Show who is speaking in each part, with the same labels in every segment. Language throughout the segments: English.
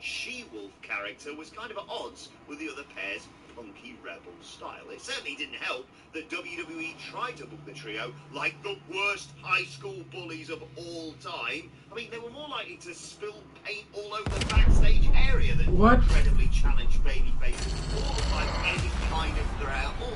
Speaker 1: she-wolf character was kind of at odds with the other pair's punky rebel style. It certainly didn't help that WWE tried to book the trio like the worst high school bullies of all time. I mean, they were more likely to spill paint all over the backstage area than incredibly challenged babyfaces, or like any kind of threat, all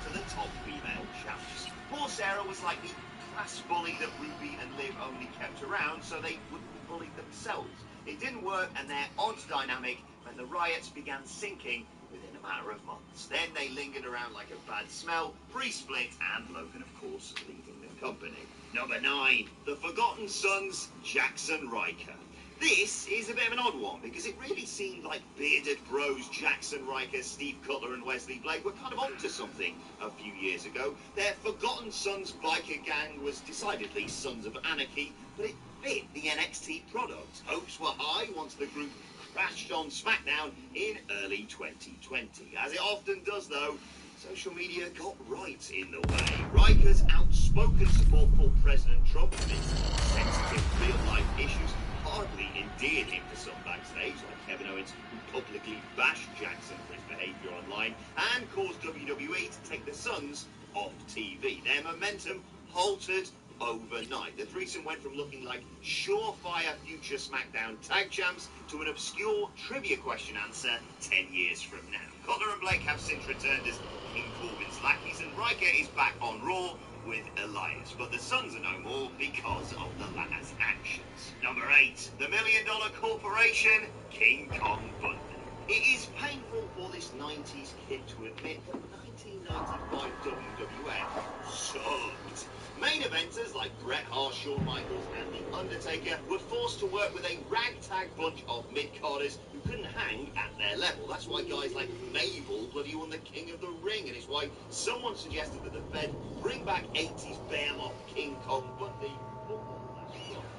Speaker 1: to the top female champs. Poor Sarah was like the class bully that Ruby and Liv only kept around so they wouldn't bully themselves. It didn't work, and their odds dynamic meant the riots began sinking within a matter of months. Then they lingered around like a bad smell, pre-split, and Logan, of course, leaving the company. Number 9, the Forgotten Sons, Jackson Riker. This is a bit of an odd one, because it really seemed like bearded bros Jackson Riker, Steve Cutler, and Wesley Blake were kind of onto something a few years ago. Their Forgotten Sons biker gang was decidedly Sons of Anarchy, but it fit the NXT product. Hopes were high once the group crashed on SmackDown in early 2020. As it often does, though, social media got right in the way. Riker's outspoken support for President Trump and his sensitive real-life issues hardly endeared him to some backstage, like Kevin Owens, who publicly bashed Jackson for his behaviour online and caused WWE to take the Sons off TV. Their momentum halted overnight. The threesome went from looking like surefire future SmackDown tag champs to an obscure trivia question answer 10 years from now. Cutler and Blake have since returned as King Corbin's lackeys, and Riker is back on Raw with Elias, but the Sons are no more because of the latter's actions. Number 8, the $1 Million Corporation, King Kong Bundy. It is painful for this 90s kid to admit that 1995 WWF sucked. Main eventers like Bret Hart, Shawn Michaels, and The Undertaker were forced to work with a ragtag bunch of mid-carders who couldn't hang at their level. That's why guys like Mabel bloody won the King of the Ring, and it's why someone suggested that the Fed bring back 80s behemoth King Kong Bundy.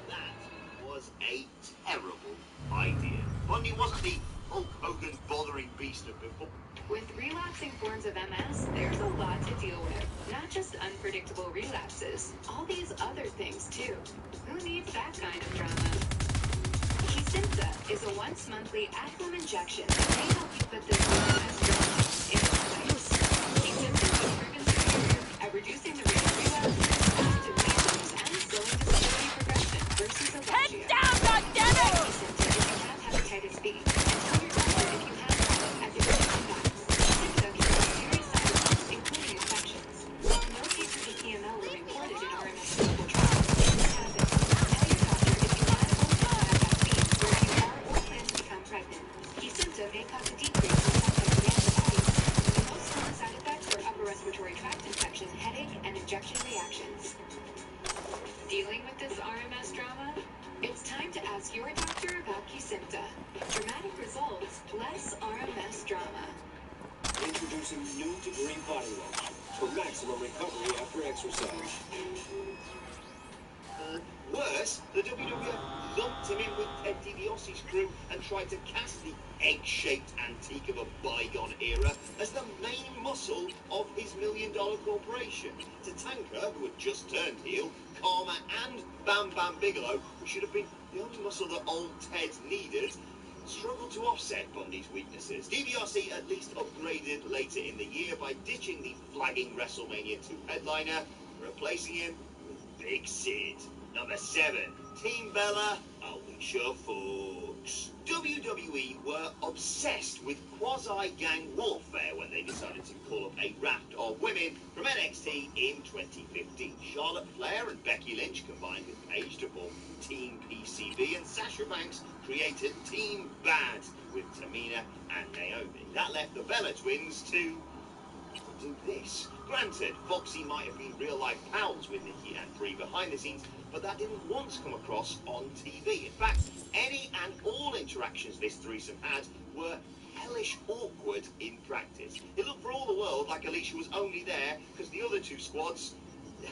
Speaker 1: That was a terrible idea. Bundy wasn't the Hulk Hogan bothering beast of before.
Speaker 2: With relapsing forms of MS, there's a lot to deal with. Not just unpredictable relapses, all these other things too. Who needs that kind of drama? Kesimpta is a once-monthly at-home injection that may help you put this MS drama into place. Kesimpta is proven superior at reducing the rate of relapses, active measles, and slowing disability progression versus Avagia.
Speaker 3: Head down, goddammit!
Speaker 2: Kesimpta if you have hepatitis B, and tell your doctor if you have that as it relates back. Kesimpta can cause serious side effects, including infections. While no cases of PML were reported in RMS clinical trials, this happened. Tell your doctor if you had or don't have vaccines, or if you are or plan to become pregnant. Kesimpta may cause a decrease in self-testing antibodies. The most common side effects are upper respiratory tract infection, headache, and injection reactions. Dealing with this RMS drama? It's time to ask your doctor about Kesimpta. Dramatic results, less RMS drama.
Speaker 4: Introducing new to green body wash for maximum recovery after exercise.
Speaker 1: Worse, the WWF lumped him in with Ted DiBiase's crew and tried to cast the egg-shaped antique of a bygone era as the main muscle of his $1 Million Corporation. Tatanka, who had just turned heel, Karma, and Bam Bam Bigelow, who should have been the only muscle that old Ted needed, struggled to offset Bundy's weaknesses. DiBiase at least upgraded later in the year by ditching the flagging WrestleMania 2 headliner, replacing him with Big Sid. Number 7, Team Bella, Alicia Fox. WWE were obsessed with quasi-gang warfare when they decided to call up a raft of women from NXT in 2015. Charlotte Flair and Becky Lynch combined with Paige to form Team PCB, and Sasha Banks created Team Bad with Tamina and Naomi. That left the Bella twins to do this. Granted, Foxy might have been real-life pals with Nikki and Brie behind the scenes, but that didn't once come across on TV. In fact, any and all interactions this threesome had were hellish awkward in practice. It looked for all the world like Alicia was only there because the other two squads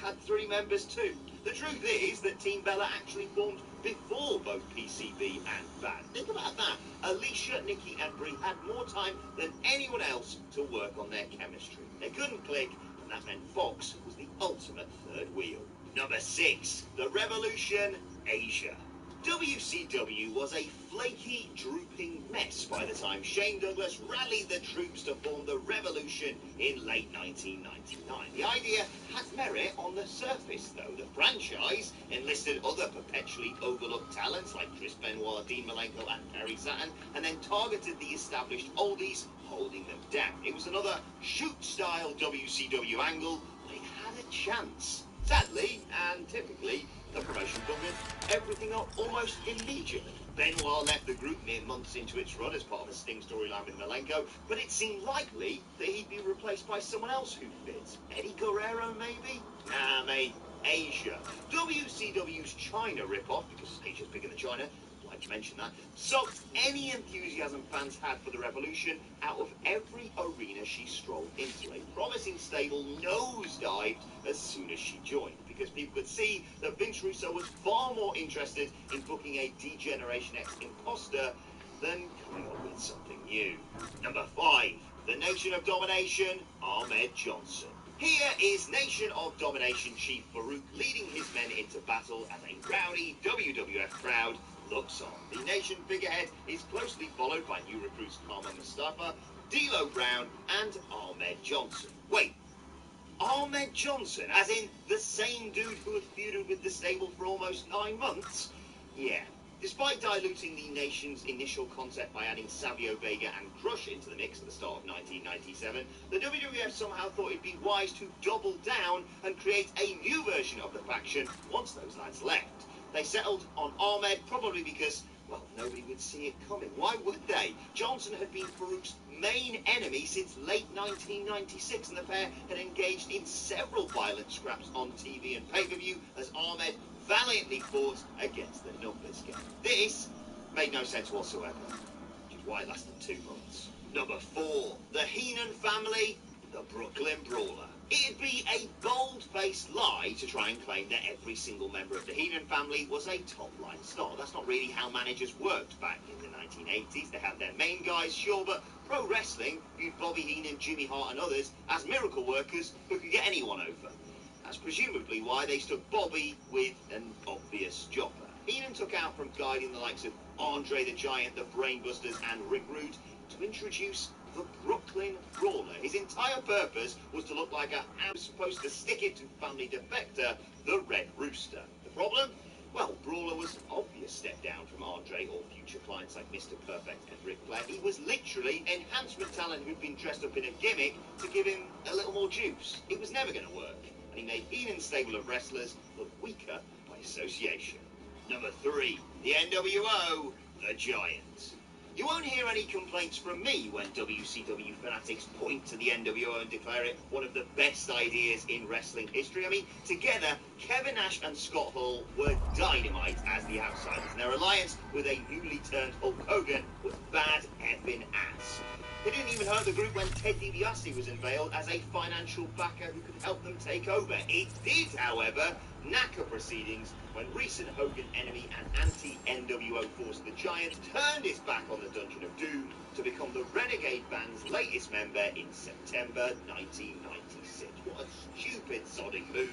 Speaker 1: had 3 members too. The truth is that Team Bella actually formed before both PCB and Bad. Think about that. Alicia, Nikki and Brie had more time than anyone else to work on their chemistry. They couldn't click, and that meant Fox was the ultimate third wheel. Number 6, the Revolution, Asia. WCW was a flaky, drooping mess by the time Shane Douglas rallied the troops to form the Revolution in late 1999. The idea had merit on the surface, though. The franchise enlisted other perpetually overlooked talents like Chris Benoit, Dean Malenko, and Perry Saturn, and then targeted the established oldies, holding them down. It was another shoot-style WCW angle, but it had a chance. Sadly, and typically, the promotion buggered everything up almost immediately. Benoit left the group mere months into its run as part of a Sting storyline with Malenko, but it seemed likely that he'd be replaced by someone else who fits. Eddie Guerrero, maybe? Nah, mate. Asia. WCW's China ripoff, because Asia's bigger than China, I'd like to mention that, sucked any enthusiasm fans had for the Revolution out of every arena she strolled into. A promising stable nosedived as soon as she joined, because people could see that Vince Russo was far more interested in booking a D-Generation X imposter than coming up with something new. Number 5. The Nation of Domination, Ahmed Johnson. Here is Nation of Domination Chief Farouk leading his men into battle as a rowdy WWF crowd looks on. The Nation figurehead is closely followed by new recruits Karma Mustafa, D'Lo Brown, and Ahmed Johnson. Wait, Ahmed Johnson, as in the same dude who had feuded with the stable for almost 9 months? Yeah. Despite diluting the Nation's initial concept by adding Savio Vega and Crush into the mix at the start of 1997, the WWF somehow thought it'd be wise to double down and create a new version of the faction once those lads left. They settled on Ahmed probably because, well, nobody would see it coming. Why would they? Johnson had been Farouk's main enemy since late 1996, and the pair had engaged in several violent scraps on TV and pay-per-view as Ahmed valiantly fought against the numbers game. This made no sense whatsoever, which is why it lasted 2 months. Number 4, the Heenan family, the Brooklyn Brawler. It'd be a bold-faced lie to try and claim that every single member of the Heenan family was a top-line star. That's not really how managers worked back in the 1980s. They had their main guys, sure, but pro wrestling viewed Bobby Heenan, Jimmy Hart, and others as miracle workers who could get anyone over. That's presumably why they stuck Bobby with an obvious jobber. Heenan took out from guiding the likes of Andre the Giant, the Brainbusters, and Rick Rude to introduce the Brooklyn Brawler. His entire purpose was to look like a was supposed to stick it to family defector, the Red Rooster. The problem? Well, Brawler was an obvious step down from Andre or future clients like Mr. Perfect and Ric Flair. He was literally enhancement talent who'd been dressed up in a gimmick to give him a little more juice. It was never going to work, and he made Heenan's stable of wrestlers look weaker by association. Number 3, the NWO, the Giant. You won't hear any complaints from me when WCW fanatics point to the NWO and declare it one of the best ideas in wrestling history. I mean, together, Kevin Nash and Scott Hall were dynamite as the outsiders, and their alliance with a newly turned Hulk Hogan was bad effing ass. They didn't even hurt the group when Ted DiBiase was unveiled as a financial backer who could help them take over. It did, however, knacker proceedings when recent Hogan enemy and anti-NWO force the Giant turned its back on the Dungeon of Doom to become the Renegade Band's latest member in September 1996. What a stupid sodding move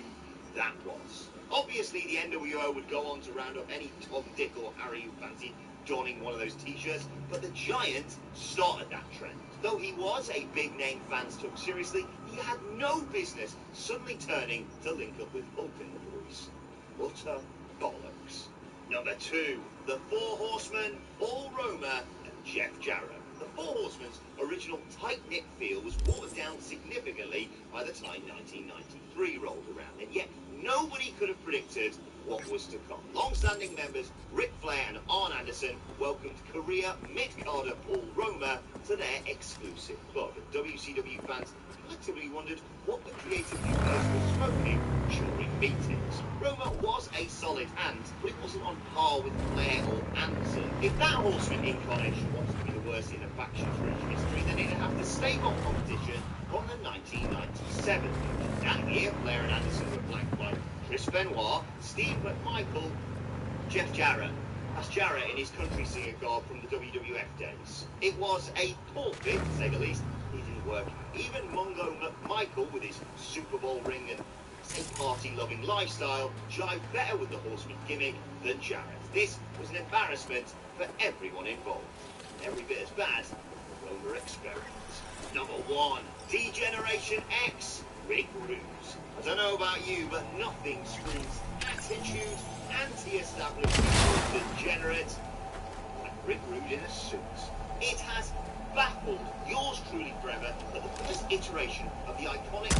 Speaker 1: that was. Obviously, the NWO would go on to round up any Tom, Dick, or Harry who fancied donning one of those t-shirts, but the Giant started that trend. Though he was a big name fans took seriously, he had no business suddenly turning to link up with Hulk and the boys. Utter bollocks. Number 2, the Four Horsemen, Paul Roma and Jeff Jarrett. The Four Horsemen's original tight-knit feel was watered down significantly by the time 1993 rolled around, and yet nobody could have predicted what was to come. Long-standing members Ric Flair and Arn Anderson welcomed career mid-carder Paul Roma to their exclusive club, and WCW fans collectively wondered what the creative new guys were smoking during meetings. Roma was a solid hand, but it wasn't on par with Flair or Anderson. If that Horseman incarnation wants to be the worst in the faction's rich history, then it'd have to stave off competition from the 1997. That year, Flair and Anderson were flanked by Chris Benoit, Steve McMichael, Jeff Jarrett. That's Jarrett in his country singer garb from the WWF days. It was a poor fit, to say the least. It didn't work. Even Mongo McMichael, with his Super Bowl ring and a party-loving lifestyle jive better with the Horseman gimmick than Jarrett. This was an embarrassment for everyone involved. Every bit as bad as the roller experiment. Number 1, D-Generation X, Rick Rude. I don't know about you, but nothing screams attitude, anti-establishment, degenerate, like Rick Rude in a suit. It has baffled yours truly forever that the first iteration of the iconic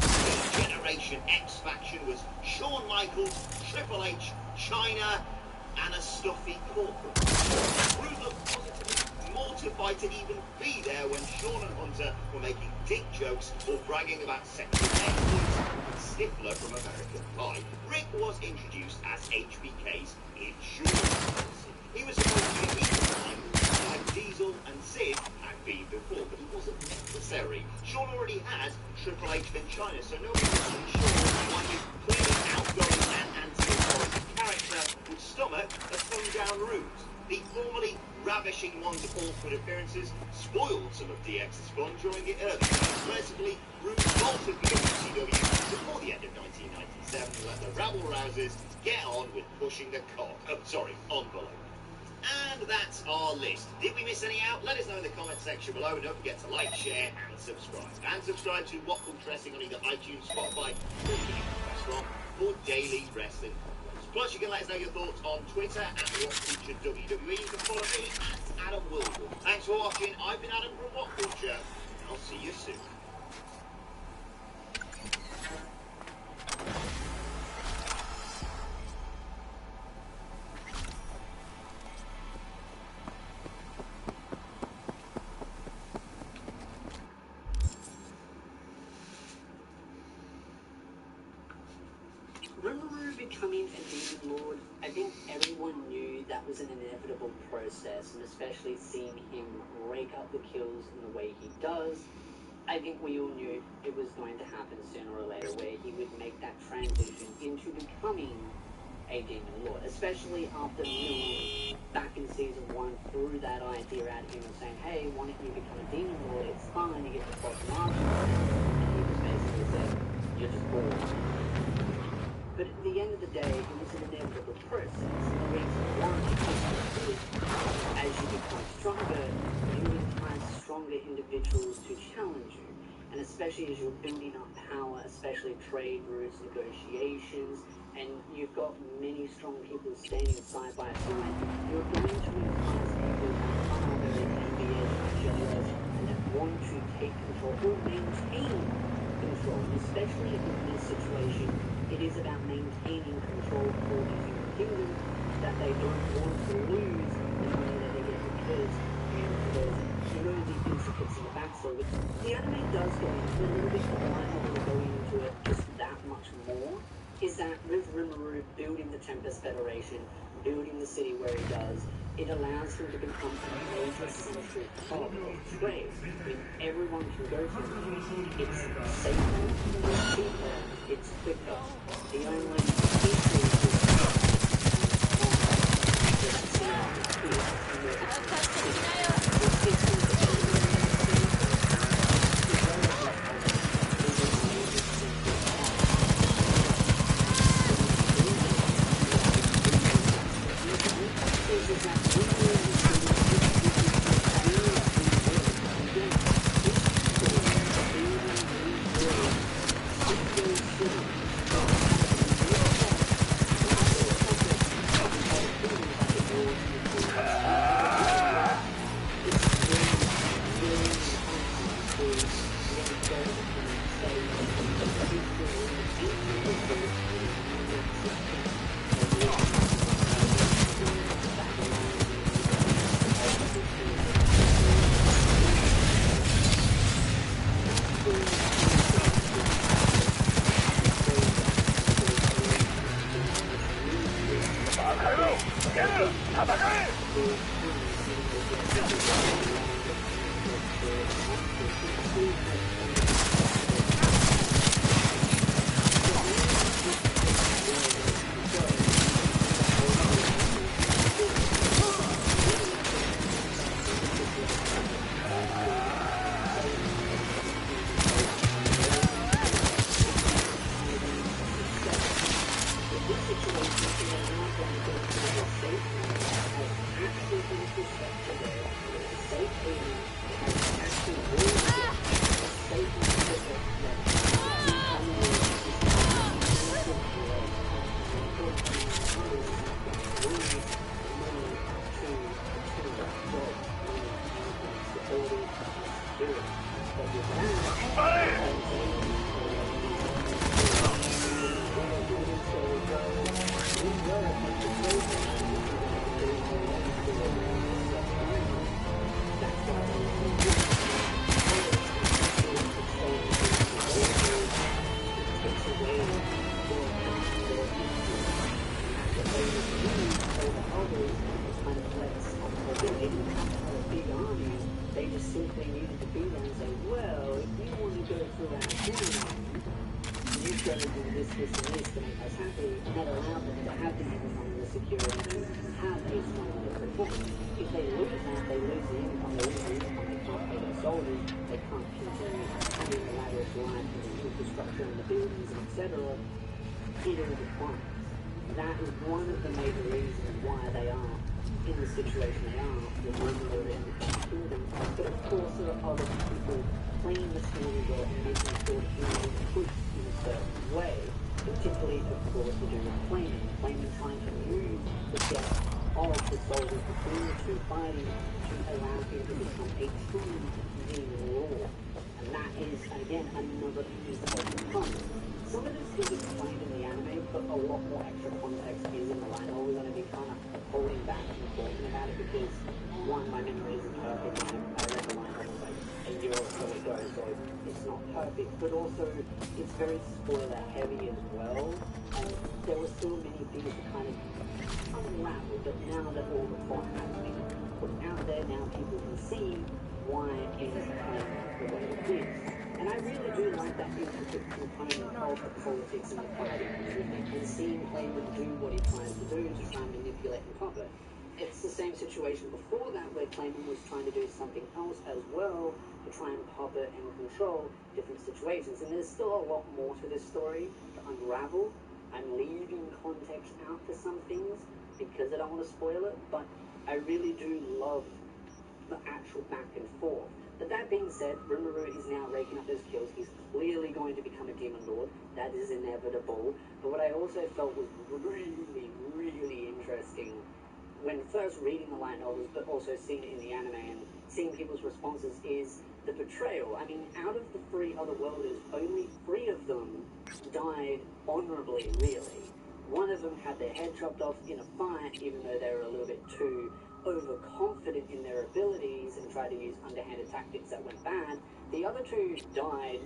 Speaker 1: D-Generation X faction was Shawn Michaels, Triple H, Chyna, and a stuffy corporate. Rude looked positively mortified to even be there when Shawn and Hunter were making dick jokes or bragging about sexual exploits. Stifler from American Pie. Rick was introduced as HBK's insurance policy. He was supposed to be equal time like Diesel and Sid had been before, but he wasn't necessary. Shawn already has Triple H and Chyna, so nobody was really sure why his clearly outgoing and anti-authority character would stomach a toned-down Rude. The formerly ravishing one's awkward appearances spoiled some of DX's fun during the early days. Mercifully, Rude bolted for WCW before the end of 1997 to let the rabble-rousers get on with pushing the envelope. And that's our list. Did we miss any out? Let us know in the comment section below. And don't forget to like, share, and subscribe. And subscribe to What Culture Wrestling on either iTunes, Spotify, or Restaurant for daily wrestling. Plus, you can let us know your thoughts on Twitter at WhatCultureWWE. You can follow me at Adam Wilson. Thanks for watching. I've been Adam from What Culture. I'll see you soon.
Speaker 5: Becoming a demon lord, I think everyone knew that was an inevitable process, and especially seeing him rake up the kills in the way he does, I think we all knew it was going to happen sooner or later, where he would make that transition into becoming a demon lord, especially after Miller, back in season 1, threw that idea at him and saying, hey, why don't you become a demon lord, it's fine, you get the bottom up, and he just basically said, you're just bored. But at the end of the day, it was an inevitable process. And the reason why is as you become stronger, you entice stronger individuals to challenge you. And especially as you're building up power, especially trade routes, negotiations, and you've got many strong people standing side by side, you're going to entice people that are very envious, jealous, and that want to take control or maintain control. And especially in this situation, it is about maintaining control for the human kingdom, that they don't want to lose the money that they get because you know the intricacies of the backstory. The anime does go into a little bit, but I'm not going to go into it just that much more, is that with Rimuru building the Tempest Federation, building the city where he does, it allows him to become a major central hub of trade. I mean, everyone can go to him. It's safer, it's cheaper, it's quicker. The only issue They just simply needed to be there and say, well, if you want to go through our tournament, you've got to do this, this, and this to make us happy, and that allowed them to have the income and the security to have a strong performance. If they lose that, they lose the income, they lose the income, they can't pay their soldiers, they can't continue having the lavish life and the infrastructure and the buildings, etc. It all declines. That is one of the major reasons why they are in the situation they are, the moment they're in the kingdom. But of course there are other people playing the story role and making sure that it is pushed in a certain way, particularly of course to do with Flaming. Flaming trying to move the death of the soldiers between the two fighting to allow him to become a true demon lord. And that is again another piece of the puzzle. Some of this is explained in the anime, but a lot more extra context is in the light novel. We're going to be kind of holding back from talking about it because, one, my memory isn't perfect. I read the light novel like a year or so ago, so it's not perfect. But also, it's very spoiler heavy as well. And there were still many things to kind of unravel. But now that all the plot has been put out there, now people can see why it is playing the way it is. And I really do like that intricate component of the politics and the fighting and seeing Clayman do what he tries to do to try and manipulate and puppet. It's the same situation before that where Clayman was trying to do something else as well to try and puppet and control different situations. And there's still a lot more to this story to unravel. I'm leaving context out for some things because I don't want to spoil it, but I really do love the actual back and forth. But that being said, Rimuru is now raking up those kills. He's clearly going to become a demon lord. That is inevitable. But what I also felt was really, really interesting when first reading the light novels, but also seeing it in the anime and seeing people's responses is the betrayal. I mean, out of the 3 other worlders, only 3 of them died honorably, really. One of them had their head chopped off in a fight, even though they were a little bit too overconfident in their abilities and tried to use underhanded tactics that went bad. The other 2 died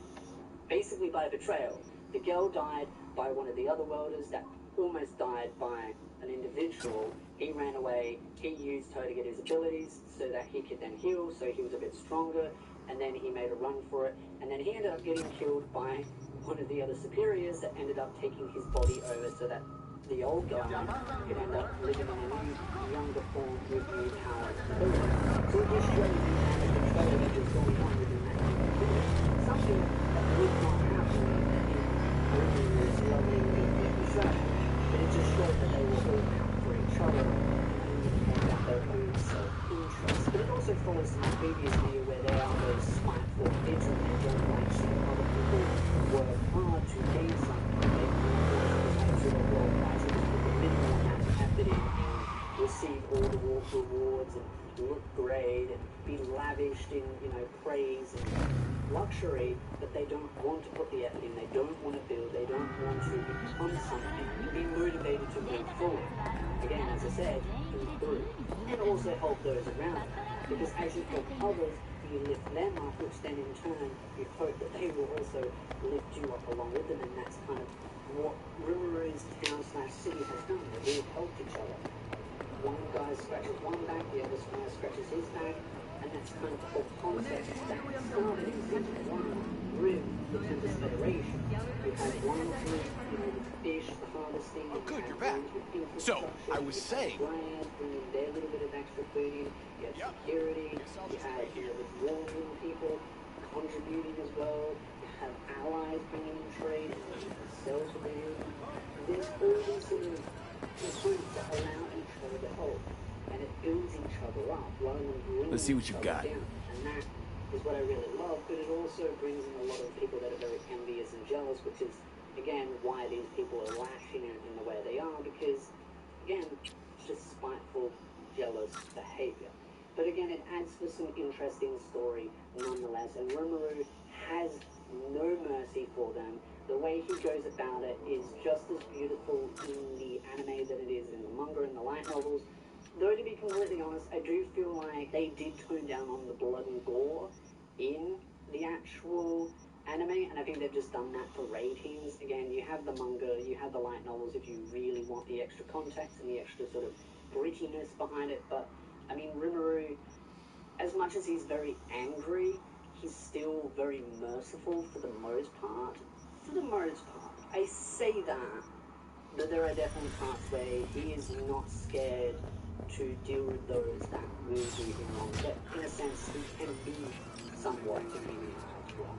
Speaker 5: basically by betrayal. The girl died by one of the other welders that almost died by an individual. He ran away, he used her to get his abilities so that he could then heal, so he was a bit stronger, and then he made a run for it, and then he ended up getting killed by one of the other superiors that ended up taking his body over so that the old guy could end up living in a new, younger form with new powers and abilities. So it just shows you the betrayal that was going on within that community. Something that would not happen if Rimuru was loving the betrayal. But it just showed that they were all out for each other and had their own self-interest. But it also follows some previous media where they are those spiteful, bitter, and don't like seeing other people work hard to gain something. They to the world as it was the minimal amount of effort in and receive all the rewards and look great and be lavished in, praise and luxury, but they don't want to put the effort in, they don't want to build, they don't want to become something and be motivated to move forward. Again, as I said, improve. And also help those around them. Because as you help others, you lift them up, which then in turn, you hope that they will also lift you up along with them, and that's kind of what Rimuru's town/city has done. They've all helped each other. One guy scratches one back, the other guy scratches his back, and that's kind of the whole concept that started in season 1 with the Tempest Federation. You had one with, the fish, the harvesting,
Speaker 6: Oh, good, you're back. So, I was saying...
Speaker 5: Brand, bringing their little bit of extra food in. You had security, you had, the dwarven people contributing as well. You have allies bringing in trade, themselves to bring in. There's all these sort of components that allow each other to help, and it builds each other up rather than bringing
Speaker 6: Let's see what you've
Speaker 5: each other
Speaker 6: got.
Speaker 5: down. And that is what I really love, but it also brings in a lot of people that are very envious and jealous, which is, again, why these people are lashing out in the way they are, because, again, it's just spiteful, jealous behavior. But But again, it adds for some interesting story nonetheless, and Rimuru has no mercy for them. The way he goes about it is just as beautiful in the anime than it is in the manga and the light novels. Though, to be completely honest, I do feel like they did tone down on the blood and gore in the actual anime, and I think they've just done that for ratings. Again, you have the manga, you have the light novels if you really want the extra context and the extra sort of grittiness behind it, but I mean, Rimuru, as much as he's very angry, he's still very merciful for the most part. For the most part. I say that, but there are definitely parts where he is not scared to deal with those that will do him wrong. But in a sense, he can be somewhat lenient as well.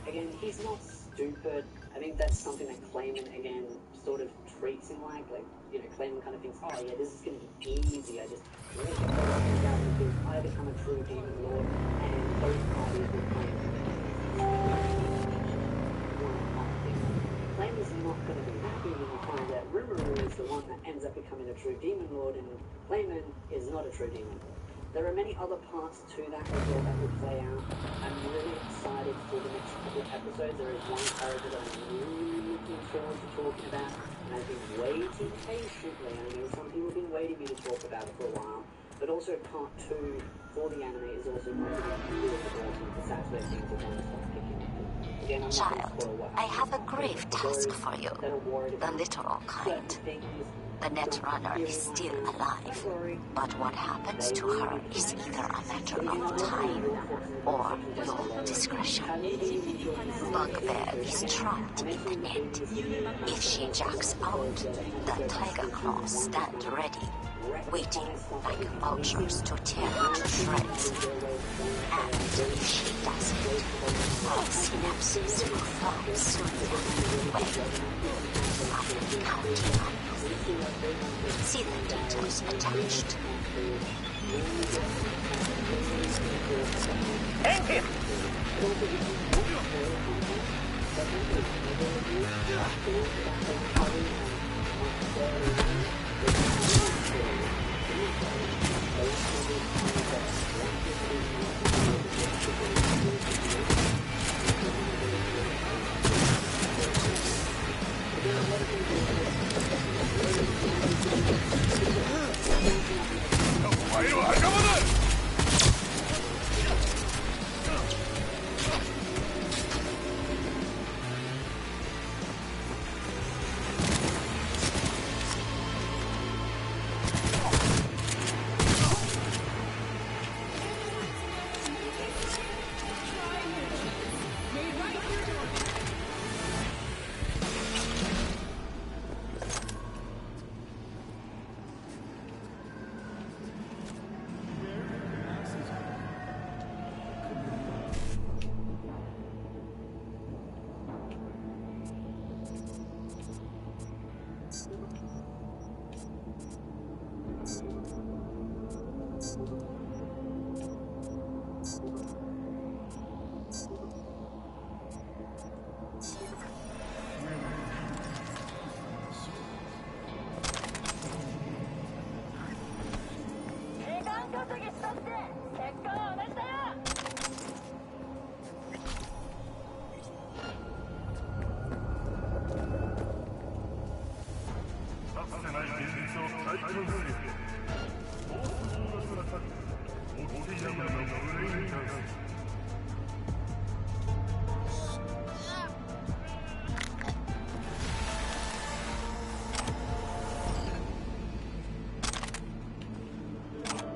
Speaker 5: Again, he's not stupid. I think that's something that Clayman, again, sort of treats him like, you know, Clayman kind of thinks, oh yeah, this is going to be easy. I just let the things out because I become a true demon lord, and both parties will come Clayman's not going to be happy when you find that Rimuru is the one that ends up becoming a true demon lord, and Clayman is not a true demon lord. There are many other parts to that as well that will play out. I'm really excited for the next couple of episodes. There is one character that I'm really looking forward to talking about, and I've been waiting patiently. I know some people have been waiting me to talk about it for a while, but also part 2 for the anime is also going to be beautiful because that's where things are going to start picking up. Again, I'm not going to spoil what
Speaker 7: I have a
Speaker 5: happens,
Speaker 7: grave
Speaker 5: but
Speaker 7: task
Speaker 5: those
Speaker 7: for you.
Speaker 5: that are worried
Speaker 7: The
Speaker 5: about
Speaker 7: literal kind.
Speaker 5: certain things,
Speaker 7: The Netrunner is still alive, but what happens to her is either a matter of time or your discretion. Bugbear is trapped in the net. If she jacks out, the tiger claws stand ready, waiting like vultures to tear her to shreds. And if she doesn't, her synapses will fly soon when I'm counting on you. See the details attached.
Speaker 3: Thank you.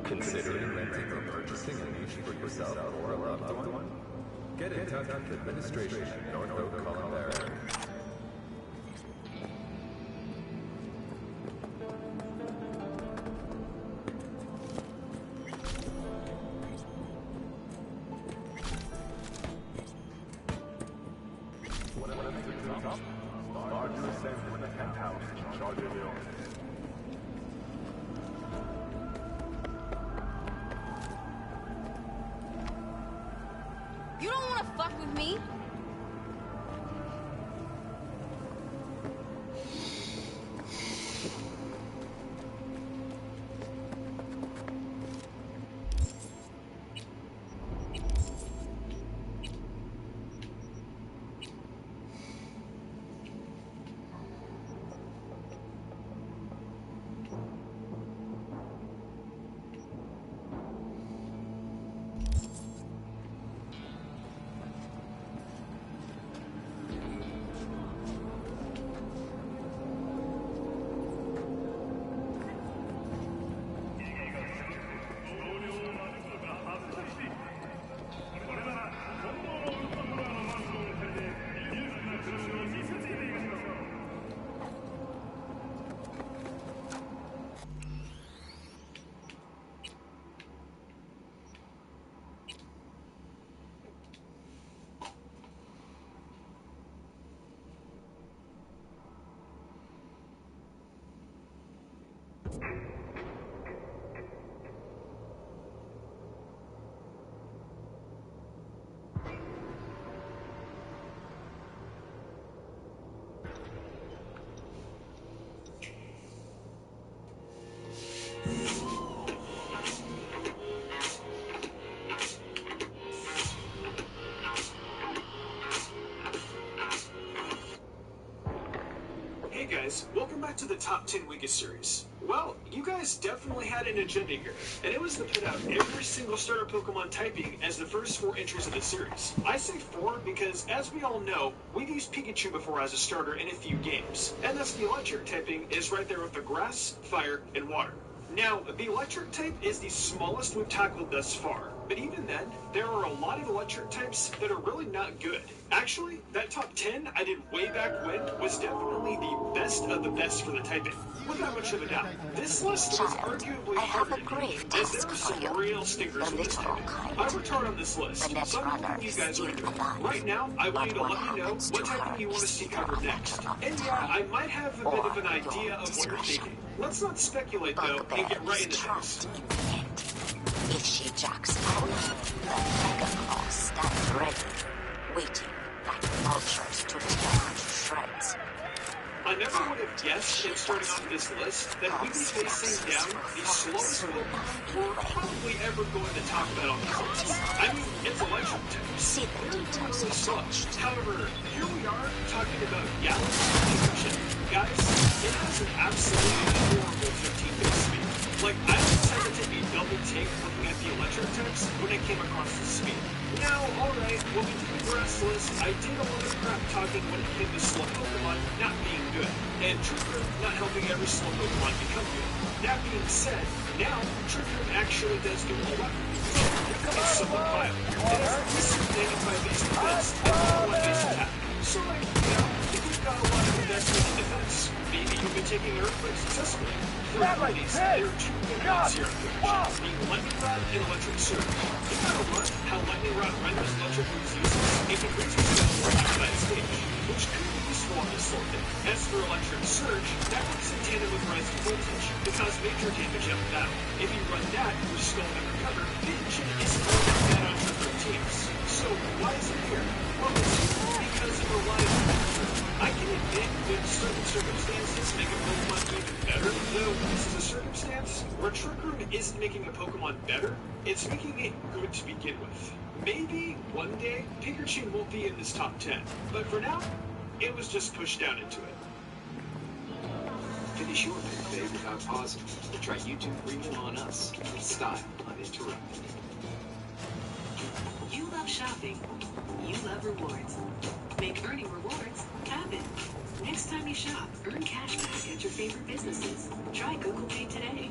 Speaker 8: Considering renting or purchasing a niche for yourself or a loved one? Get in touch with administration at North Oak Column.
Speaker 3: You don't want to fuck with me?
Speaker 9: Hey guys, welcome back to the Top 10 Weakest series. Well, you guys definitely had an agenda here, and it was to put out every single starter Pokemon typing as the first 4 entries of the series. I say 4 because, as we all know, we've used Pikachu before as a starter in a few games, and thus the electric typing is right there with the grass, fire, and water. Now, the electric type is the smallest we've tackled thus far, but even then, there are a lot of electric types that are really not good. Actually, that top 10 I did way back when was definitely the best of the best for the typing, without much of a doubt. This list was arguably
Speaker 7: I have
Speaker 9: harder
Speaker 7: a
Speaker 9: to
Speaker 7: grave
Speaker 9: beat, as there
Speaker 7: task
Speaker 9: are
Speaker 7: for
Speaker 9: some
Speaker 7: you.
Speaker 9: real stinkers
Speaker 7: The
Speaker 9: in this
Speaker 7: literal
Speaker 9: typing.
Speaker 7: kind.
Speaker 9: I retard on this list,
Speaker 7: The
Speaker 9: so I'm
Speaker 7: Netrunner
Speaker 9: hoping you
Speaker 7: is
Speaker 9: guys are
Speaker 7: still
Speaker 9: into it.
Speaker 7: alive.
Speaker 9: Right now, I want you to
Speaker 7: But
Speaker 9: let me know
Speaker 7: happens
Speaker 9: what
Speaker 7: to
Speaker 9: typing
Speaker 7: her
Speaker 9: you want to
Speaker 7: is
Speaker 9: see
Speaker 7: either
Speaker 9: covered
Speaker 7: a
Speaker 9: next.
Speaker 7: matter of
Speaker 9: And yeah,
Speaker 7: time
Speaker 9: I might have a bit of an
Speaker 7: or
Speaker 9: idea
Speaker 7: your
Speaker 9: of what you're
Speaker 7: discretion.
Speaker 9: thinking. Let's not speculate though, and
Speaker 7: Bugbear
Speaker 9: get right
Speaker 7: is
Speaker 9: into things.
Speaker 7: trapped in the end. If she jacks out, the Mega Claws stand ready, waiting like vultures to tear her to shreds.
Speaker 9: I never would have guessed in starting off this list that we'd be facing down the slowest Pokemon we're probably ever going to talk about on this list. I mean, it's electric types.
Speaker 7: See the
Speaker 9: They're
Speaker 7: details
Speaker 9: really slow.
Speaker 7: attached.
Speaker 9: However, here we are talking about Galaxy. Guys, it has an absolutely horrible 15-base speed. Like, I almost had to take a double take looking at the electric types when I came across the speed. Now, alright, when we did the grass list, I did a lot of crap talking when it came to slow Pokemon not being good, and Trick Room not helping every slow Pokemon become good. That being said, now, Trick Room actually does do a lot. It's somewhat viable. It has a decent 95 base defense and 1 base attack. So, like, you know, if you've got a lot of investment in defense, maybe you've been taking Earthquake successfully. For abilities, there are 2 good ones here, being Lightning Rod and Electric Surge. No matter what, how Lightning Rod renders electric moves useless, it can bring you to the outside stage, which could be useful on this sort of thing. As for Electric Surge, that works in tandem with Rising Voltage to cause major damage out of battle. If you run that, which is going to recover, the engine isn't really that bad on Trick teams. So, why is it here? Well, it's because of reliability. I can admit that certain circumstances make a Pokemon even better, though this is a circumstance where Trick Room isn't making a Pokemon better, it's making it good to begin with. Maybe one day Pikachu won't be in this top 10, but for now, it was just pushed down into it.
Speaker 10: Finish your pick, babe, without pausing. Try YouTube Premium on us. Style uninterrupted.
Speaker 2: You love shopping. You love rewards. Make earning rewards happen. Next time you shop, earn cash back at your favorite businesses. Try Google Pay today.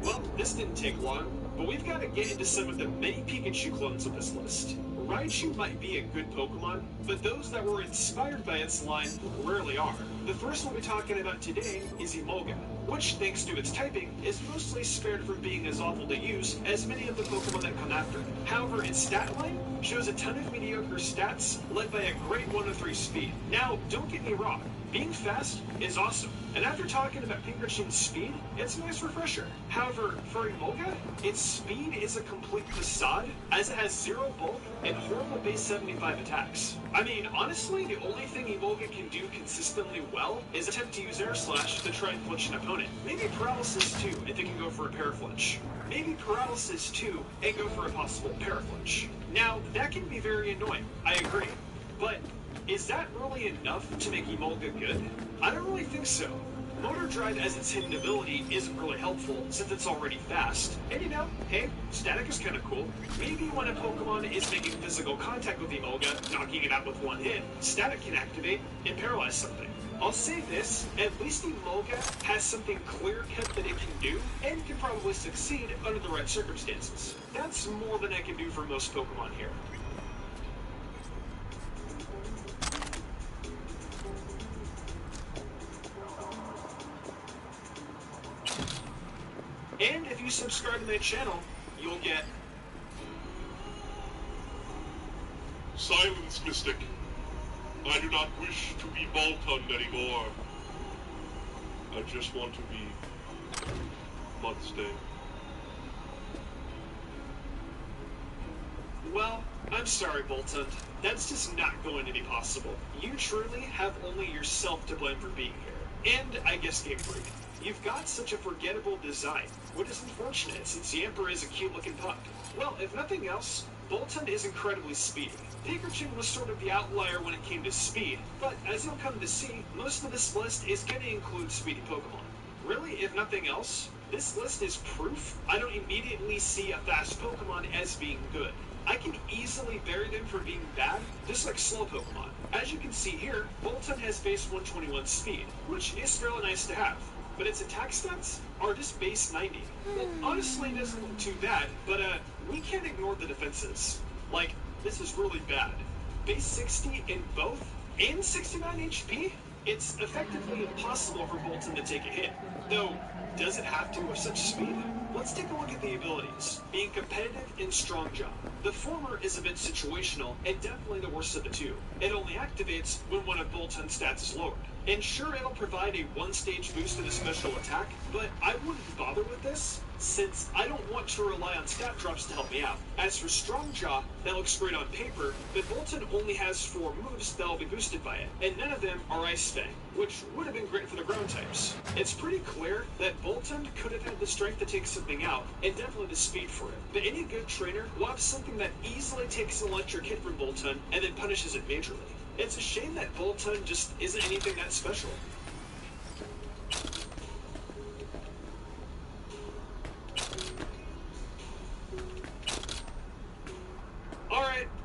Speaker 9: Well, this didn't take long, but we've got to get into some of the many Pikachu clones of this list. Raichu might be a good Pokemon, but those that were inspired by its line rarely are. The first one we're talking about today is Emolga, which, thanks to its typing, is mostly spared from being as awful to use as many of the Pokemon that come after it. However, its stat line shows a ton of mediocre stats, led by a great 103 speed. Now, don't get me wrong, being fast is awesome, and after talking about Pikachu's speed, it's a nice refresher. However, for Emolga, its speed is a complete facade, as it has 0 bulk and horrible base 75 attacks. I mean, honestly, the only thing Emolga can do consistently well is attempt to use Air Slash to try and flinch an opponent. Maybe Paralysis too, if it can go for a Paraflinch. Maybe Paralysis too, and go for a possible Paraflinch. Now, that can be very annoying, I agree, but is that really enough to make Emolga good? I don't really think so. Motor Drive as its hidden ability isn't really helpful since it's already fast. And you know, hey, Static is kinda cool. Maybe when a Pokemon is making physical contact with Emolga, knocking it out with one hit, Static can activate and paralyze something. I'll say this, at least Emolga has something clear-cut that it can do, and can probably succeed under the right circumstances. That's more than I can do for most Pokemon here. And if you subscribe to my channel, you'll get
Speaker 11: Silence, Mystic. I do not wish to be Bolton anymore. I just want to be Mudstang.
Speaker 9: Well, I'm sorry, Bolton. That's just not going to be possible. You truly have only yourself to blame for being here. And, I guess, Game Freak. You've got such a forgettable design, which is unfortunate since the Emperor is a cute-looking pup. Well, if nothing else, Bolton is incredibly speedy. Pikachu was sort of the outlier when it came to speed, but as you'll come to see, most of this list is going to include speedy Pokemon. Really, if nothing else, this list is proof I don't immediately see a fast Pokemon as being good. I can easily bury them for being bad, just like slow Pokemon. As you can see here, Bolton has base 121 speed, which is fairly nice to have. But its attack stats are just base 90. It honestly doesn't look too bad, but we can't ignore the defenses. Like, this is really bad. Base 60 in both, and 69 HP? It's effectively impossible for Bolton to take a hit. Though, does it have to with such speed? Let's take a look at the abilities. Being competitive and strong jaw. The former is a bit situational, and definitely the worst of the two. It only activates when one of Bolton's stats is lowered. And sure, it'll provide a one-stage boost to the special attack, but I wouldn't bother with this, since I don't want to rely on stat drops to help me out. As for Strong Jaw, that looks great on paper, but Bolton only has 4 moves that'll be boosted by it, and none of them are Ice Fang, which would have been great for the ground types. It's pretty clear that Bolton could have had the strength to take something out, and definitely the speed for it. But any good trainer will have something that easily takes an electric hit from Bolton, and then punishes it majorly. It's a shame that Bolton just isn't anything that special.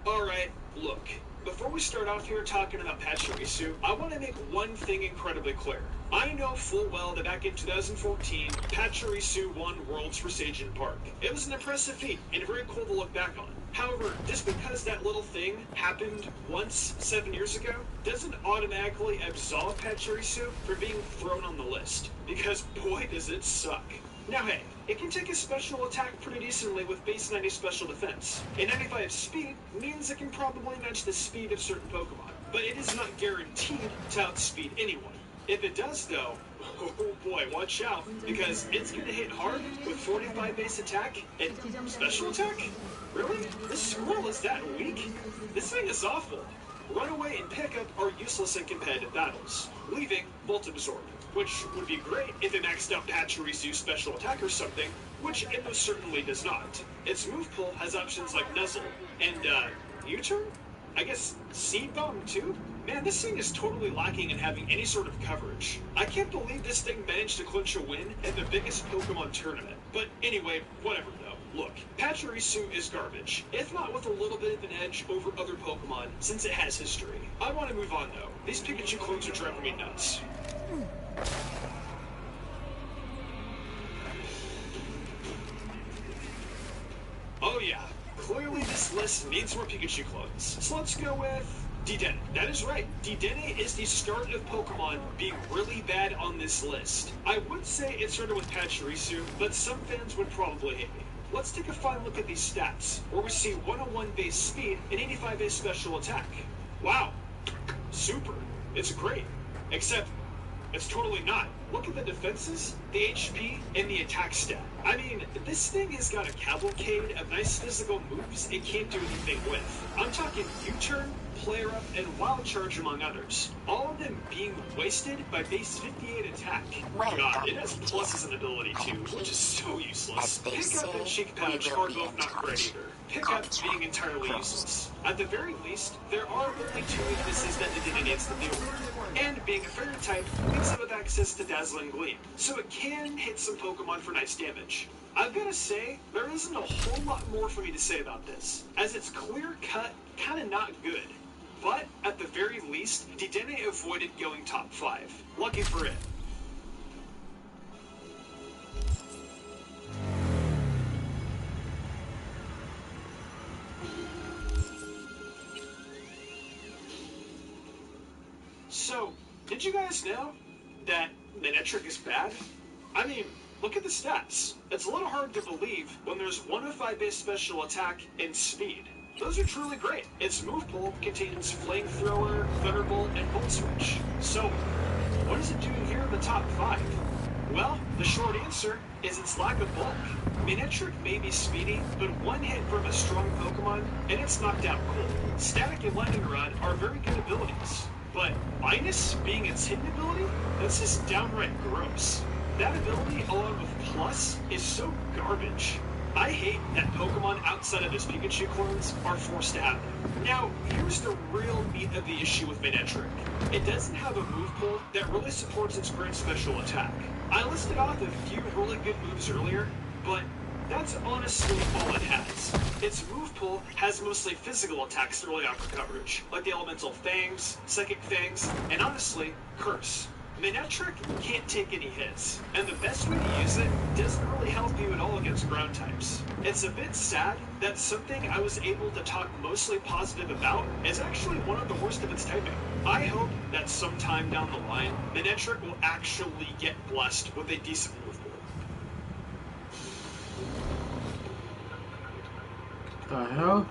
Speaker 9: Alright, look. Before we start off here talking about Pachirisu, I want to make one thing incredibly clear. I know full well that back in 2014, Pachirisu won Worlds for Sajin Park. It was an impressive feat, and very cool to look back on. However, just because that little thing happened once 7 years ago, doesn't automatically absolve Pachirisu for being thrown on the list. Because boy does it suck. Now hey, it can take a special attack pretty decently with base 90 special defense. And 95 speed means it can probably match the speed of certain Pokemon, but it is not guaranteed to outspeed anyone. If it does though, oh boy, watch out, because it's gonna hit hard with 45 base attack and special attack? Really? This squirrel is that weak? This thing is awful. Runaway and Pickup are useless in competitive battles, leaving Volt Absorb, which would be great if it maxed out Pachirisu's special attack or something, which it most certainly does not. Its move pool has options like Nuzzle, and, U-turn? I guess Seed Bomb too? Man, this thing is totally lacking in having any sort of coverage. I can't believe this thing managed to clinch a win at the biggest Pokemon tournament. But anyway, whatever though. Look, Pachirisu is garbage, if not with a little bit of an edge over other Pokemon, since it has history. I want to move on though. These Pikachu clones are driving me nuts. Oh yeah, clearly this list needs more Pikachu clones. So let's go with Dedenne. That is right. Dedenne is the start of Pokemon being really bad on this list. I would say it started with Pachirisu, but some fans would probably hate me. Let's take a fine look at these stats, where we see 101 base speed and 85 base special attack. Wow. Super. It's great. Except, it's totally not. Look at the defenses, the HP, and the attack stat. I mean, this thing has got a cavalcade of nice physical moves it can't do anything with. I'm talking U-turn, Flare Up, and Wild Charge among others. All of them being wasted by base 58 attack.
Speaker 7: Well
Speaker 9: God,
Speaker 7: done,
Speaker 9: it has pluses and ability too, which is so useless.
Speaker 7: As they
Speaker 9: Pickup and
Speaker 7: say,
Speaker 9: Cheek Pouch
Speaker 7: we will
Speaker 9: are
Speaker 7: be
Speaker 9: both
Speaker 7: in
Speaker 9: not great
Speaker 7: touch.
Speaker 9: either. Pickup being entirely useless. At the very least, there are only 2 weaknesses that Dedenne needs to deal with. And being a fairy type leaves it with access to Dazzling Gleam, so it can hit some Pokemon for nice damage. I've gotta say, there isn't a whole lot more for me to say about this, as it's clear-cut, kinda not good. But, at the very least, Dedenne avoided going top 5. Lucky for it. So, did you guys know that Manectric is bad? I mean, look at the stats. It's a little hard to believe when there's 105 base special attack and speed. Those are truly great. Its move pool contains Flamethrower, Thunderbolt, and Volt Switch. So, what is it doing here in the top 5? Well, the short answer is its lack of bulk. Manectric may be speedy, but one hit from a strong Pokemon, and it's knocked out cold. Static and Lightning Rod are very good abilities, but Minus being its hidden ability, that's just downright gross. That ability, along with Plus, is so garbage. I hate that Pokemon outside of its Pikachu clones are forced to have them. Now, here's the real meat of the issue with Manectric. It doesn't have a move pool that really supports its great special attack. I listed off a few really good moves earlier, but that's honestly all it has. Its move pool has mostly physical attacks early on for coverage, like the Elemental Fangs, Psychic Fangs, and honestly, Curse. Manectric can't take any hits, and the best way to use it doesn't really help you at all against ground types. It's a bit sad that something I was able to talk mostly positive about is actually one of the worst of its typing. I hope that sometime down the line, Manectric will actually get blessed with a decent move pool.
Speaker 12: The hell?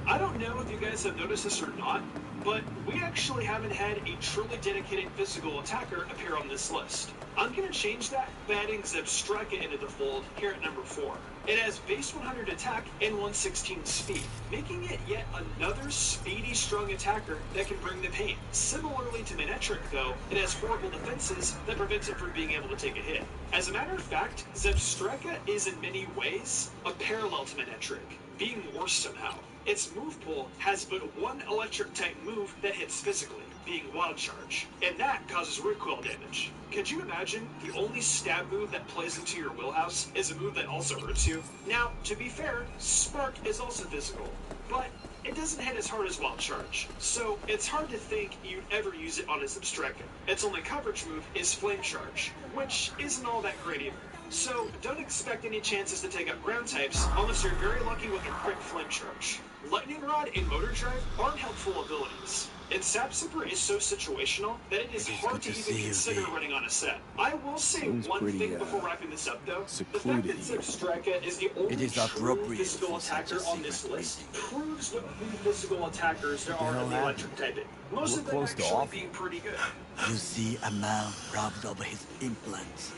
Speaker 9: I don't know if you guys have noticed this or not, but we actually haven't had a truly dedicated physical attacker appear on this list. I'm going to change that by adding Zebstrika into the fold here at number 4. It has base 100 attack and 116 speed, making it yet another speedy, strong attacker that can bring the pain. Similarly to Manectric, though, it has horrible defenses that prevents it from being able to take a hit. As a matter of fact, Zebstrika is in many ways a parallel to Manectric, being worse somehow. Its move pool has but one electric-type move that hits physically, being Wild Charge, and that causes recoil damage. Could you imagine the only stab move that plays into your wheelhouse is a move that also hurts you? Now, to be fair, Spark is also physical, but it doesn't hit as hard as Wild Charge, so it's hard to think you'd ever use it on a Zebstrika. Its only coverage move is Flame Charge, which isn't all that great either. So, don't expect any chances to take up ground types unless you're very lucky with a quick Flame Charge. Lightning Rod and Motor Drive aren't helpful abilities. Its Sap Sipper is so situational that it is hard to even consider running on a set. I will say one thing before wrapping this up, though. The fact that Zebstrika is the only true physical attacker on this list proves what few physical attackers there are in the electric typing. Most of them actually being pretty good.
Speaker 13: You see a man robbed of his implants,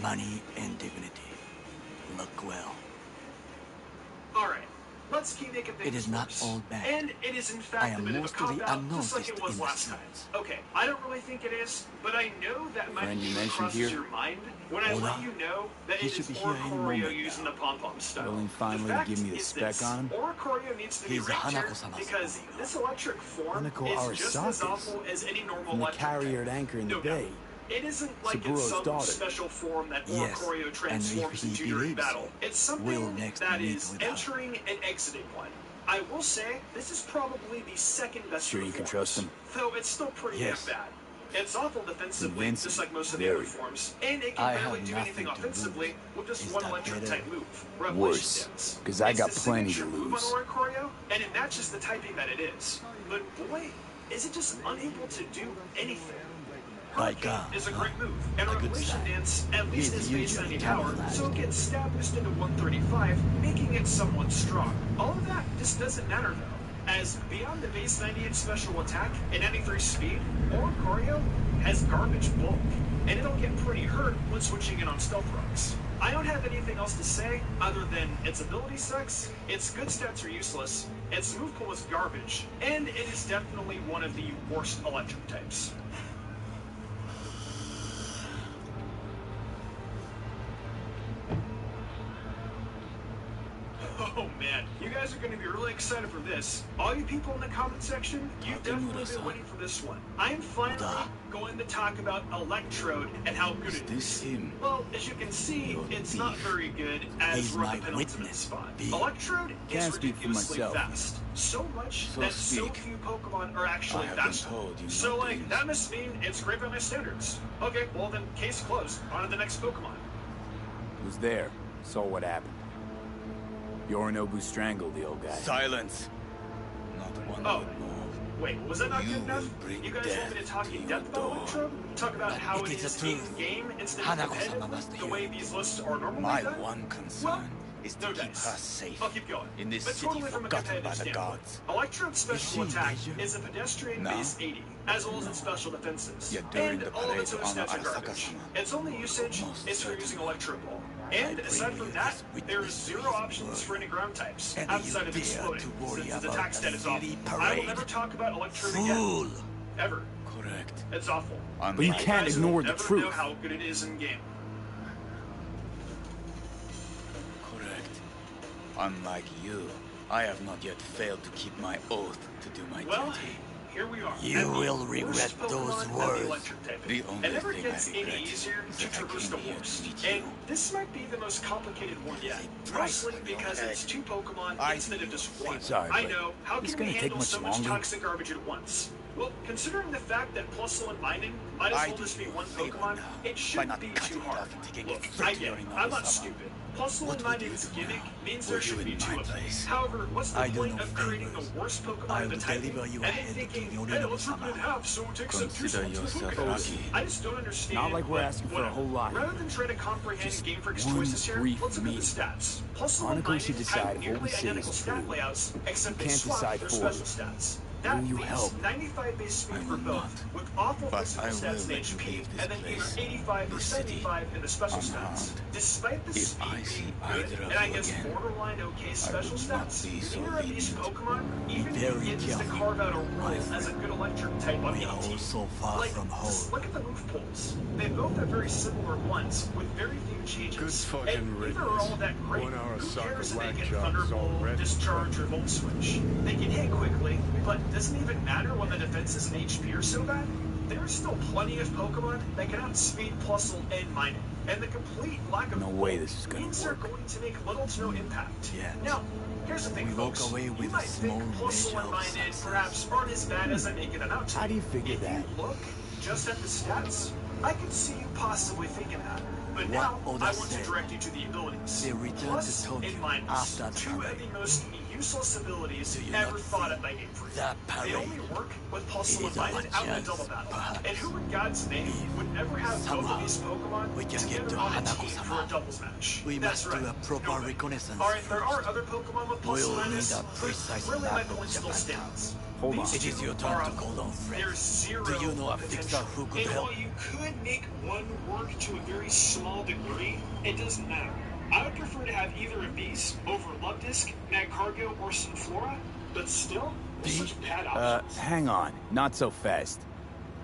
Speaker 13: money and dignity. Look well.
Speaker 9: Alright. Let's keep making things
Speaker 13: It is not
Speaker 9: worse.
Speaker 13: all bad.
Speaker 9: And it is in fact a bit of a cop-out, just like it was last time. Okay, I don't really think it is, but I know that might cross your mind when I let you know that it is Oricorio using the pom-pom style.
Speaker 6: Willing finally
Speaker 9: the fact
Speaker 6: to give me the
Speaker 9: is
Speaker 6: spec
Speaker 9: this.
Speaker 6: on him?
Speaker 9: Oricorio needs to be
Speaker 6: He's a
Speaker 9: ranked here
Speaker 6: Hanako-sama.
Speaker 9: because this electric form
Speaker 6: Hanako
Speaker 9: is just as
Speaker 6: Arasaka's
Speaker 9: awful as any normal
Speaker 6: from the
Speaker 9: electric
Speaker 6: carrier
Speaker 9: type.
Speaker 6: at Anchor in
Speaker 9: No
Speaker 6: the
Speaker 9: doubt.
Speaker 6: Bay.
Speaker 9: It isn't like
Speaker 6: Saburo's
Speaker 9: it's some
Speaker 6: daughter.
Speaker 9: special form that
Speaker 6: Yes,
Speaker 9: Oricorio
Speaker 6: and
Speaker 9: transforms
Speaker 6: if he
Speaker 9: into during
Speaker 6: believes
Speaker 9: battle. It's
Speaker 6: Will
Speaker 9: something
Speaker 6: next
Speaker 9: that
Speaker 6: meet
Speaker 9: is
Speaker 6: with her.
Speaker 9: entering and exiting one. I will say, this is probably the second best
Speaker 6: Sure
Speaker 9: of
Speaker 6: you
Speaker 9: the
Speaker 6: can
Speaker 9: forms,
Speaker 6: trust him?
Speaker 9: though it's still pretty
Speaker 6: Yes.
Speaker 9: damn bad. It's awful defensively,
Speaker 6: Convincing.
Speaker 9: just like most of the
Speaker 6: Very.
Speaker 9: other forms, and it can
Speaker 6: I
Speaker 9: barely
Speaker 6: have
Speaker 9: do anything
Speaker 6: nothing to
Speaker 9: offensively
Speaker 6: lose.
Speaker 9: with just
Speaker 6: Is
Speaker 9: one
Speaker 6: that
Speaker 9: electric
Speaker 6: better?
Speaker 9: type move. Revelation
Speaker 6: Worse,
Speaker 9: Dance.
Speaker 6: 'cause I
Speaker 9: It's
Speaker 6: got
Speaker 9: the
Speaker 6: plenty to
Speaker 9: signature move
Speaker 6: lose.
Speaker 9: on Oricorio, and it matches the typing that it is. But boy, is it just unable to do anything.
Speaker 13: Like
Speaker 9: Is a great move, and
Speaker 13: a good
Speaker 9: Revelation
Speaker 13: style.
Speaker 9: Dance at least
Speaker 13: He's
Speaker 9: is base
Speaker 13: usually
Speaker 9: 90 power,
Speaker 13: camouflaged.
Speaker 9: so it gets stab boosted to 135, making it somewhat strong. All of that just doesn't matter though, as beyond the base 98 special attack and 93 speed, Oricorio has garbage bulk, and it'll get pretty hurt when switching it on stealth rocks. I don't have anything else to say other than its ability sucks, its good stats are useless, its move pool is garbage, and it is definitely one of the worst electric types. Oh man, you guys are going to be really excited for this. All you people in the comment section, you've definitely been waiting for this one. I'm finally going to talk about Electrode and how good it is.
Speaker 13: him?
Speaker 9: Well, as you can see, it's not very good as
Speaker 13: He's
Speaker 9: we're
Speaker 13: my
Speaker 9: at the penultimate
Speaker 13: witness,
Speaker 9: spot.
Speaker 13: B.
Speaker 9: Electrode is
Speaker 6: Can't speak for
Speaker 9: ridiculously
Speaker 6: myself.
Speaker 9: fast. So much
Speaker 6: So
Speaker 9: that so
Speaker 6: speak.
Speaker 9: few Pokemon are actually
Speaker 6: I have been
Speaker 9: faster.
Speaker 6: told you
Speaker 9: So
Speaker 6: know
Speaker 9: like,
Speaker 6: things.
Speaker 9: that must mean it's great by my standards. Okay, well then, case closed. On to the next Pokemon.
Speaker 6: Was there. Saw what happened. Yorinobu strangled the old guy.
Speaker 13: Silence. Not one
Speaker 9: Oh.
Speaker 13: word more.
Speaker 9: Wait, was that not
Speaker 13: You
Speaker 9: good enough?
Speaker 13: will bring
Speaker 9: You guys want me to
Speaker 13: death
Speaker 9: talk
Speaker 13: to
Speaker 9: in
Speaker 13: your
Speaker 9: depth about
Speaker 13: door.
Speaker 9: Electrode? Talk about
Speaker 13: But
Speaker 9: how
Speaker 13: it
Speaker 9: it
Speaker 13: is
Speaker 9: is
Speaker 13: a
Speaker 9: in
Speaker 13: truth.
Speaker 9: game instead of
Speaker 13: Hanako-sama must
Speaker 9: competitive, the
Speaker 13: hear
Speaker 9: way
Speaker 13: it.
Speaker 9: these lists are normally
Speaker 13: My
Speaker 9: done?
Speaker 13: one
Speaker 9: Well,
Speaker 13: concern is to
Speaker 9: No
Speaker 13: keep
Speaker 9: dice.
Speaker 13: her safe.
Speaker 9: I'll keep going.
Speaker 13: In this
Speaker 9: But
Speaker 13: city
Speaker 9: totally from a
Speaker 13: forgotten by
Speaker 9: competitive
Speaker 13: the
Speaker 9: standpoint,
Speaker 13: gods.
Speaker 9: Electrode's special
Speaker 13: You see,
Speaker 9: attack
Speaker 13: Major?
Speaker 9: is a pedestrian
Speaker 13: No.
Speaker 9: base 80, as well as its special defenses.
Speaker 13: Yeah, during
Speaker 9: And
Speaker 13: the
Speaker 9: all of
Speaker 13: parade
Speaker 9: its
Speaker 13: to
Speaker 9: other
Speaker 13: honor
Speaker 9: stats are garbage.
Speaker 13: Arasaka-sama.
Speaker 9: Its only usage
Speaker 13: Most
Speaker 9: is for using
Speaker 13: certainly.
Speaker 9: Electro Ball. And aside from that, there are zero options for any ground types,
Speaker 13: And
Speaker 9: outside
Speaker 13: you
Speaker 9: of
Speaker 13: dare
Speaker 9: exploding,
Speaker 13: to worry
Speaker 9: since its
Speaker 13: about
Speaker 9: attack
Speaker 13: the
Speaker 9: stat is awful.
Speaker 13: silly
Speaker 9: I will
Speaker 13: parade.
Speaker 9: never talk about Electrode
Speaker 13: Fool!
Speaker 9: again. Ever.
Speaker 13: Correct.
Speaker 9: It's awful.
Speaker 6: But you
Speaker 9: And
Speaker 6: can't
Speaker 9: guys
Speaker 6: ignore
Speaker 9: will
Speaker 6: the
Speaker 9: never
Speaker 6: truth.
Speaker 9: know how good it is in game.
Speaker 13: Correct. Unlike you, I have not yet failed to keep my oath to do my
Speaker 9: Well,
Speaker 13: duty.
Speaker 9: here we are.
Speaker 13: You
Speaker 9: And the
Speaker 13: will
Speaker 9: worst
Speaker 13: regret
Speaker 9: Pokemon
Speaker 13: those
Speaker 9: of the
Speaker 13: words.
Speaker 9: electric type.
Speaker 13: The only
Speaker 9: It never
Speaker 13: thing I
Speaker 9: gets any
Speaker 13: regret
Speaker 9: easier
Speaker 13: is
Speaker 9: to
Speaker 13: that I
Speaker 9: traverse the
Speaker 13: came here to
Speaker 9: worst.
Speaker 13: meet
Speaker 9: And
Speaker 13: you.
Speaker 9: this might be the most complicated one yet. Mostly because it's two Pokemon instead of just one.
Speaker 6: Sorry,
Speaker 9: I
Speaker 6: but
Speaker 9: know, how
Speaker 6: it's
Speaker 9: can we
Speaker 6: gonna take
Speaker 9: handle
Speaker 6: much
Speaker 9: so much
Speaker 6: longer?
Speaker 9: toxic garbage at once? Well, considering the fact that Plus-1 mining might as well just be one Pokemon, it shouldn't be too hard. Look, I get it. I'm not stupid. Plus-1 mining's gimmick means there shouldn't be two of them. However, what's the point of creating the worst Pokemon of the type and then thinking, hey, let's rip it in half so it takes up two
Speaker 6: Consider
Speaker 9: slots
Speaker 6: yourself
Speaker 9: of
Speaker 6: lucky.
Speaker 9: I just don't understand.
Speaker 6: Not like we're
Speaker 9: but
Speaker 6: asking for a
Speaker 9: whatever.
Speaker 6: whole lot
Speaker 9: Rather
Speaker 6: here.
Speaker 9: than try to comprehend
Speaker 6: Just
Speaker 9: Game Freak's
Speaker 6: one
Speaker 9: choices here,
Speaker 6: brief
Speaker 9: let's look at the
Speaker 6: meeting.
Speaker 9: stats. Plus-1
Speaker 6: Hanako
Speaker 9: mining
Speaker 6: should decide
Speaker 9: have
Speaker 6: if what
Speaker 9: nearly
Speaker 6: we say
Speaker 9: identical
Speaker 6: is
Speaker 9: stat
Speaker 6: true.
Speaker 9: layouts, except
Speaker 6: You
Speaker 9: they
Speaker 6: can't
Speaker 9: swap
Speaker 6: decide
Speaker 9: their
Speaker 6: for
Speaker 9: special
Speaker 6: you.
Speaker 9: stats. That
Speaker 6: Will you
Speaker 9: means
Speaker 6: help?
Speaker 9: 95 base speed
Speaker 13: I
Speaker 9: for
Speaker 13: will
Speaker 9: both,
Speaker 13: not.
Speaker 9: with awful
Speaker 13: But
Speaker 9: physical
Speaker 13: I will
Speaker 9: stats in
Speaker 13: let you
Speaker 9: HP,
Speaker 13: leave this
Speaker 9: and then either
Speaker 13: place,
Speaker 9: 85 or
Speaker 13: this city,
Speaker 9: 75 in the special stats.
Speaker 13: unharmed.
Speaker 9: Despite the
Speaker 13: If
Speaker 9: speed
Speaker 13: I see
Speaker 9: being
Speaker 13: either
Speaker 9: good,
Speaker 13: of
Speaker 9: and I
Speaker 13: you
Speaker 9: guess
Speaker 13: again,
Speaker 9: borderline okay special
Speaker 13: will not
Speaker 9: stats,
Speaker 13: be so
Speaker 9: neither of these
Speaker 13: lenient.
Speaker 9: Pokemon even
Speaker 13: very
Speaker 9: begins to
Speaker 13: careful,
Speaker 9: carve out a role
Speaker 13: my
Speaker 9: as a
Speaker 13: friend.
Speaker 9: good electric type on
Speaker 13: We
Speaker 9: any
Speaker 13: are all
Speaker 9: team.
Speaker 13: so far
Speaker 9: Like,
Speaker 13: from
Speaker 9: just
Speaker 13: home.
Speaker 9: look at the move pools. They both have very similar ones, with very few changes.
Speaker 8: Good fucking
Speaker 9: and neither are all that great.
Speaker 8: One hour
Speaker 9: Who
Speaker 8: soccer
Speaker 9: cares if they
Speaker 8: whack
Speaker 9: get
Speaker 8: jobs
Speaker 9: Thunderbolt,
Speaker 8: already.
Speaker 9: Discharge, or Volt Switch? They can hit quickly, but doesn't even matter when the defenses and HP are so bad. There are still plenty of Pokemon that can outspeed Plusle and Mining, and the complete lack of
Speaker 6: No way this is gonna
Speaker 9: means
Speaker 6: work.
Speaker 9: they're going to make little to no impact.
Speaker 13: Yeah.
Speaker 9: Now, here's the thing,
Speaker 13: We walk
Speaker 9: folks.
Speaker 13: away
Speaker 9: You
Speaker 13: with a
Speaker 9: might
Speaker 13: small
Speaker 9: think Plusle
Speaker 13: measure
Speaker 9: and
Speaker 13: of
Speaker 9: Mining
Speaker 13: success.
Speaker 9: perhaps aren't as bad as I'm making it out to
Speaker 6: How do
Speaker 9: be.
Speaker 6: you figure
Speaker 9: If
Speaker 6: that?
Speaker 9: you look just at the stats, I can see you possibly thinking that. But
Speaker 13: What
Speaker 9: now,
Speaker 13: Oda
Speaker 9: I want to
Speaker 13: said.
Speaker 9: direct you to the abilities.
Speaker 13: They returned
Speaker 9: Plus
Speaker 13: to Tokyo
Speaker 9: and minus,
Speaker 13: after the
Speaker 9: two of
Speaker 13: parade.
Speaker 9: the most useless abilities
Speaker 13: Do you
Speaker 9: ever
Speaker 13: not
Speaker 9: thought
Speaker 13: think
Speaker 9: up by Game Freak.
Speaker 13: that parade
Speaker 9: They only work with
Speaker 13: it
Speaker 9: Plusle and
Speaker 13: is our
Speaker 9: Mining out in a
Speaker 13: chance,
Speaker 9: double battle.
Speaker 13: perhaps,
Speaker 9: And who in God's name
Speaker 13: if
Speaker 9: would ever have both
Speaker 13: somehow
Speaker 9: of these Pokemon
Speaker 13: we can get
Speaker 9: together
Speaker 13: to
Speaker 9: on a
Speaker 13: Hanako-sama?
Speaker 9: team for a doubles match?
Speaker 13: We
Speaker 9: That's
Speaker 13: must do
Speaker 9: right.
Speaker 13: a proper
Speaker 9: No way.
Speaker 13: reconnaissance
Speaker 9: Alright, there are
Speaker 13: first.
Speaker 9: other Pokemon with
Speaker 13: We'll
Speaker 9: plus
Speaker 13: need
Speaker 9: minus,
Speaker 13: a
Speaker 9: but
Speaker 13: precise
Speaker 9: really my
Speaker 13: map of
Speaker 9: point still
Speaker 13: Japan
Speaker 9: stands.
Speaker 6: Hold on.
Speaker 9: These
Speaker 13: It is
Speaker 9: two
Speaker 13: your turn
Speaker 9: are
Speaker 13: to
Speaker 9: up.
Speaker 13: call on friends.
Speaker 9: There's zero
Speaker 13: Do you know a
Speaker 9: potential.
Speaker 13: fixer who could
Speaker 9: And
Speaker 13: help?
Speaker 9: while you could make one work to a very small degree, it doesn't matter. I would prefer to have either of these over Lubdisk, Magcargo, or Sunflora, but still, they're such bad options.
Speaker 6: Hang on. Not so fast.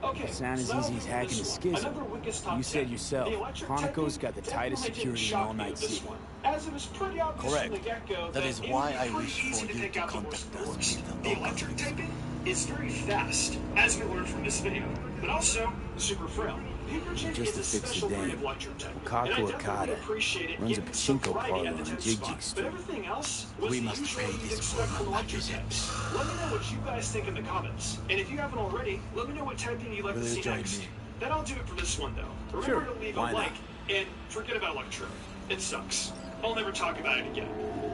Speaker 9: Okay,
Speaker 6: It's not as
Speaker 9: so
Speaker 6: easy as
Speaker 9: for
Speaker 6: hacking
Speaker 9: this
Speaker 6: a
Speaker 9: one,
Speaker 6: schism.
Speaker 9: another weakest top
Speaker 6: You said
Speaker 9: 10.
Speaker 6: yourself,
Speaker 9: The electric
Speaker 6: Hanako's
Speaker 9: typing
Speaker 6: got the tightest
Speaker 9: definitely didn't
Speaker 6: security in
Speaker 9: shock
Speaker 6: all
Speaker 9: me
Speaker 6: Night
Speaker 9: with this
Speaker 6: City.
Speaker 9: one, as it was pretty obvious
Speaker 13: Correct.
Speaker 9: from the get-go
Speaker 13: That is
Speaker 9: it
Speaker 13: why
Speaker 9: would be
Speaker 13: I
Speaker 9: pretty
Speaker 13: wish
Speaker 9: easy
Speaker 13: for
Speaker 9: to
Speaker 13: you
Speaker 9: pick
Speaker 13: to
Speaker 9: out the
Speaker 13: contact
Speaker 9: worst
Speaker 13: us
Speaker 9: boards.
Speaker 13: with
Speaker 9: The
Speaker 13: local
Speaker 9: electric
Speaker 13: news.
Speaker 9: typing is very fast, as we learned from this video, but also super frail. Pikachu
Speaker 6: Just
Speaker 9: is
Speaker 6: to
Speaker 9: a
Speaker 6: fix the
Speaker 9: special breed
Speaker 6: dam,
Speaker 9: of electric type,
Speaker 6: Bukaku
Speaker 9: and I definitely
Speaker 6: Okada
Speaker 9: appreciate it
Speaker 6: runs a
Speaker 9: giving some
Speaker 6: pachinko
Speaker 9: variety
Speaker 6: parlor
Speaker 9: at the
Speaker 6: on
Speaker 9: 10th
Speaker 6: Jig
Speaker 9: spot,
Speaker 6: Jig
Speaker 9: but
Speaker 6: Street.
Speaker 9: everything else was
Speaker 13: We
Speaker 9: the
Speaker 13: must
Speaker 9: usual
Speaker 13: pay
Speaker 9: you'd
Speaker 13: this
Speaker 9: expect from
Speaker 13: woman
Speaker 9: electric
Speaker 13: back
Speaker 9: types.
Speaker 13: again.
Speaker 9: Let me know what you guys think in the comments, and if you haven't already, let me know what typing you'd like
Speaker 13: Will
Speaker 9: to
Speaker 13: you
Speaker 9: see
Speaker 13: join
Speaker 9: next.
Speaker 13: me?
Speaker 9: That'll do it for this one, though. Remember
Speaker 6: Sure,
Speaker 9: to leave
Speaker 6: why
Speaker 9: a
Speaker 6: not?
Speaker 9: like, and forget about Electro. It sucks. I'll never talk about it again.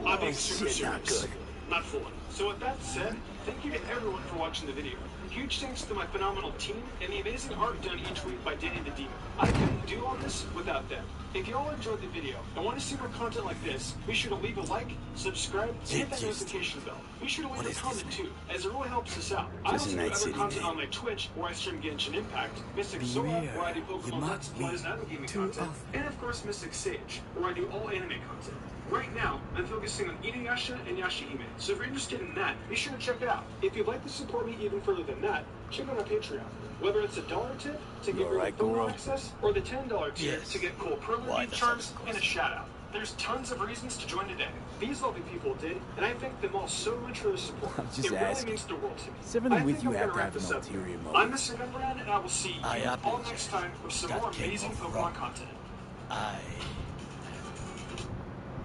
Speaker 9: I'm being super
Speaker 6: shit, not
Speaker 9: serious.
Speaker 6: good.
Speaker 9: Not fooling. So with that said, thank you to everyone for watching the video. Huge thanks to my phenomenal team and the amazing art done each week by Danny the Demon. I couldn't do all this without them. If you all enjoyed the video and want to see more content like this, be sure to leave a like, subscribe, and hit that notification bell. Be sure to leave a comment too, as it really helps us out. I
Speaker 6: Just
Speaker 9: also
Speaker 6: a
Speaker 9: do
Speaker 6: Night
Speaker 9: other
Speaker 6: City
Speaker 9: content
Speaker 6: game.
Speaker 9: on my Twitch, where I stream Genshin Impact, Mystic Sora,
Speaker 13: Beware,
Speaker 9: where I do
Speaker 13: you
Speaker 9: Pokemon
Speaker 13: must
Speaker 9: Let's Plays and other
Speaker 13: be
Speaker 9: gaming
Speaker 13: too
Speaker 9: content,
Speaker 13: often.
Speaker 9: and of course Mystic Sage, where I do all anime content. Right now, I'm focusing on Inuyasha and Yashihime, so if you're interested in that, be sure to check it out. If you'd like to support me even further than that, check out our Patreon. Whether it's $1 tip to get
Speaker 6: alright,
Speaker 9: Pokemon
Speaker 6: Goro?
Speaker 9: access, or the $10 tier
Speaker 13: Yes.
Speaker 9: to get cool
Speaker 13: Why
Speaker 9: permanent
Speaker 13: the
Speaker 9: charms
Speaker 13: fuck, of
Speaker 9: and a
Speaker 13: course.
Speaker 9: shout out. There's tons of reasons to join today. These lovely people did, and I thank them all so much for their support.
Speaker 6: I'm just
Speaker 9: it really
Speaker 6: asking.
Speaker 9: means the world to me.
Speaker 6: Seven
Speaker 9: I
Speaker 6: with
Speaker 9: think
Speaker 6: you
Speaker 9: I'm
Speaker 6: have
Speaker 9: gonna
Speaker 6: to
Speaker 9: wrap
Speaker 6: have
Speaker 9: this
Speaker 6: an
Speaker 9: up here.
Speaker 6: ulterior
Speaker 9: I'm
Speaker 6: motive.
Speaker 9: Mr. Gumbrand, and I will see
Speaker 13: I
Speaker 9: you all
Speaker 13: apologize.
Speaker 9: next time with some
Speaker 13: That
Speaker 9: more
Speaker 13: came
Speaker 9: amazing
Speaker 13: off
Speaker 9: Pokemon
Speaker 13: wrong.
Speaker 9: content.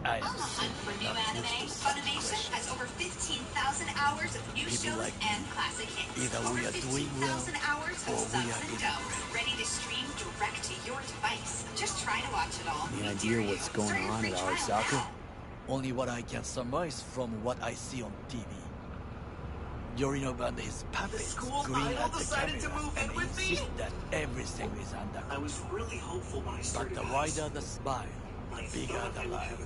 Speaker 2: On
Speaker 13: I
Speaker 2: the hunt for new anime, Funimation has over 15,000 hours of new
Speaker 13: People
Speaker 2: shows
Speaker 13: like
Speaker 2: and classic hits.
Speaker 13: Either
Speaker 2: over
Speaker 13: we are doing
Speaker 2: 15,000
Speaker 13: well,
Speaker 2: hours
Speaker 13: or
Speaker 2: of
Speaker 13: we
Speaker 2: subs
Speaker 13: are
Speaker 2: and
Speaker 13: doing
Speaker 2: dubs,
Speaker 13: great.
Speaker 2: ready to stream direct to your device. Just try to watch it all.
Speaker 6: Any
Speaker 2: We
Speaker 6: idea
Speaker 2: dare
Speaker 6: what's
Speaker 2: you.
Speaker 6: going
Speaker 2: Start your
Speaker 6: on
Speaker 2: free
Speaker 6: at
Speaker 2: trial
Speaker 6: Arasaka?
Speaker 2: now.
Speaker 13: Only what I can surmise from what I see on TV. Yorinobu and his puppets
Speaker 1: school
Speaker 13: grin
Speaker 1: idol
Speaker 13: at the
Speaker 1: decided to
Speaker 13: camera
Speaker 1: move in
Speaker 13: and
Speaker 1: with me?
Speaker 13: insist that everything is under
Speaker 1: I
Speaker 13: control.
Speaker 1: was really hopeful when I
Speaker 13: But
Speaker 1: started
Speaker 13: the
Speaker 1: high
Speaker 13: wider
Speaker 1: school.
Speaker 13: the smile,
Speaker 1: I
Speaker 13: the bigger
Speaker 1: thought
Speaker 13: the
Speaker 1: I would
Speaker 13: lie.
Speaker 1: have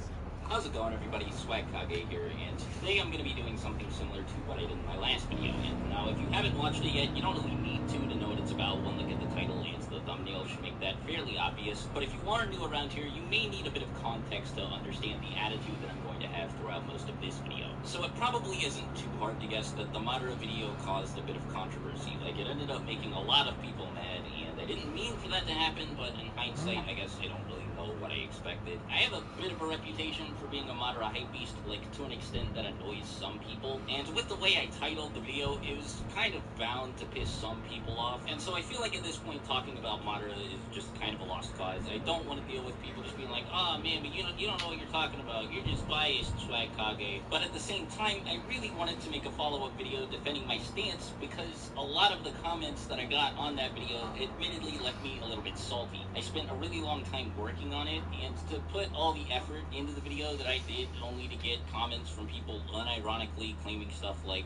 Speaker 12: How's it going, everybody? Swag Kage here, and today I'm going to be doing something similar to what I did in my last video. And now, if you haven't watched it yet, you don't really need to know what it's about. One look at the title and the thumbnail should make that fairly obvious. But if you are new around here, you may need a bit of context to understand the attitude that I'm going to have throughout most of this video. So it probably isn't too hard to guess that the Madara video caused a bit of controversy. Like, it ended up making a lot of people mad, and I didn't mean for that to happen, but in hindsight, I guess I don't really know what I expected. I have a bit of a reputation for being a Madara hype beast, like, to an extent that annoys some people, and with the way I titled the video, it was kind of bound to piss some people off, and so I feel like at this point talking about Madara is just kind of a lost cause. I don't want to deal with people just being like, oh man, but you don't know what you're talking about, you're just biased, Swag Kage. But at the same time, I really wanted to make a follow-up video defending my stance, because a lot of the comments that I got on that video admittedly left me a little bit salty. I spent a really long time working on it, and to put all the effort into the video that I did, only to get comments from people unironically claiming stuff like,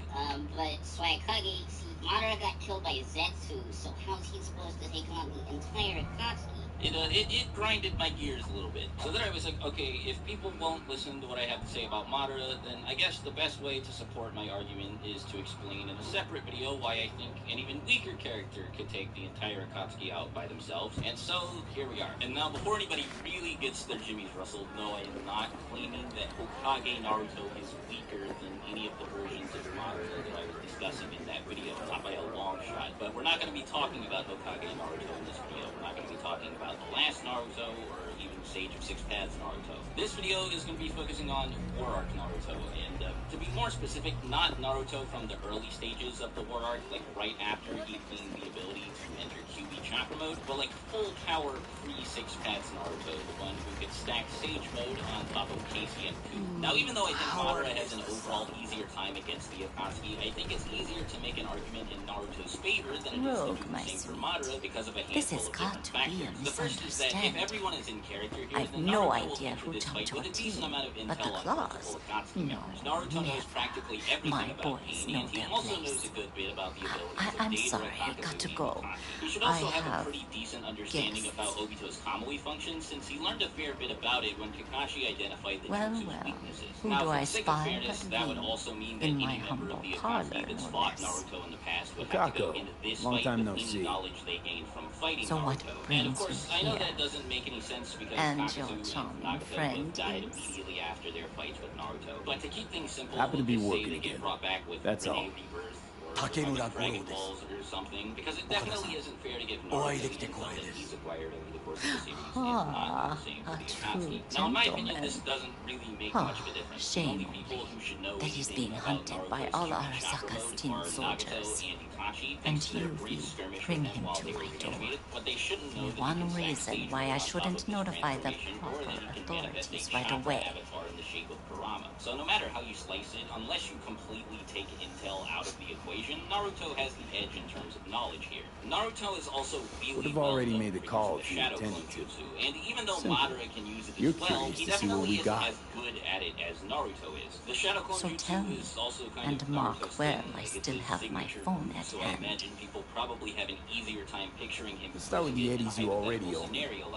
Speaker 14: but Swag Kage, see, Madara got killed by Zetsu, so how's he supposed to take on the entire Akatsuki?
Speaker 12: It grinded my gears a little bit. So then I was like, okay, if people won't listen to what I have to say about Madara, then I guess the best way to support my argument is to explain in a separate video why I think an even weaker character could take the entire Akatsuki out by themselves. And so, here we are. And now, before anybody really gets their jimmies rustled, no, I am not claiming that Hokage Naruto is weaker than any of the versions of Madara that I was discussing in that video. Not by a long shot. But we're not going to be talking about Hokage Naruto in this video. We're not going to be talking about the last Naruto or even Sage of Six Paths Naruto. This video is going to be focusing on War Arc Naruto, and to be more specific, not Naruto from the early stages of the War Arc, like right after he gained the ability to enter QB Chakra mode, but like full power pre-Six Paths Naruto, the one who could stack Sage mode on top of Casey and Coup. Now, even though I think Madara has an overall easier time against the Akatsuki, I think it's easier to make an argument in Naruto's favor than it is to do the same for Madara because of a handful of different factors. The first is that if everyone is in character here, then Naruto will enter this fight with a decent amount of intel on multiple Akatsuki members. Naruto knows practically everything about Pain, and he also knows a good bit about the abilities of Deidara, Kakazuki, and Kakashi. He should also have a pretty decent understanding of how Obito's Kamui functions, since he learned a fair bit about it when Kakashi identified the jutsu's weaknesses. Now, for the sake of fairness, that would also mean that any member of the Akatsuki that's fought Naruto in the past would have to go into this fight with any knowledge they gained from fighting Naruto. And of course, I know that doesn't make any sense because Kakazu and Nagato both died immediately after their fights with Naruto. But to keep things simple, we'll just say they get brought back with Renee Rebirth or Dragon Balls or something, because it definitely isn't fair to give Naruto the insight that he's acquired over the course of the series and not do the same for the Akatsuki. Now, in my opinion, this doesn't really make much of a difference. The only people who should know anything about Naruto's Chakra mode are Nagato and Itachi, thanks to their brief skirmish with them while they were reanimated, but they shouldn't know that he can stack Sage mode on top of his transformation, or that he can manifest a Chakra avatar in the shape of Kurama. So no matter how you slice it, unless you completely take intel out of the equation, Naruto has the edge in terms of knowledge here. Naruto is also really
Speaker 6: would have already made the call if you intended to.
Speaker 12: And even though Madara can use it as well, he definitely isn't as good at it as Naruto is. The Shadow Clone Jutsu is also kind of Naruto's thing.
Speaker 7: I still have my phone at
Speaker 12: hand. So I imagine people probably have an easier time picturing him.
Speaker 6: Let's start with the Eddies you already own.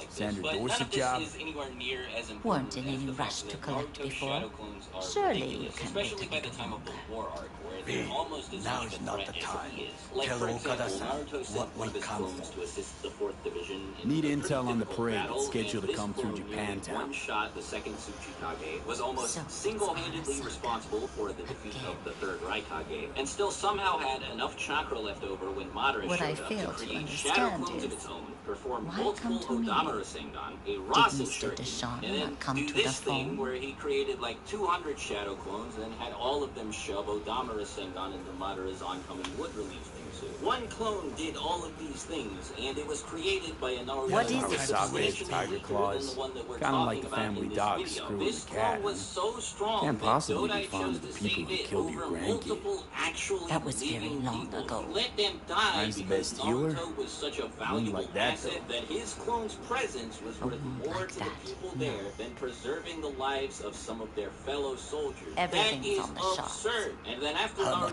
Speaker 6: Sandra Dorsey job.
Speaker 7: Weren't in any rush to collect before. Surely you can
Speaker 12: especially by the time of the War Arc, where they're almost as
Speaker 13: now is not the time.
Speaker 12: Like, for example, Naruto sent one of his clones to assist the 4th Division in
Speaker 6: need intel on the parade that's scheduled to come through Japantown.
Speaker 12: One shot the 2nd Tsuchikage, was almost single-handedly responsible for the defeat of the 3rd Raikage, and still somehow had enough chakra left over when Madara showed up to create shadow clones of its own, perform multiple Odama Rasengan, a Rasen Shuriken, and then do this thing where he created like 200 shadow clones and then had all of them shove Odama Rasengan into Madara's oncoming wood release thing. One clone did all of these things, and it was created by a Naruto.
Speaker 6: What is it? Tiger Claws. Kind of like the family dog screwing the cat.
Speaker 12: So strong
Speaker 6: can't possibly be fond of the people who killed your grandkid.
Speaker 7: That was very long ago.
Speaker 12: Let them die.
Speaker 6: Time's the best healer.
Speaker 12: Was such a valuable
Speaker 6: like that,
Speaker 12: asset that his clone's presence was worth more to the people there than preserving the lives of some of their fellow soldiers.
Speaker 7: Everything's
Speaker 12: that is
Speaker 7: on the
Speaker 12: absurd. And then after Naruto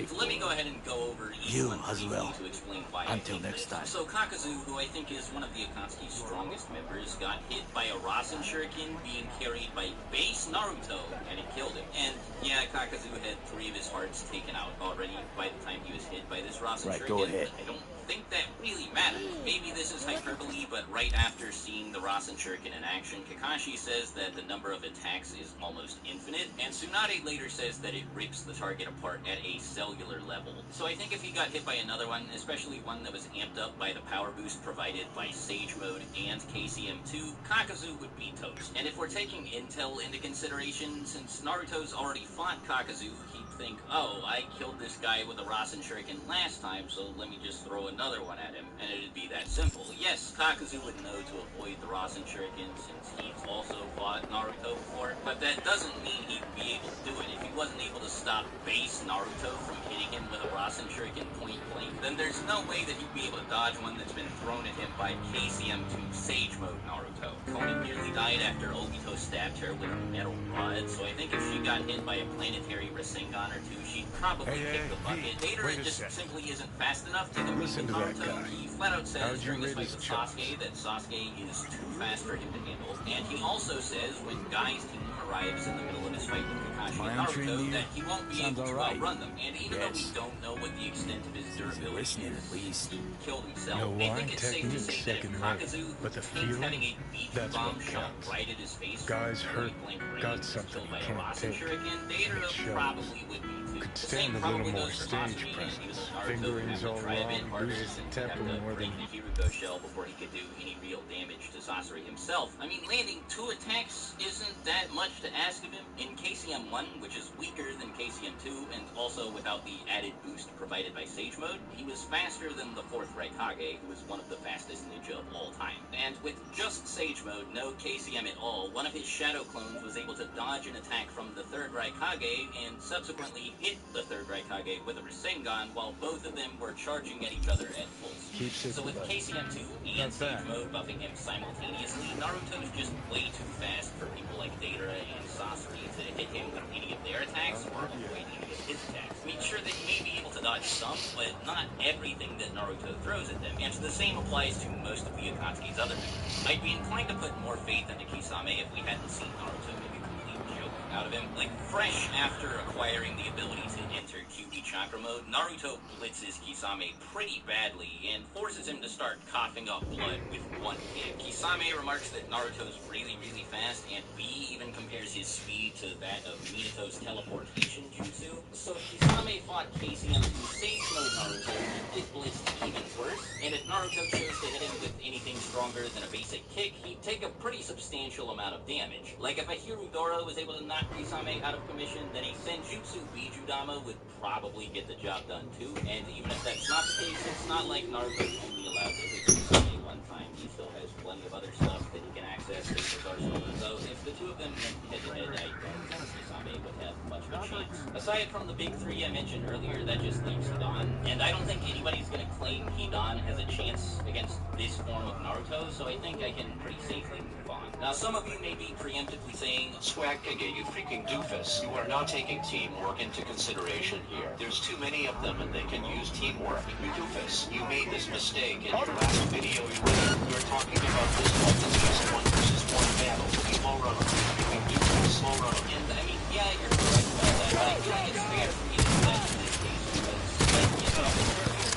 Speaker 6: safe.
Speaker 12: So let me go ahead and go over each
Speaker 13: You
Speaker 12: one
Speaker 13: as well.
Speaker 12: to explain why
Speaker 13: Until
Speaker 12: I think
Speaker 13: next
Speaker 12: this.
Speaker 13: time.
Speaker 12: So Kakazu, who I think is one of the Akatsuki's strongest members, got hit by a Rasen Shuriken being carried by base Naruto, and it killed him. And yeah, Kakazu had 3 of his hearts taken out already by the time he was hit by this Rasen Shuriken.
Speaker 6: Go ahead.
Speaker 12: I don't think that really matters. Maybe this is hyperbole, but right after seeing the Rasen Shuriken in action, Kakashi says that the number of attacks is almost infinite, and Tsunade later says that it rips the target apart at a cellular level. So I think if he got hit by another one, especially one that was amped up by the power boost provided by Sage Mode and KCM2, Kakazu would be toast. And if we're taking intel into consideration, since Naruto's already fought Kakazu, he'd think, oh, I killed this guy with a Rasen Shuriken last time, so let me just throw another one at him, and it'd be that simple. Yes, Takazu would know to avoid the Rasen Shuriken since he's also fought Naruto before, but that doesn't mean he'd be able to do it. If he wasn't able to stop base Naruto from hitting him with a Rasen Shuriken point blank, then there's no way that he'd be able to dodge one that's been thrown at him by KCM2 Sage Mode Naruto. Konan nearly died after Obito stabbed her with a metal rod, so I think if she got hit by a planetary Rasengan or two, she'd probably kick the bucket. Deidara just simply isn't fast enough to compete with Naruto. He flat out says during his fight with Sasuke that Sasuke is too fast for him to handle, and he also says when Guy's team arrives in the middle of his fight with Kakashi and Naruto that he won't be able to outrun them. And even though we don't know what the extent of his durability is, he killed himself. I think it's safe to say that if Takazu thinks having a beach bomb shot right at his face
Speaker 15: Guys hurt, got
Speaker 12: was
Speaker 15: something
Speaker 12: killed by
Speaker 15: you
Speaker 12: a
Speaker 15: can't
Speaker 12: Rasen
Speaker 15: take.
Speaker 12: Shuriken,
Speaker 15: And it
Speaker 12: Deidara
Speaker 15: shows.
Speaker 12: probably would be too.
Speaker 15: Could
Speaker 12: The
Speaker 15: stand
Speaker 12: same
Speaker 15: a
Speaker 12: probably
Speaker 15: little more
Speaker 12: goes for
Speaker 15: stage
Speaker 12: Masumi,
Speaker 15: presence.
Speaker 12: even though Naruto
Speaker 15: Fingerings
Speaker 12: would
Speaker 15: all
Speaker 12: have to try a bit
Speaker 15: wrong,
Speaker 12: harder
Speaker 15: loses
Speaker 12: since
Speaker 15: the
Speaker 12: he'd
Speaker 15: tempo
Speaker 12: have to
Speaker 15: more
Speaker 12: break
Speaker 15: than...
Speaker 12: the Hiruko shell before he could do any real damage to Sasori himself. I mean, landing 2 attacks isn't that much to ask of him. In KCM1, which is weaker than KCM2, and also without the added boost provided by Sage Mode, he was faster than the 4th Raikage, who was one of the fastest ninja of all time. And with just Sage Mode, no KCM at all, one of his shadow clones was able to dodge an attack from the 3rd Raikage and subsequently hit the 3rd Raikage with a Rasengan while both of them were charging at each other at full speed. So with KCM2 and Sage Mode buffing him simultaneously, Naruto's just way too fast for people like Deidara and Sasori to hit him with any of their attacks or avoid any of his attacks. I mean, sure, they may be able to dodge some, but not everything that Naruto throws at them. And the same applies to most of the Akatsuki's other members. I'd be inclined to put more faith into Kisame if we hadn't seen Naruto make a complete joke out of him. Like, fresh after acquiring the ability to enter QB Chakra mode, Naruto blitzes Kisame pretty badly and forces him to start coughing up blood with one kick. Kisame remarks that Naruto's really, really fast, and B even compares his speed to that of Minato's teleportation jutsu. So if Kisame fought KCM2 Sage Mode Naruto, he'd get blitzed even worse, and if Naruto chose to hit him with anything stronger than a basic kick, he'd take a pretty substantial amount of damage. Like if a Hirudora was able to knock Kisame out of commission, then a Senjutsu Bijudama would probably get the job done too, and even if that's not the case, it's not like Naruto's only allowed to hit Kisame one time. He still has plenty of other stuff that he can access in his arsenal. So if the two of them went head-to-head, I don't think Kisame would have much of a chance. Aside from the big 3 I mentioned earlier, that just leaves Hidan, and I don't think anybody's going to claim Hidan has a chance against this form of Naruto, so I think I can pretty safely move on. Now, some of you may be preemptively saying,
Speaker 16: Swag Piggy, you freaking doofus. You are not taking teamwork into consideration here. There's too many of them and they can use teamwork. You doofus, you made this mistake in your last video you were talking about this multi-task 1 versus 1 battle. You moron. You doofus moron.
Speaker 12: And I mean, yeah, you're correct about that, but I feel like it's fair for me to do that in this case because, like, you know,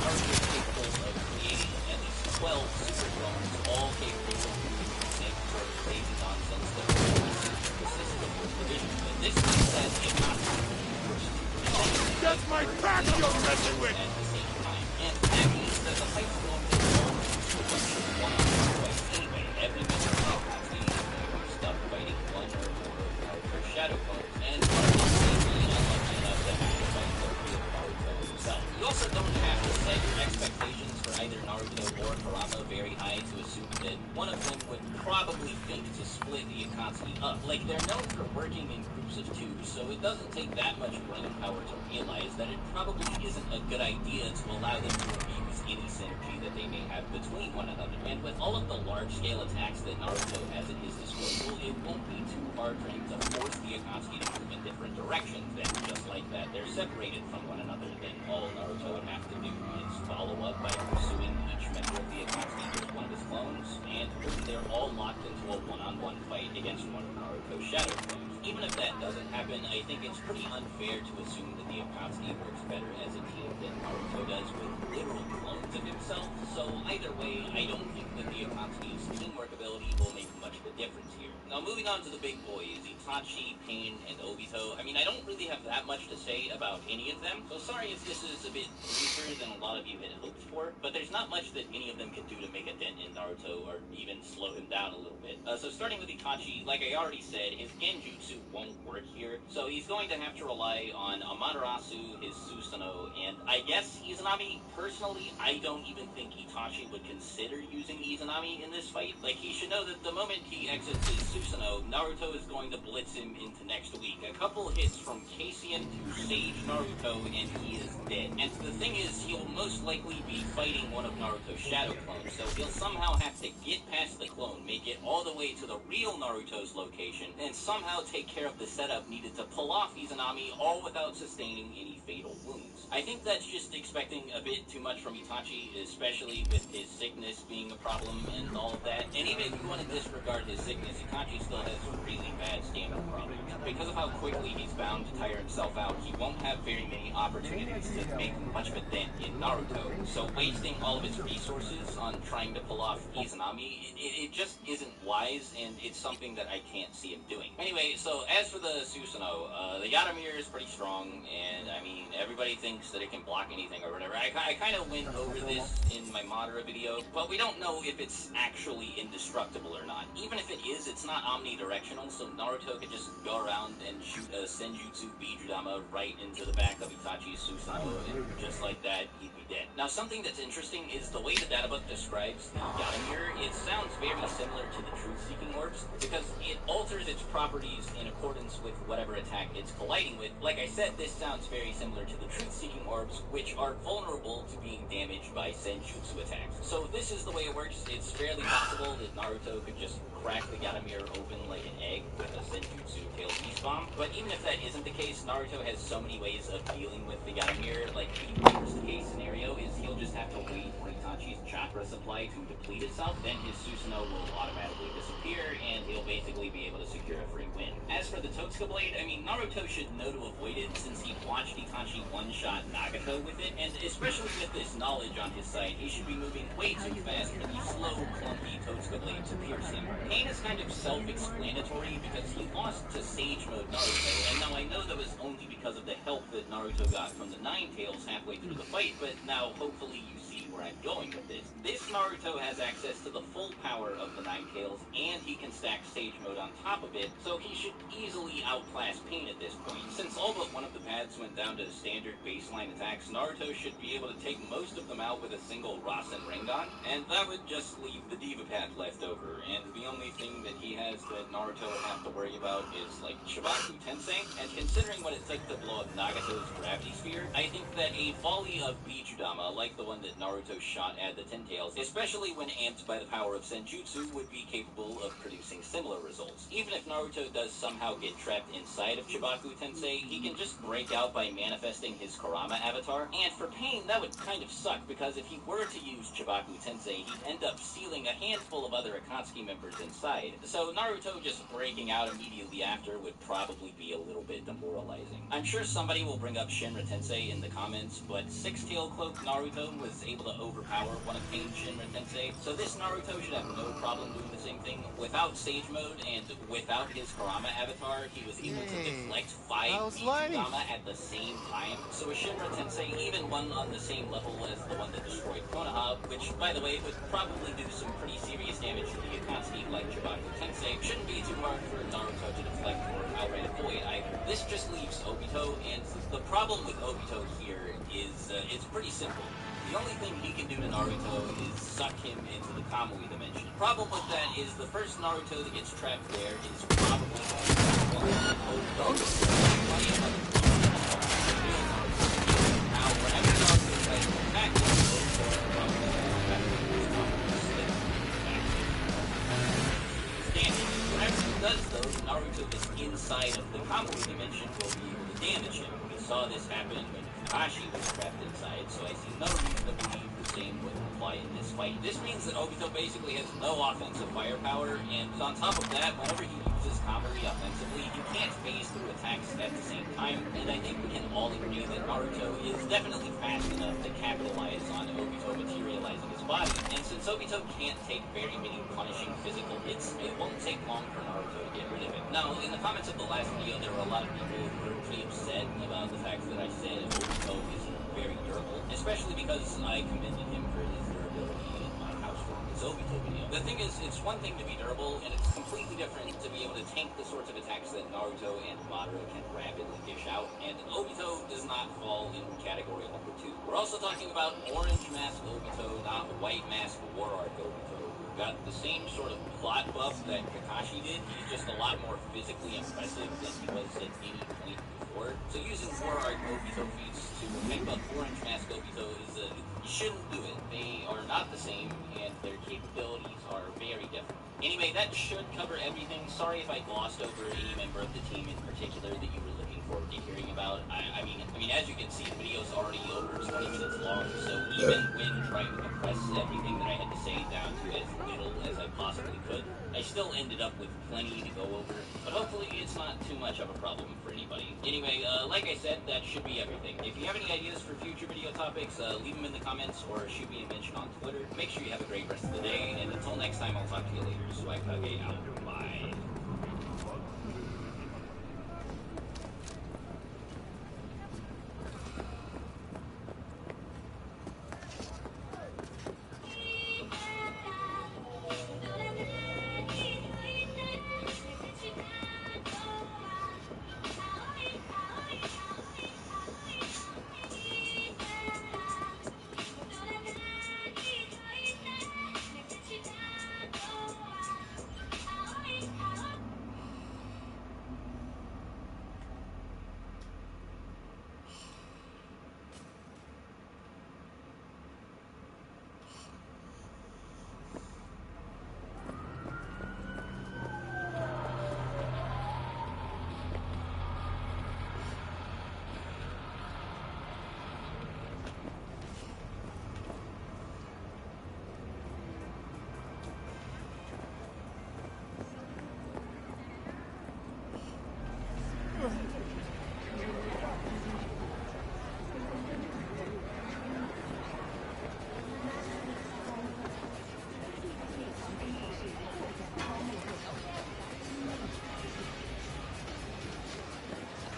Speaker 12: Naruto is capable of creating at least 12 super drones, all capable of doing the same sort of crazy nonsense that the system was provisioned. But this means that the Akatsuki
Speaker 15: That's my back you're messing with!
Speaker 12: at the same time. And that means that the fight's going to be one-on-one fights anyway. Every member of the Akatsuki is going to be stuck fighting one or more of their shadow clones, and one of them is really unlucky enough to have to fight the real Naruto himself. You also don't have to set your expectations for either Naruto or Kurama very high to assume that one of them would probably think to split the Akatsuki up. Like, they're known for working in groups of 2, so it doesn't take that much brain power to realize that it probably isn't a good idea to allow them to abuse any synergy that they may have between one another. And with all of the large-scale attacks that Naruto has at his disposal, it won't be too hard for him to force the Akatsuki to move in different directions. And just like that, they're separated from one another. Then all Naruto would have to do is follow up by pursuing each member of the Akatsuki with one of his clones, and they're all locked into a one-on-one fight against one of Naruto's shadow clones. Even if that doesn't happen, I think it's pretty unfair to assume that the Akatsuki works better as a team than Naruto does with literal clones of himself. So either way, I don't think that the Akatsuki's teamwork ability will make much of a difference here. Now moving on to the big boys, Itachi, Pain, and Obito. I mean, I don't really have that much to say about any of them, so sorry if this is a bit briefer than a lot of you had hoped for, but there's not much that any of them can do to make a dent in Naruto or even slow him down a little bit. So starting with Itachi, like I already said, his genjutsu won't work here. So he's going to have to rely on Amaterasu, his Susanoo, and I guess Izanami. Personally, I don't even think Itachi would consider using Izanami in this fight. Like, he should know that the moment he exits his Susanoo, Naruto is going to blitz him into next week. A couple hits from Cassian to Sage Naruto, and he is dead. And the thing is, he'll most likely be fighting one of Naruto's shadow clones, so he'll somehow have to get past the clone, make it all the way to the real Naruto's location, and somehow take care of the setup needed to pull off Izanami, all without sustaining any fatal wounds. I think that's just expecting a bit too much from Itachi, especially with his sickness being a problem and all of that. And even if you want to disregard his sickness, Itachi still has really bad stamina problems. Because of how quickly he's bound to tire himself out, he won't have very many opportunities to make much of a dent in Naruto. So wasting all of his resources on trying to pull off Izanami, it just isn't wise, and it's something that I can't see him doing. Anyway, so as for the Susanoo, the Yaramir is pretty strong, and I mean, everybody thinks that it can block anything or whatever. I kind of went over this in my Madara video, but we don't know if it's actually indestructible or not. Even if it is, it's not omnidirectional, so Naruto could just go around and shoot a Senjutsu Bijudama right into the back of Itachi's Susanoo, and just like that, he'd be dead. Now, something that's interesting is the way the databook describes the Yaramir. It sounds very similar to the Truth-Seeking Orbs, because it alters its properties in accordance with whatever attack it's colliding with. Like I said, this sounds very similar to the Truth-Seeking Orbs, which are vulnerable to being damaged by Senjutsu attacks. So this is the way it works. It's fairly possible that Naruto could just crack the Yaramir open like an egg with a Senjutsu Tail Beast Bomb. But even if that isn't the case, Naruto has so many ways of dealing with the Yaramir. Like, the worst case scenario is he'll just have to wait for Itachi's chakra supply to deplete itself, then his Susanoo will automatically disappear, and he'll basically be able to secure a free win. As for the Totsuka Blade, I mean, Naruto should know to avoid it since he watched Itachi one-shot Nagato with it, and especially with this knowledge on his side, he should be moving way too fast for the slow, clunky Totsuka Blade to pierce him. Pain is kind of self-explanatory because he lost to Sage Mode Naruto, and now I know that was only because of the help that Naruto got from the Nine Tails halfway through the fight, but now hopefully you see where I'm going with this. This Naruto has access to the full power of the Nine Tails, and he can stack Sage Mode on top of it, so he should easily outclass Pain at this point. Since all but one of the paths went down to standard baseline attacks, Naruto should be able to take most of them out with a single Rasen Rinnegan, and that would just leave the Diva path left over, and the only thing that he has that Naruto would have to worry about is, like, Chibaku Tensei, and considering what it took to blow up Nagato's gravity sphere, I think that a volley of Bijudama, like the one that Naruto shot at the Ten Tails, especially when amped by the power of Senjutsu, would be capable of producing similar results. Even if Naruto does somehow get trapped inside of Chibaku Tensei, he can just break out by manifesting his Kurama avatar, and for Pain, that would kind of suck, because if he were to use Chibaku Tensei, he'd end up sealing a handful of other Akatsuki members inside, so Naruto just breaking out immediately after would probably be a little bit demoralizing. I'm sure somebody will bring up Shinra Tensei in the comments, but Six-Tail Cloak Naruto was able to overpower one of Pain's Shinra Tensei, so this Naruto should have no problem doing the same thing. Without Sage Mode and without his Kurama avatar, he was able to deflect 5 Bijudama at the same time, so a Shinra Tensei, even one on the same level as the one that destroyed Konoha, which, by the way, would probably do some pretty serious damage to the Akatsuki like Chibaku Tensei, shouldn't be too hard for Naruto to deflect or outright avoid either. This just leaves Obito, and the problem with Obito here is, it's pretty simple. The only thing he can do to Naruto is suck him into the Kamui dimension. Problem with that is the first Naruto that gets trapped there is probably Now, whenever Naruto tries to attack him, whenever he does though, Naruto that's inside of the Kamui dimension will be able to damage him. We saw this happen when Kakashi was trapped inside, so I see no reason to believe the same would apply in this fight. This means that Obito basically has no offensive firepower, and on top of that, whenever he uses Kamui offensively, he can't phase through attacks at the same time, and I think we can all agree that Naruto is definitely fast enough to capitalize on Obito materializing his body, and since Obito can't take very many punishing physical hits, it won't take long for Naruto to get rid of it. Now, in the comments of the last video, there were a lot of people who were pretty upset about the fact that I said Obito isn't very durable, especially because I commended him for his durability in my How Strong Is Obito Obito video. The thing is, it's one thing to be durable, and it's completely different to be able to tank the sorts of attacks that Naruto and Madara can rapidly dish out, and Obito does not fall in category number 2. We're also talking about Orange Mask Obito, not White Mask War Arc Obito. Got the same sort of plot buff that Kakashi did. He's just a lot more physically impressive than he was at any point before. So using War Arc Obito feats to hype up Orange Mask Obito is you shouldn't do it. They are not the same, and their capabilities are very different. Anyway, that should cover everything. Sorry if I glossed over any member of the team in particular that you were looking forward to hearing about. I mean, as you can see, the video's already over 20 minutes long, so even when trying to compress everything that I had to say down to as little as I possibly could, I still ended up with plenty to go over, but hopefully it's not too much of a problem for anybody. Anyway, like I said, that should be everything. If you have any ideas for future video topics, leave them in the comments or shoot me a mention on Twitter. Make sure you have a great rest of the day, and until next time, I'll talk to you later. Swagkage out. Bye.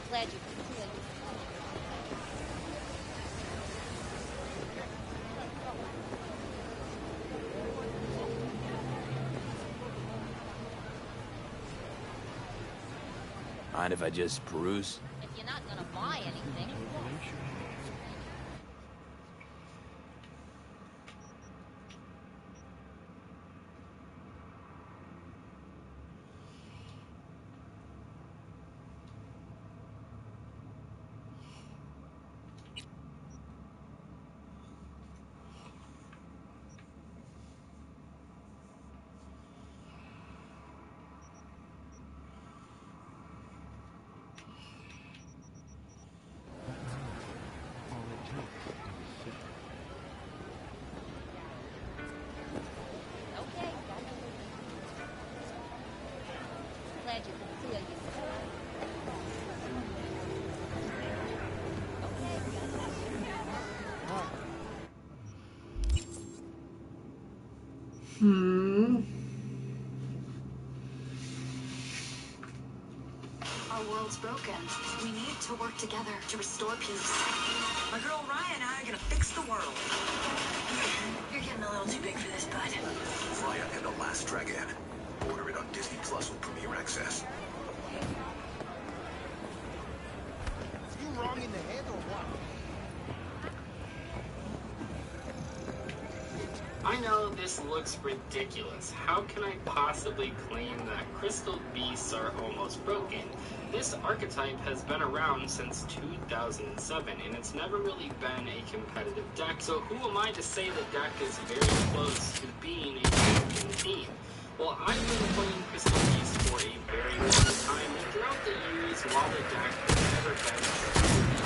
Speaker 3: Glad you could see it.
Speaker 6: Mind if I just peruse?
Speaker 3: If you're not gonna buy anything. Glad you could feel
Speaker 2: Our world's broken. We need to work together to restore peace.
Speaker 17: My girl Ryan and I are gonna fix the world.
Speaker 2: You're getting a little too big for this, bud.
Speaker 18: Raya and the Last Dragon. Order it on Disney Plus with Premier Access.
Speaker 15: You wrong in the head or what?
Speaker 19: I know this looks ridiculous. How can I possibly claim that crystal beasts are almost broken? This archetype has been around since 2007, and it's never really been a competitive deck, so who am I to say the deck is very close to being a champion team? Well, I've been playing crystal beasts for a very long time, and throughout the years, while the deck has never been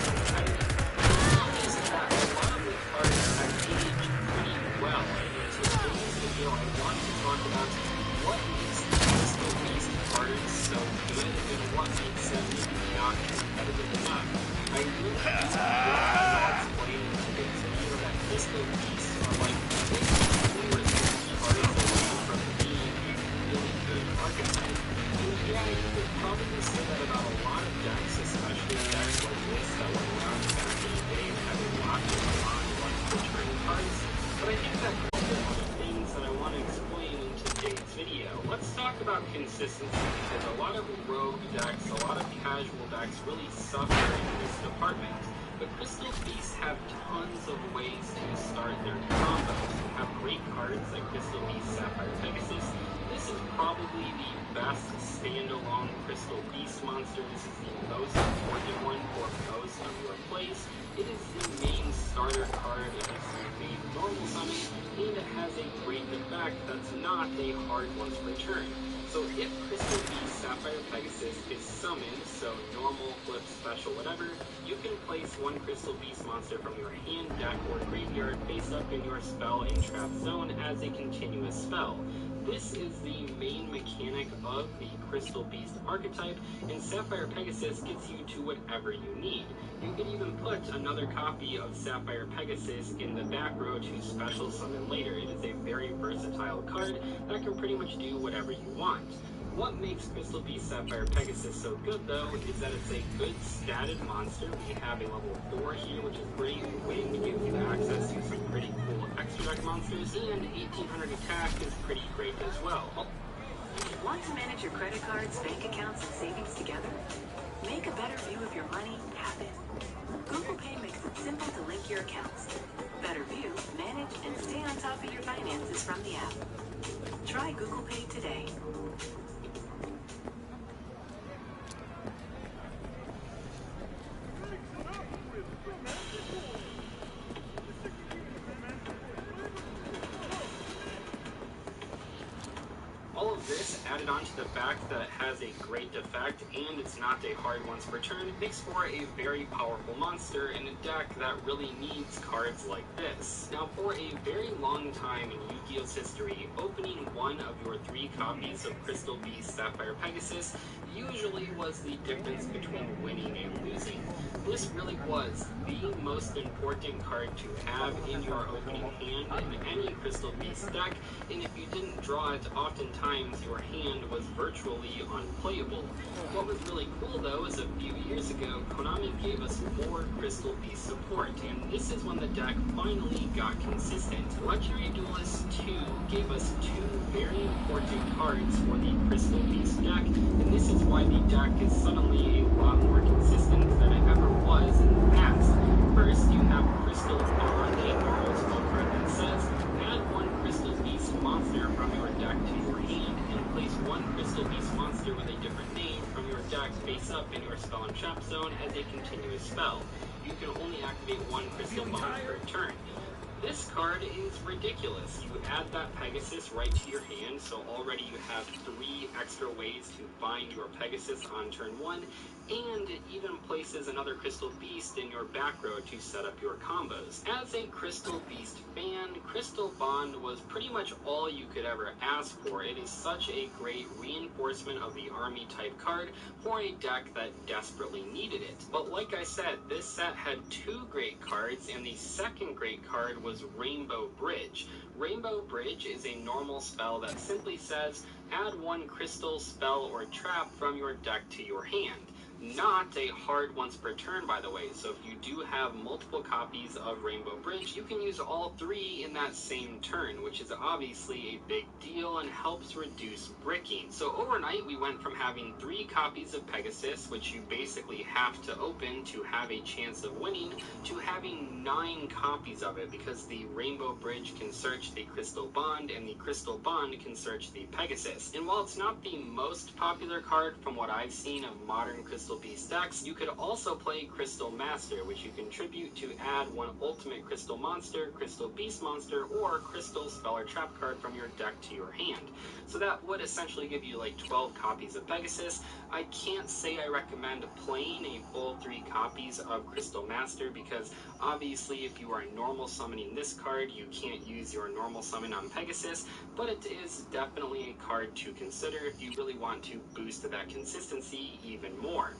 Speaker 19: competitive, the problem is that a lot of the cards have aged pretty well. I want to talk about what makes the crystal beast cards so good and what makes them not competitive enough. I really want to explain to the video that crystal beasts are like big cards away from being a really good archetype. And yeah, you could probably say that about a lot of decks, especially decks like this that were around back in the day and had a lot of non-return cards. But I think that that I want to explain talk about consistency because a lot of rogue decks, a lot of casual decks really suffer in this department. But Crystal Beasts have tons of ways to start their combos. You have great cards like Crystal Beast Sapphire Pegasus. This is probably the best standalone Crystal Beast monster. This is the most important one for most of your plays. It is the main starter card. It is the main normal summon, and it has a great effect that's not a hard once per turn. So if Crystal Beast Sapphire Pegasus is summoned, so normal, flip, special, whatever, you can place one Crystal Beast monster from your hand, deck, or graveyard face up in your spell and trap zone as a continuous spell. This is the main mechanic of the Crystal Beast archetype, and Sapphire Pegasus gets you to whatever you need. You can even put another copy of Sapphire Pegasus in the back row to special summon later. It is a very versatile card that can pretty much do whatever you want. What makes Crystal Beast Sapphire Pegasus so good, though, is that it's a good statted monster. We have a level 4 here, which is great. Wind gives you access to some pretty cool extra deck monsters, and 1800 attack is pretty great as well.
Speaker 17: Want to manage your credit cards, bank accounts, and savings together? Make a better view of your money happen. Google Pay makes it simple to link your accounts. Better view, manage, and stay on top of your finances from the app. Try Google Pay today.
Speaker 19: All of this, added on to the fact that it has a great effect and it's not a hard once per turn, makes for a very powerful monster in a deck that really needs cards like this. Now, for a very long time in Yu-Gi-Oh's history, opening one of your 3 copies of Crystal Beast Sapphire Pegasus usually was the difference between winning and losing. This really was the most important card to have in your opening hand in any Crystal Beast deck, and if you didn't draw it, oftentimes your hand was virtually unplayable. What was really cool, though, is a few years ago, Konami gave us more Crystal Beast support, and this is when the deck finally got consistent. Legendary Duelist 2 gave us 2 very important cards for the Crystal Beast deck, and this is why the deck is suddenly a lot more consistent than it ever was in the past. First, you have Crystal Bond, a normal spell card that says, add 1 Crystal Beast monster from your deck to your hand, and place 1 Crystal Beast monster with a different name from your deck face up in your spell and trap zone as a continuous spell. You can only activate 1 Crystal Bond per turn. This card is ridiculous. You add that Pegasus right to your hand, so already you have 3 extra ways to find your Pegasus on turn 1, and it even places another Crystal Beast in your back row to set up your combos. As a Crystal Beast fan, Crystal Bond was pretty much all you could ever ask for. It is such a great reinforcement of the army type card for a deck that desperately needed it. But like I said, this set had 2 great cards, and the second great card was Rainbow Bridge. Rainbow Bridge is a normal spell that simply says, add 1 crystal, spell, or trap from your deck to your hand. Not a hard once per turn, by the way, so if you do have multiple copies of Rainbow Bridge, you can use all 3 in that same turn, which is obviously a big deal and helps reduce bricking. So overnight, we went from having 3 copies of Pegasus, which you basically have to open to have a chance of winning, to having 9 copies of it, because the Rainbow Bridge can search the Crystal Bond, and the Crystal Bond can search the Pegasus. And while it's not the most popular card from what I've seen of modern Crystal Beast decks, you could also play Crystal Master, which you contribute to add 1 ultimate Crystal Monster, Crystal Beast Monster, or Crystal Spell or Trap card from your deck to your hand. So that would essentially give you like 12 copies of Pegasus. I can't say I recommend playing a full 3 copies of Crystal Master, because obviously if you are normal summoning this card, you can't use your normal summon on Pegasus, but it is definitely a card to consider if you really want to boost that consistency even more.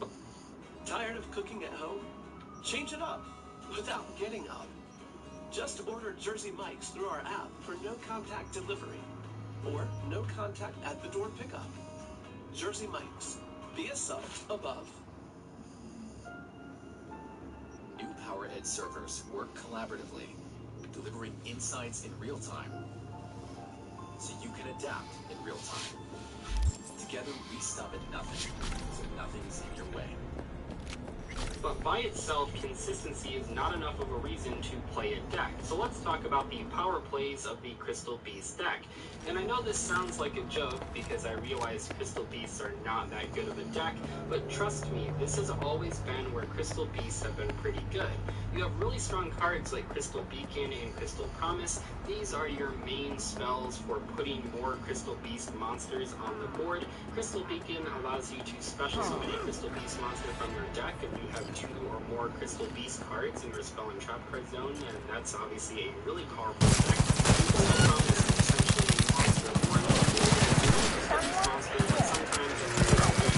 Speaker 20: Tired of cooking at home? Change it up without getting up. Just order Jersey Mike's through our app for no contact delivery or no contact at the door pickup. Jersey Mike's. Be a sub above.
Speaker 10: New PowerEdge servers work collaboratively, delivering insights in real time. so you can adapt in real time. Together, we stop at nothing, so nothing's in your way.
Speaker 19: But by itself, consistency is not enough of a reason to play a deck. So let's talk about the power plays of the Crystal Beast deck. And I know this sounds like a joke because I realize Crystal Beasts are not that good of a deck, but trust me, this has always been where Crystal Beasts have been pretty good. You have really strong cards like Crystal Beacon and Crystal Promise. These are your main spells for putting more Crystal Beast monsters on the board. Crystal Beacon allows you to special summon a Crystal Beast monster from your deck if you have 2 or more Crystal Beast cards in your spell and trap card zone, and that's obviously a really powerful deck. Crystal Promise is essentially a monster board. Crystal Beast monster, but sometimes it's a little bit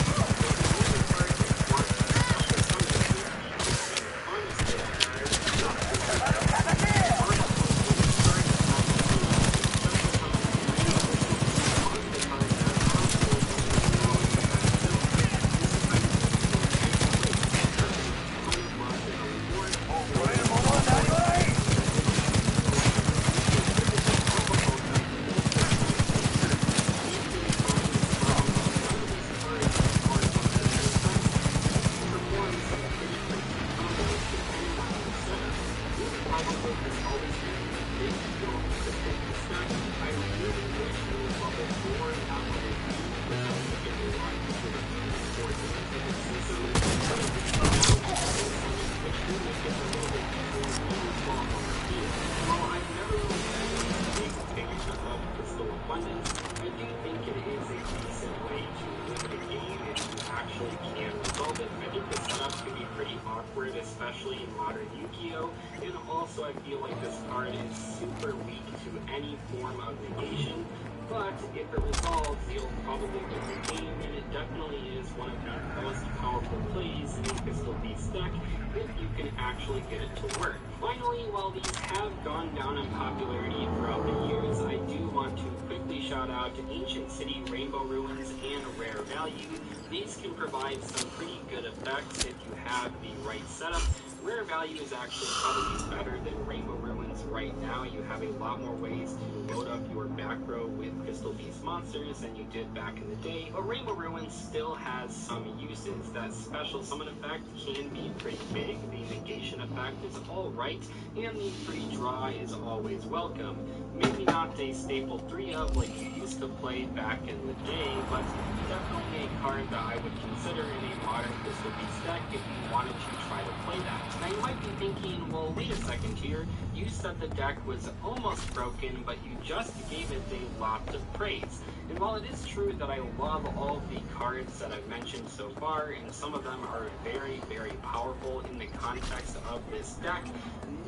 Speaker 19: especially in modern Yu-Gi-Oh! And also I feel like this card is super weak to any form of negation, but if it resolves, you'll probably win the game, and it definitely is one of the most powerful plays in the Crystal Beast deck if you can actually get it to work. Finally, while these have gone down in popularity throughout the years, I do want to quickly shout out to Ancient City, Rainbow Ruins, and Rare Value. These can provide some pretty good effects if you have the right setup. Rare Value is actually probably better than Rainbow Ruins right now. You have a lot more ways to load up your back row with Crystal Beast monsters than you did back in the day, but Rainbow Ruins still has some uses. That special summon effect can be pretty big, the negation effect is alright, and the free draw is always welcome. Maybe not a staple 3-of like you used to play back in the day, but definitely a card that I would consider in a modern Crystal Beast deck if you wanted to try to play that. Now you might be thinking, well, wait a second here, you said the deck was almost broken, but you just gave it a lot of praise. And while it is true that I love all of the cards that I've mentioned so far, and some of them are very, very powerful in the context of this deck,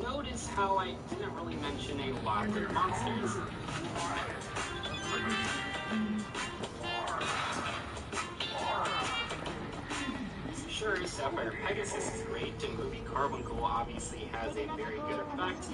Speaker 19: notice how I didn't really mention a lot of monsters. Sure, Sapphire Pegasus is great, and Ruby Carbuncle obviously has a very good effect,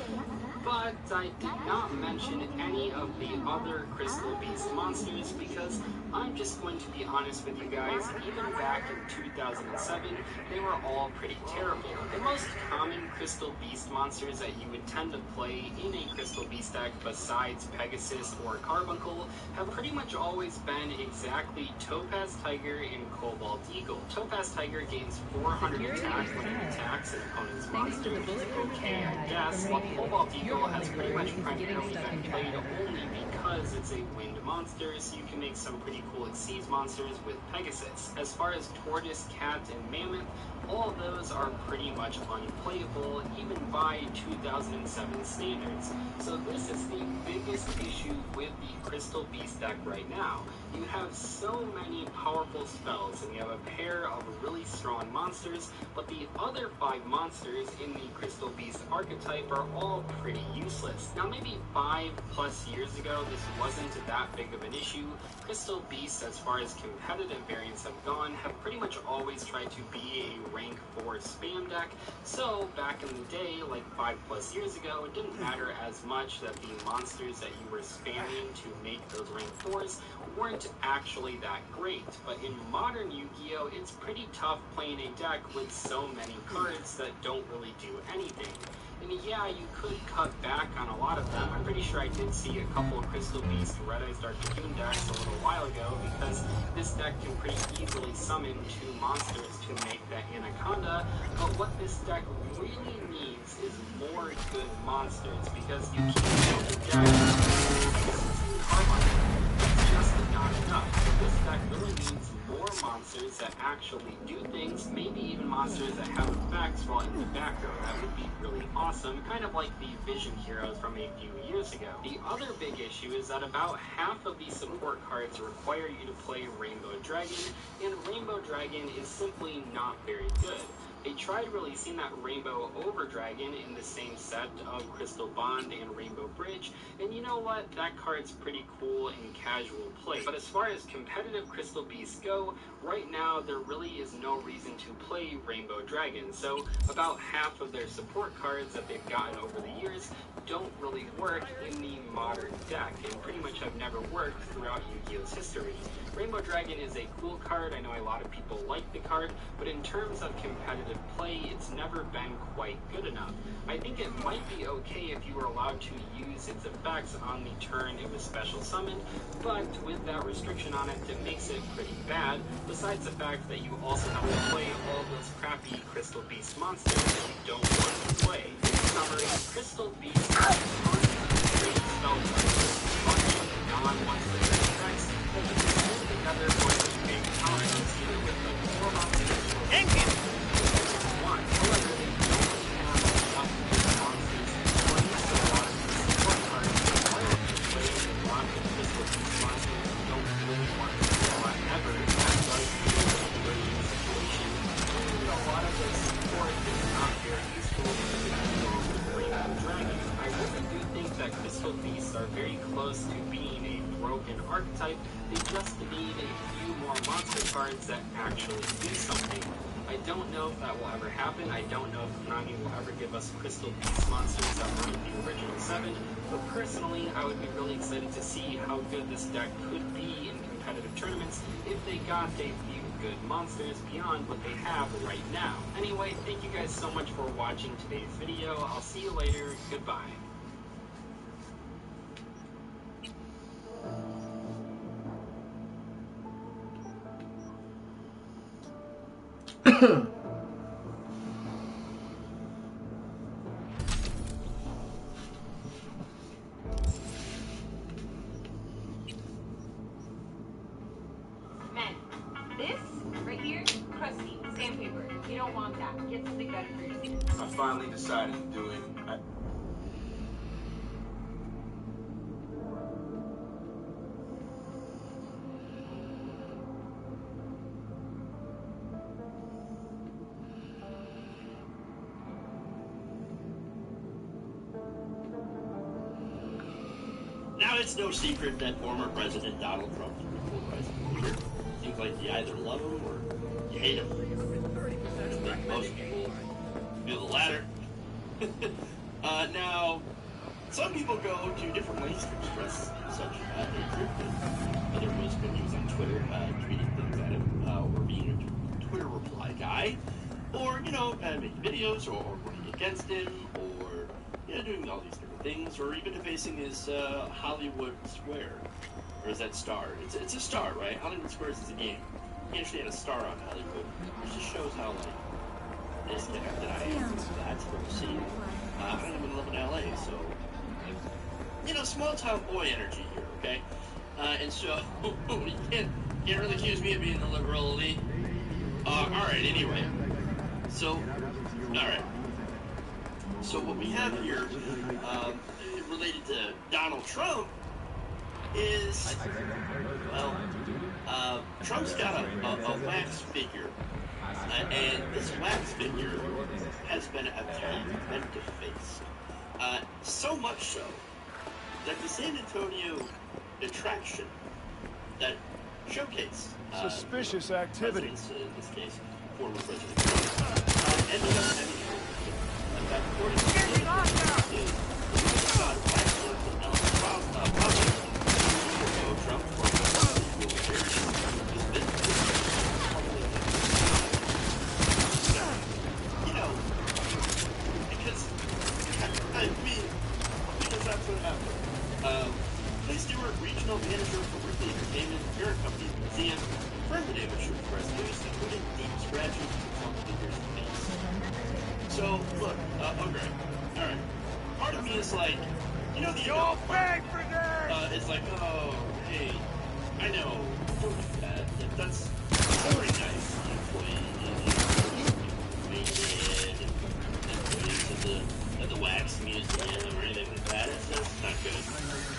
Speaker 19: but I did not mention any of the other Crystal Beast monsters because I'm just going to be honest with you guys, even back in 2007, they were all pretty terrible. The most common Crystal Beast monsters that you would tend to play in a Crystal Beast deck besides Pegasus or Carbuncle have pretty much always been exactly Topaz Tiger and Cobalt Eagle. Topaz Tiger gains 400 attack when it attacks an opponent's monster, which is okay, I guess, while Cobalt Eagle has pretty much primarily been played only because it's a wind monster, so you can make some pretty cool Exceeds monsters with Pegasus. As far as Tortoise, Cat, and Mammoth, all of those are pretty much unplayable, even by 2007 standards. So this is the biggest issue with the Crystal Beast deck right now. You have so many powerful spells, and you have a pair of really strong monsters, but the other 5 monsters in the Crystal Beast archetype are all pretty useless. Now maybe 5+ years ago this wasn't that big of an issue. Crystal Beasts, as far as competitive variants have gone, have pretty much always tried to be a rank 4 spam deck, so back in the day, like 5+ years ago, it didn't matter as much that the monsters that you were spamming to make those rank 4s weren't actually that great. But in modern Yu-Gi-Oh! It's pretty tough playing a deck with so many cards that don't really do anything. And yeah, you could cut back on a lot of them. I'm pretty sure I did see a couple of Crystal Beast Red Eyes Dark Dragoon decks a little while ago, because this deck can pretty easily summon 2 monsters to make that Anaconda. But what this deck really needs is more good monsters, because you can't build a deck with Carbine. It's just not enough. So this deck really needs more monsters that actually do things, maybe even monsters that have effects while in the background. That would be really awesome, kind of like the Vision Heroes from a few years ago. The other big issue is that about half of these support cards require you to play Rainbow Dragon, and Rainbow Dragon is simply not very good. They tried releasing that Rainbow Over Dragon in the same set of Crystal Bond and Rainbow Bridge, and you know what? That card's pretty cool in casual play. But as far as competitive Crystal Beasts go, right now there really is no reason to play Rainbow Dragon, so about half of their support cards that they've gotten over the years don't really work in the modern deck, and pretty much have never worked throughout Yu-Gi-Oh's history. Rainbow Dragon is a cool card, I know a lot of people like the card, but in terms of competitive play, it's never been quite good enough. I think it might be okay if you were allowed to use its effects on the turn it was special summoned, but with that restriction on it, it makes it pretty bad, besides the fact that you also have to play all those crappy Crystal Beast monsters that you don't want to play. In summary, Crystal Beast are great spell cards, bunch of non-monster effects that you can pull together for some big combos, either with like 4 monsters or one. However, they don't really have enough good monsters, or at least a lot of these support cards require you to play a lot of Crystal Beast monsters you don't really want to draw ever. That does feel like a pretty situation, and a lot of the support is not very useful because it deals with Rainbow Dragon. I really do think that Crystal Beasts are very close to being a broken archetype. They just need a few more monster cards that actually do something. I don't know if that will ever happen. I don't know if Konami will ever give us Crystal Beast monsters that were in the original 7, but personally, I would be really excited to see how good this deck could be in competitive tournaments if they got a few good monsters beyond what they have right now. Anyway, thank you guys so much for watching today's video. I'll see you later. Goodbye.
Speaker 2: Men, this right here, crusty, sandpaper. You don't want that. Get something better for your skin.
Speaker 21: I finally decided to do it.
Speaker 22: Now, it's no secret that former President Donald Trump is a polarizing leader. Seems like you either love him or you hate him. I think most people feel the latter. Now, some people go to different ways to express such hatred. Other most opinions on Twitter, tweeting things at him, or being a Twitter reply guy, or, you know, making videos, or working against him, or, you know, doing all these different things, or even defacing his Hollywood Square, or is that Star? It's a Star, right? Hollywood Squares is a game. He actually had a star on Hollywood, which just shows how, like, disconnected I am from that from the scene. I don't even live in LA, so, you know, small town boy energy here, okay? And so, you can't really accuse me of being a liberal elite. Alright, anyway. So, alright. So what we have here, related to Donald Trump, is, well, Trump's got a wax figure, and this wax figure has been attacked and defaced. So much so that the San Antonio attraction that showcased
Speaker 15: suspicious activity,
Speaker 22: in this case, former President Trump, ended up having Stewart, regional manager for Ripley Entertainment, parent company of the museum, friend of amateur press news, including deep scratches from figures and face. So, look, okay, alright. Part of me is like, you know, the old bag brigade! It's like, oh, hey, I know, don't do that. That's very nice. The employees of the wax museum or anything like that. That's not good.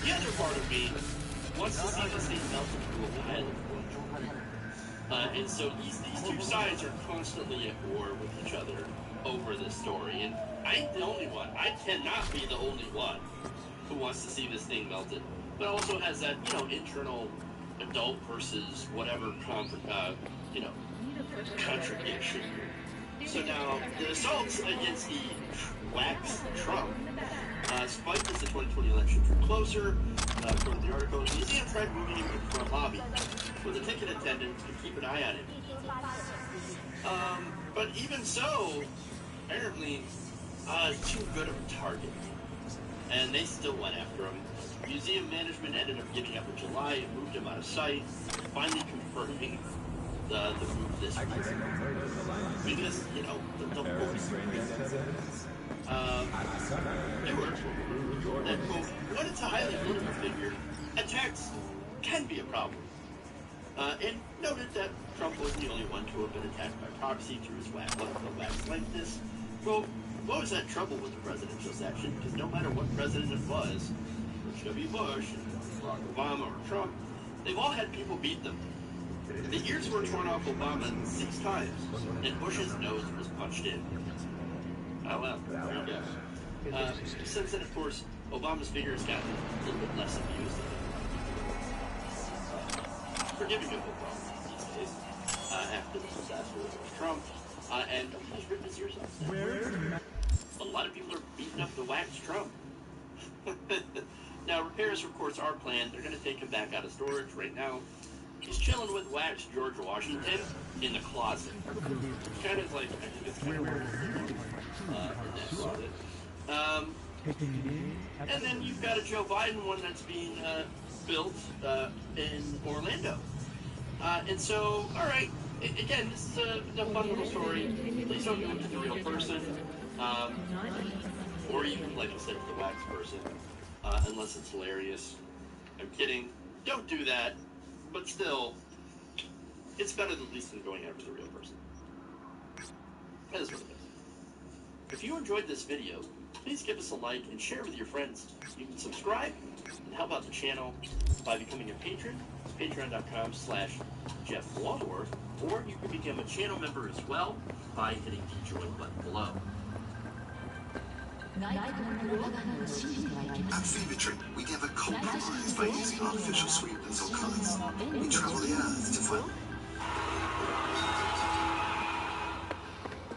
Speaker 22: The other part of me wants to see this thing melt into a pile of wood. And so these two sides are constantly at war with each other over this story. And I ain't the only one. I cannot be the only one who wants to see this thing melted. But also has that, you know, internal adult versus whatever, contradiction. So now, the assaults against the wax Trump spiked as the 2020 election drew closer. According to the article, the museum tried moving him to the front lobby with a ticket attendant to keep an eye on him. But even so, apparently, too good of a target. And they still went after him. Museum management ended up giving up in July and moved him out of sight, finally confirming the move this week. Because, you know, the whole Stewart, that quote, when it's a highly political figure, attacks can be a problem. And noted that Trump wasn't the only one to have been attacked by proxy through his wax likeness. Quote, what was that trouble with the presidential section? Because no matter what president it was, George W. Bush, Barack Obama, or Trump, they've all had people beat them. The ears were torn off Obama 6 times, and Bush's nose was punched in. Oh well, there you go. Since then, of course, Obama's figure has gotten a little bit less abused. Forgiving of Obama these days, after the disaster with Trump, and he's ripped his ears off. A lot of people are beating up the wax Trump. Now, repairs, of course, are planned. They're going to take him back out of storage right now. He's chilling with wax George Washington in the closet. Kind of like, I think it's kind of weird. And then you've got a Joe Biden one that's being built in Orlando. And so, all right, again, this is a fun little story. Please don't do it to the real person. Or even, like I said, to the wax person. Unless it's hilarious. I'm kidding. Don't do that. But still, it's better at least than going after the real person. That is what it is. If you enjoyed this video, please give us a like and share with your friends. You can subscribe and help out the channel by becoming a patron. It's patreon.com/Jeff Lonewolf, or you can become a channel member as well by hitting the join button below.
Speaker 18: At Fevertree, we never compromise by using artificial sweeteners or colours. We travel the earth to find...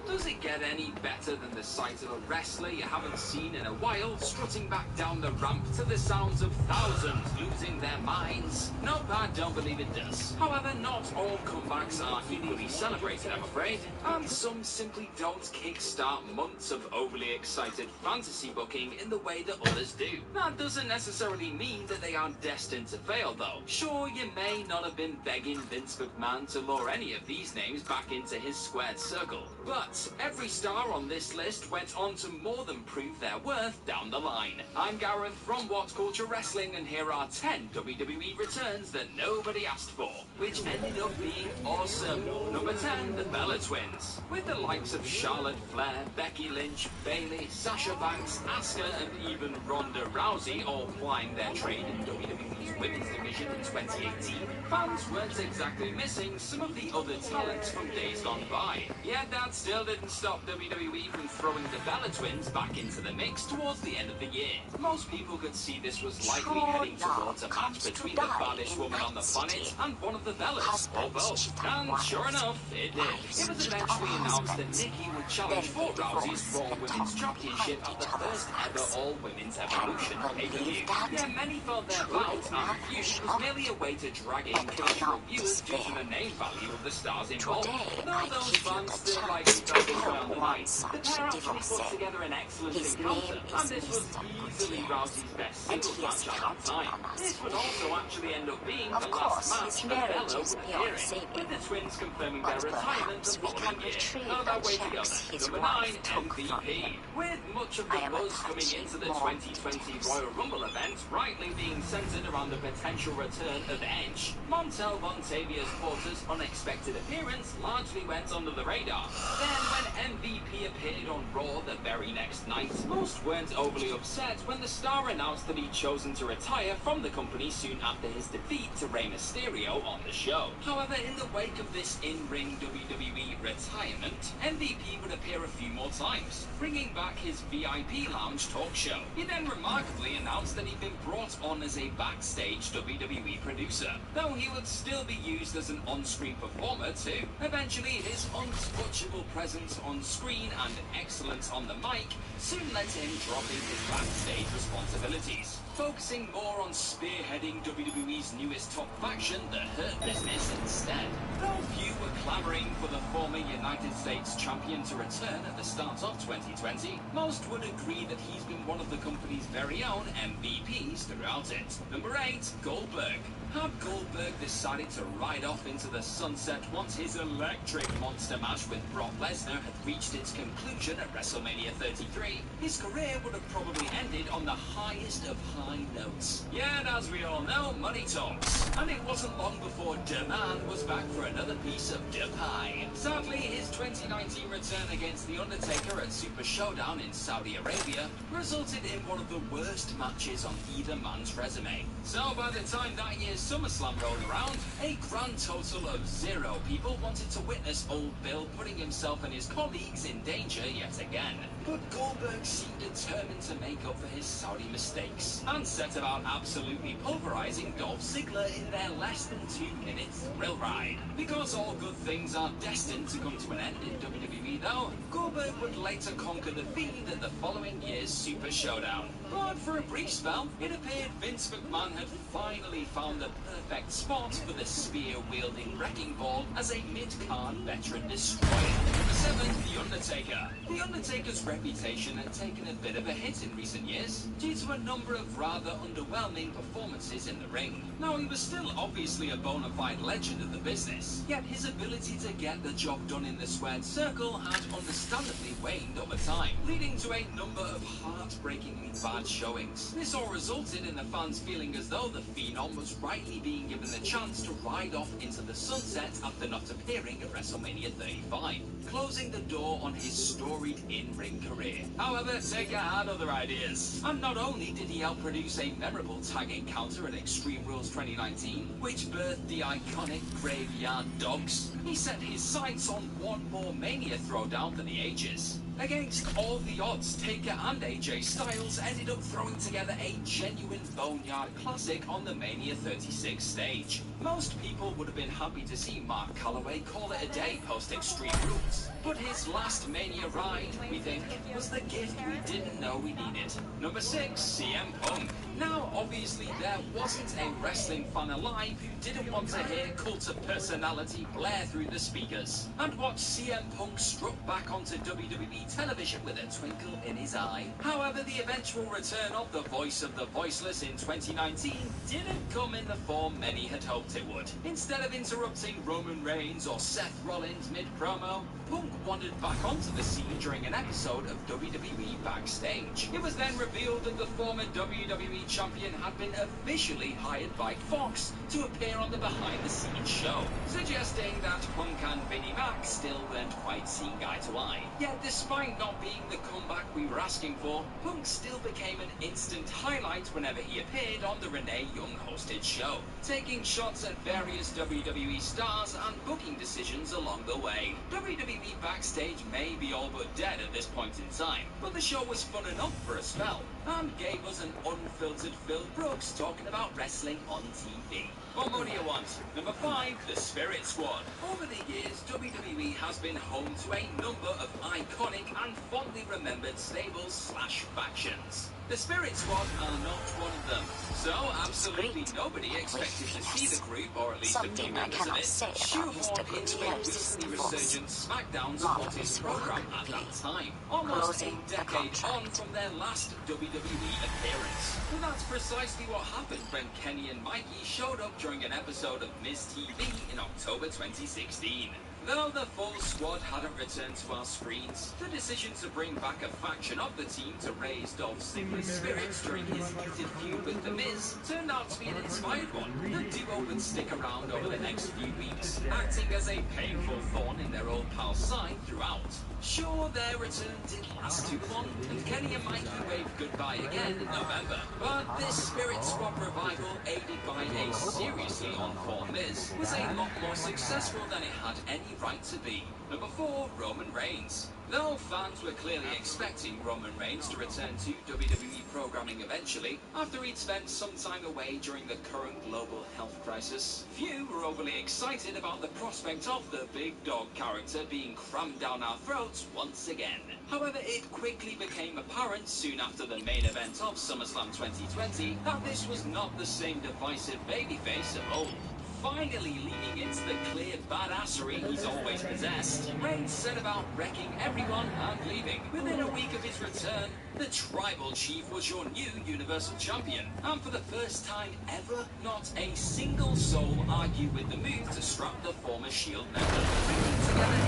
Speaker 4: Does it get any better than the sight of a wrestler you haven't seen in a while strutting back down the ramp to the sounds of thousands losing their minds? Nope, I don't believe it does. However, not all comebacks are equally celebrated, I'm afraid, and some simply don't kickstart months of overly excited fantasy booking in the way that others do. That doesn't necessarily mean that they are destined to fail, though. Sure, you may not have been begging Vince McMahon to lure any of these names back into his squared circle, but every star on this list went on to more than prove their worth down the line. I'm Gareth from What Culture Wrestling, and here are 10 WWE returns that nobody asked for, which ended up being awesome. Number 10, the Bella Twins. With the likes of Charlotte Flair, Becky Lynch, Bayley, Sasha Banks, Asuka, and even Ronda Rousey all plying their trade in WWE's women's division in 2018, fans weren't exactly missing some of the other talents from days gone by. Yet that still didn't stop WWE from throwing the Bella Twins back into the mix towards the end of the year. Most people could see this was likely heading towards a match between the baddest woman on the planet and one of the Bellas, or both. And sure enough, it did. It was eventually announced that Nikki would challenge for Rousey's Raw Women's Championship at the first ever All Women's Evolution pay-per-view. Yeah, many thought their bout and feud was was merely a way to drag in casual viewers due to the name value of the stars involved. Though those fans still like Spells on the night, the pair actually put together an excellent encounter, and this was easily Rousey's best singles match at that time. This would also actually end up being the last match that Bella would appear in, with the twins confirming their retirement the following year. Now that way to go then. Number 9, MVP. With much of the buzz coming into the 2020 Royal Rumble event rightly being centered around the potential return of Edge, Montel Montavious Porter's unexpected appearance largely went under the radar. Then when MVP appeared on Raw the very next night, most weren't overly upset when the star announced that he'd chosen to retire from the company soon after his defeat to Rey Mysterio on the show. However, in the wake of this in-ring WWE retirement, MVP would appear a few more times, bringing back his VIP Lounge talk show. He then remarkably announced that he'd been brought on as a backstage WWE producer, though he would still be used as an on-screen performer too. Eventually, his untouchable presence on screen and excellence on the mic soon led to him dropping his backstage responsibilities, focusing more on spearheading WWE's newest top faction, the Hurt Business, instead. Though few were clamoring for the former United States champion to return at the start of 2020, most would agree that he's been one of the company's very own MVPs throughout it. Number 8, Goldberg. Had Goldberg decided to ride off into the sunset once his electric monster match with Brock Lesnar had reached its conclusion at WrestleMania 33, his career would have probably ended on the highest of high notes. Yet, as we all know, money talks. And it wasn't long before the Man was back for another piece of the pie. Sadly, his 2019 return against The Undertaker at Super Showdown in Saudi Arabia resulted in one of the worst matches on either man's resume. So by the time that year's SummerSlam rolled around, a grand total of 0 people wanted to witness old Bill putting himself and his colleagues in danger yet again. But Goldberg seemed determined to make up for his Saudi mistakes, and set about absolutely pulverizing Dolph Ziggler in their less than 2-minute thrill ride. Because all good things are destined to come to an end in WWE though, Goldberg would later conquer the Fiend at the following year's Super Showdown. But for a brief spell, it appeared Vince McMahon had finally found the perfect spot for the spear-wielding wrecking ball as a mid-card veteran destroyer. Number 7, The Undertaker. The Undertaker's reputation had taken a bit of a hit in recent years due to a number of rather underwhelming performances in the ring. Now, he was still obviously a bona fide legend of the business, yet his ability to get the job done in the squared circle had understandably waned over time, leading to a number of heartbreakingly bad showings. This all resulted in the fans feeling as though the Phenom was rightly being given the chance to ride off into the sunset after not appearing at WrestleMania 35, closing the door on his storied in-ring career. However, Taker had other ideas, and not only did he help produce a memorable tag encounter at Extreme Rules 2019, which birthed the iconic Graveyard Dogs, he set his sights on one more Mania throwdown for the ages. Against all the odds, Taker and AJ Styles ended up throwing together a genuine boneyard classic on the Mania 36 stage. Most people would have been happy to see Mark Calloway call it a day post-Extreme Rules, but his last Mania ride, we think, was the gift we didn't know we needed. Number 6, CM Punk. Now, obviously, there wasn't a wrestling fan alive who didn't want to hear cult of personality blare through the speakers, and watch CM Punk struck back onto WWE television with a twinkle in his eye. However, the eventual return of the voice of the voiceless in 2019 didn't come in the form many had hoped it would. Instead of interrupting Roman Reigns or Seth Rollins mid-promo, Punk wandered back onto the scene during an episode of WWE Backstage. It was then revealed that the former WWE champion had been officially hired by Fox to appear on the behind-the-scenes show, suggesting that Punk and Vinnie Mac still weren't quite seeing eye to eye. Yet despite not being the comeback we were asking for, Punk still became an instant highlight whenever he appeared on the Renee Young hosted show, taking shots at various WWE stars and booking decisions along the way. WWE Backstage may be all but dead at this point in time, but the show was fun enough for a spell. and gave us an unfiltered Phil Brooks talking about wrestling on TV. What more do you want? Number 5, the Spirit Squad. Over the years, WWE has been home to a number of iconic and fondly remembered stables/factions. The Spirit Squad are not one of them, so absolutely nobody expected to see the group, or at least a few members of it, shoehorned into a recently resurgent SmackDown Scottish program at that time, almost a decade on from their last WWE appearance. And that's precisely what happened when Kenny and Mikey showed up during an episode of Miz TV in October 2016. Though the full squad hadn't returned to our screens, the decision to bring back a faction of the team to raise Dolph Ziggler's spirits during his heated feud with The Miz turned out to be an inspired one. The duo would stick around over the next few weeks, acting as a painful thorn in their old pal's side throughout. Sure, their return didn't last too long, and Kenny and Mikey waved goodbye again in November. But this Spirit Squad revival, aided by a seriously on-form Miz, was a lot more successful than it had any right to be. Number 4, Roman Reigns. Though fans were clearly expecting Roman Reigns to return to WWE programming eventually, after he'd spent some time away during the current global health crisis, few were overly excited about the prospect of the big dog character being crammed down our throats once again. However, it quickly became apparent soon after the main event of SummerSlam 2020 that this was not the same divisive babyface of old. Finally leaning into the clear badassery he's always possessed, Reigns set about wrecking everyone and leaving. Within a week of his return, the Tribal Chief was your new Universal Champion, and for the first time ever, not a single soul argued with the move to strap the former Shield member. Bringing together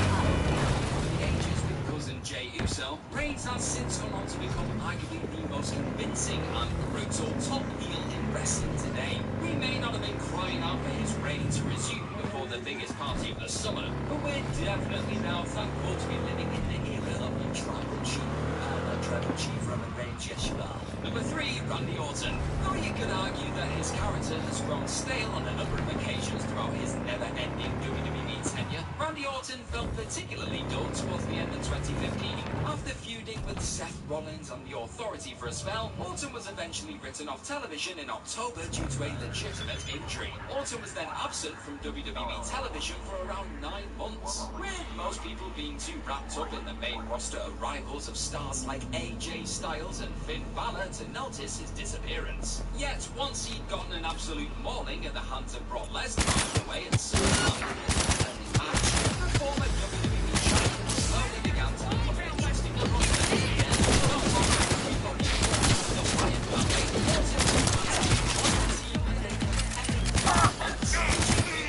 Speaker 4: ages with cousin Jey Uso, Reigns has since gone on to become arguably the most convincing and brutal top heel in wrestling today. We may not have been crying out for his reign to resume before the biggest party of the summer, but we're definitely now thankful to be living in the era of the Tribal Chief. Tribal Chief Roman Reigns, yes you are. Number 3, Randy Orton. Though you could argue that his character has grown stale on a number of occasions throughout his never-ending WWE tenure, Randy Orton felt particularly dull towards the end of 2015. After feuding with Seth Rollins and The Authority for a spell, Orton was eventually written off television in October due to a legitimate injury. Orton was then absent from WWE television for around 9 months, with most people being too wrapped up in the main roster arrivals of stars like AJ Styles and Finn Balor to notice his disappearance. Yet, once he'd gotten an absolute mauling at the hands of Brock Lesnar away and SummerSlam, the former WWE champion slowly began to become an interesting prospect again. Not long after we got the Wyatt family, Orton was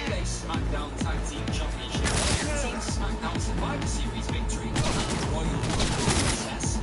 Speaker 4: a SmackDown Tag Team Championship, Team SmackDown Survivor Series victory, and Royal success.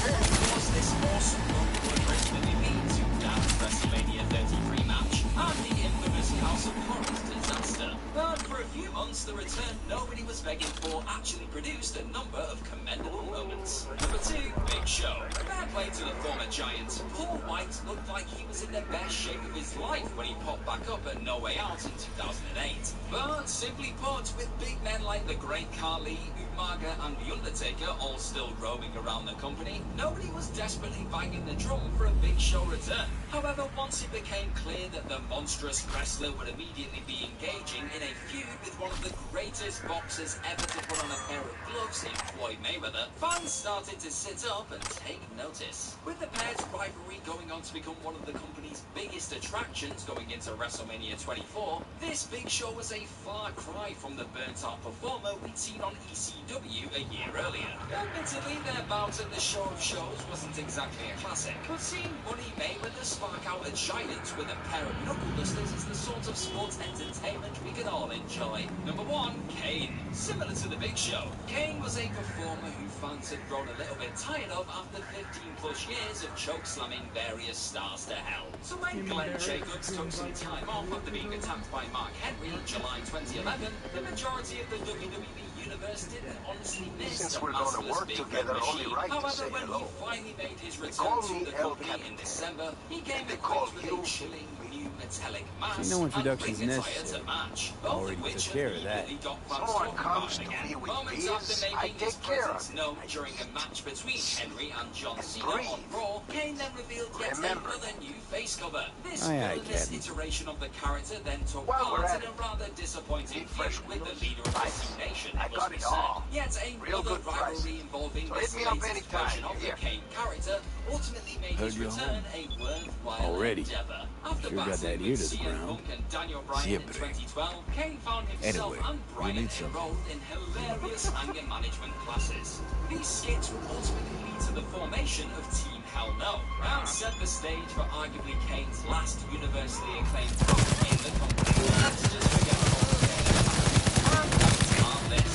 Speaker 4: Of course, this awesome run would ultimately lead to that WrestleMania 33 match and the infamous House of Horrors disaster. But for a few months, the return nobody was begging for actually produced a number of commendable moments. Number 2, Big Show. Fair play to the former Giant. Paul White looked like he was in the best shape of his life when he popped back up at No Way Out in 2008. But simply put, with big men like the Great Khali, Umaga and The Undertaker all still roaming around the company, nobody was desperately banging the drum for a Big Show return. However, once it became clear that the monstrous wrestler would immediately be engaging in a feud with one of the greatest boxers ever to put on a pair of gloves in Floyd Mayweather, fans started to sit up and take notice. With the pair's rivalry going on to become one of the company's biggest attractions going into WrestleMania 24, this Big Show was a far cry from the burnt-out performer we'd seen on ECW a year earlier. Admittedly, their bout at the Show of Shows wasn't exactly a classic, but seeing Money Mayweather spark out a giant with a pair of knuckle dusters is the sort of sports entertainment we can all enjoy. Number 1, Kane. Similar to the Big Show, Kane was a performer who fans had grown a little bit tired of after 15 plus years of choke-slamming various stars to hell. So when Glenn Jacobs took some time off after being attacked by Mark Henry in July 2011, the majority of the WWE universe didn't honestly miss
Speaker 5: Since
Speaker 4: the
Speaker 5: we're going to
Speaker 4: massless
Speaker 5: work
Speaker 4: big
Speaker 5: together,
Speaker 4: red
Speaker 5: only
Speaker 4: machine.
Speaker 5: right to
Speaker 4: However,
Speaker 5: say
Speaker 4: when
Speaker 5: hello.
Speaker 4: he finally made his
Speaker 5: They
Speaker 4: return
Speaker 5: call
Speaker 4: to
Speaker 5: me
Speaker 4: the
Speaker 5: El
Speaker 4: company
Speaker 5: Capitan.
Speaker 4: in December, he came
Speaker 5: They call
Speaker 4: equipped with
Speaker 5: you
Speaker 4: a chilling new metallic mask
Speaker 6: no introductions
Speaker 4: and bring attire
Speaker 6: necessary.
Speaker 4: to match.
Speaker 6: Already took care of that.
Speaker 4: Someone comes to me with this, I take care of it. Known during a match between Henry and John Cena on Raw, Kane then revealed yet another new face cover. This villainous iteration of the character then took part in a rather disappointing feud with the leader of the Sioux Nation, it must be said. Yet another rivalry involving this latest version of the Kane character ultimately made his return a worthwhile endeavor. After battling with CM Punk and Daniel Bryan in 2012, Kane found himself and Bryan enrolled in hilarious anger management classes. These skits would ultimately lead to the formation of Team Hell No, and set the stage for arguably Kane's last universally acclaimed run in the company. Let's just forget about the Kane on this.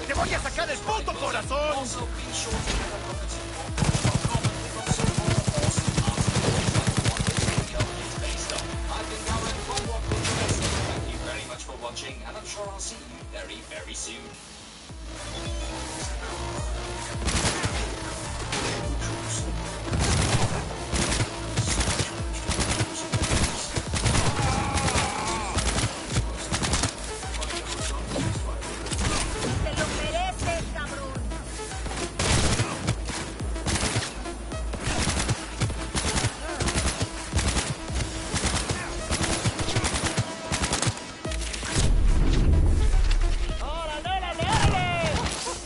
Speaker 15: ¡Te voy a sacar el puto corazón!
Speaker 4: Thank you very much for watching, and I'm sure I'll see you very, very soon.
Speaker 3: ¡Te lo mereces, cabrón!
Speaker 15: ¡Órale, órale, órale!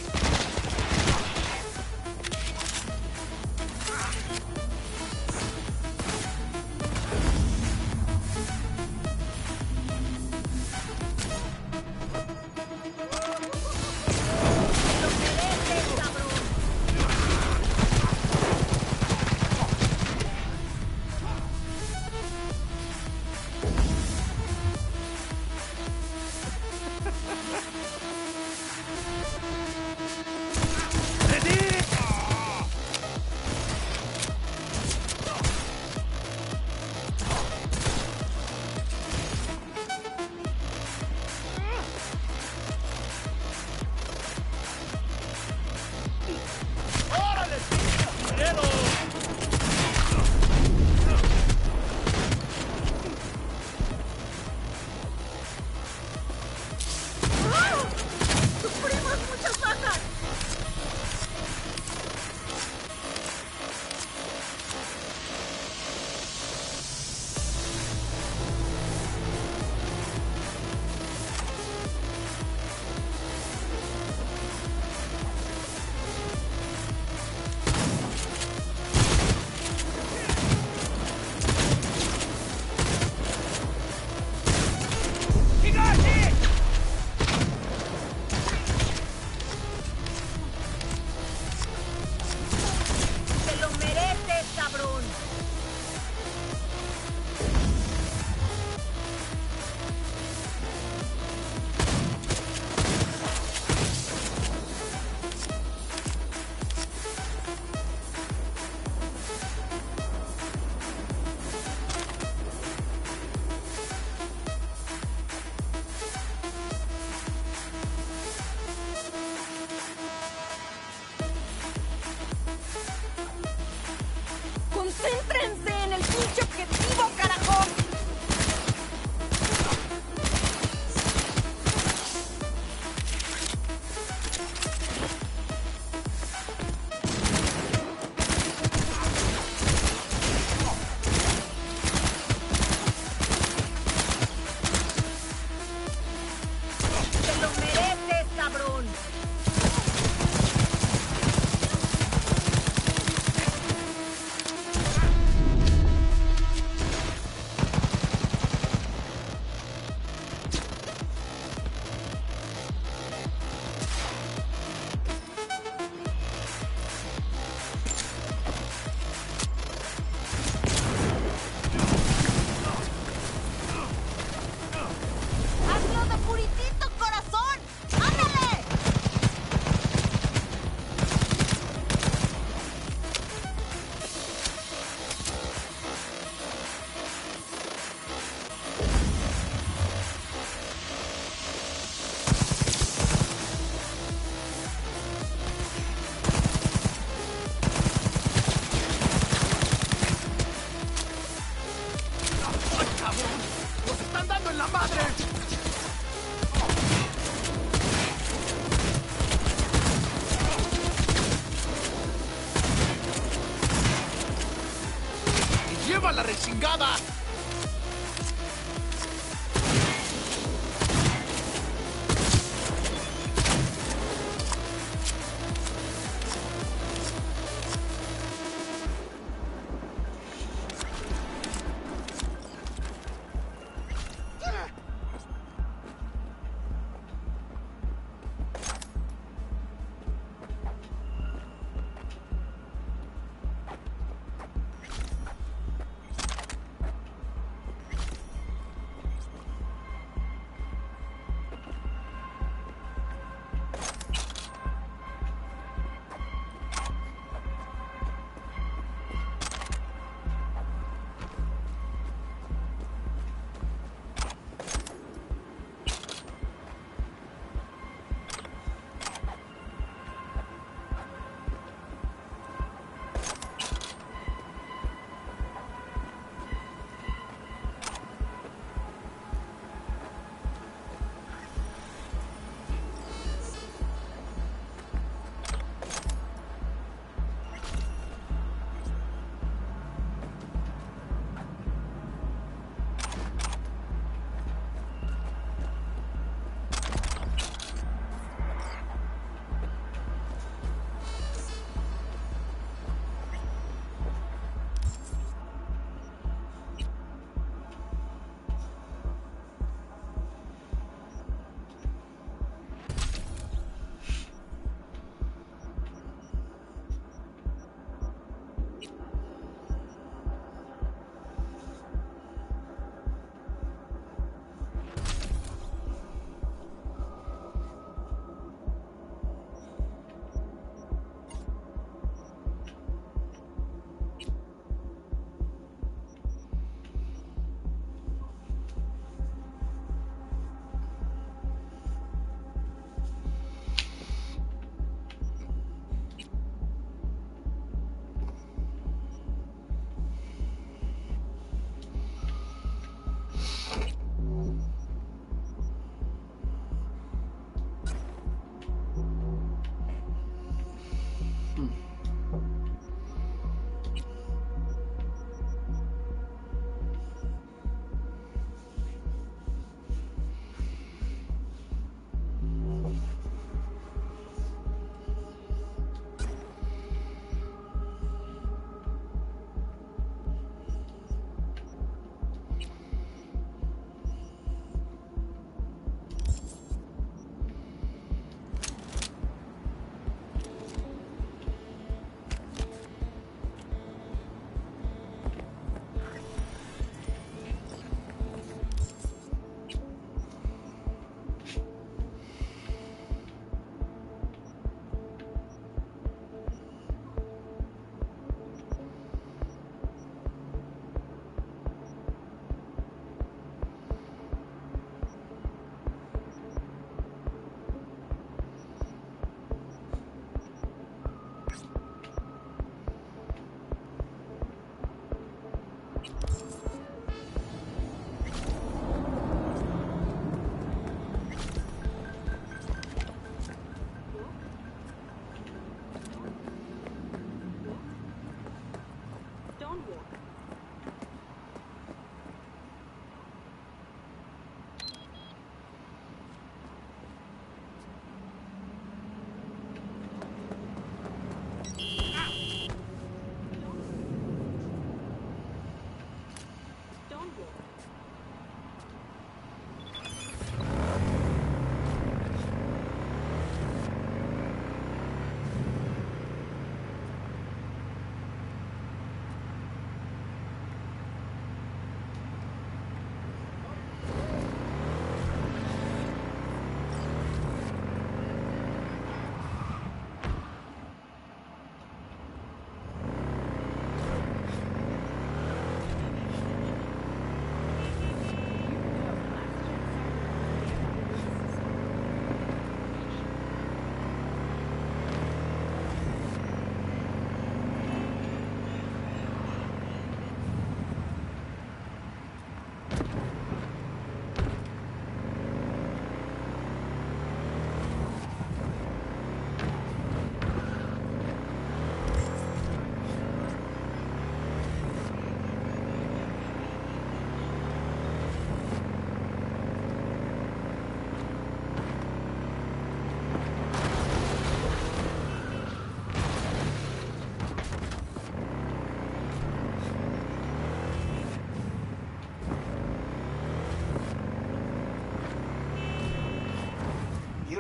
Speaker 15: la rechingada!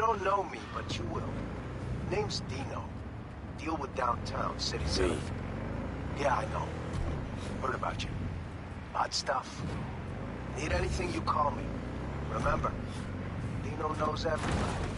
Speaker 5: don't know me, but you will. Name's Dino. Deal with downtown, city center. Yeah, I know. Heard about you. Odd stuff. Need anything, you call me. Remember, Dino knows everybody.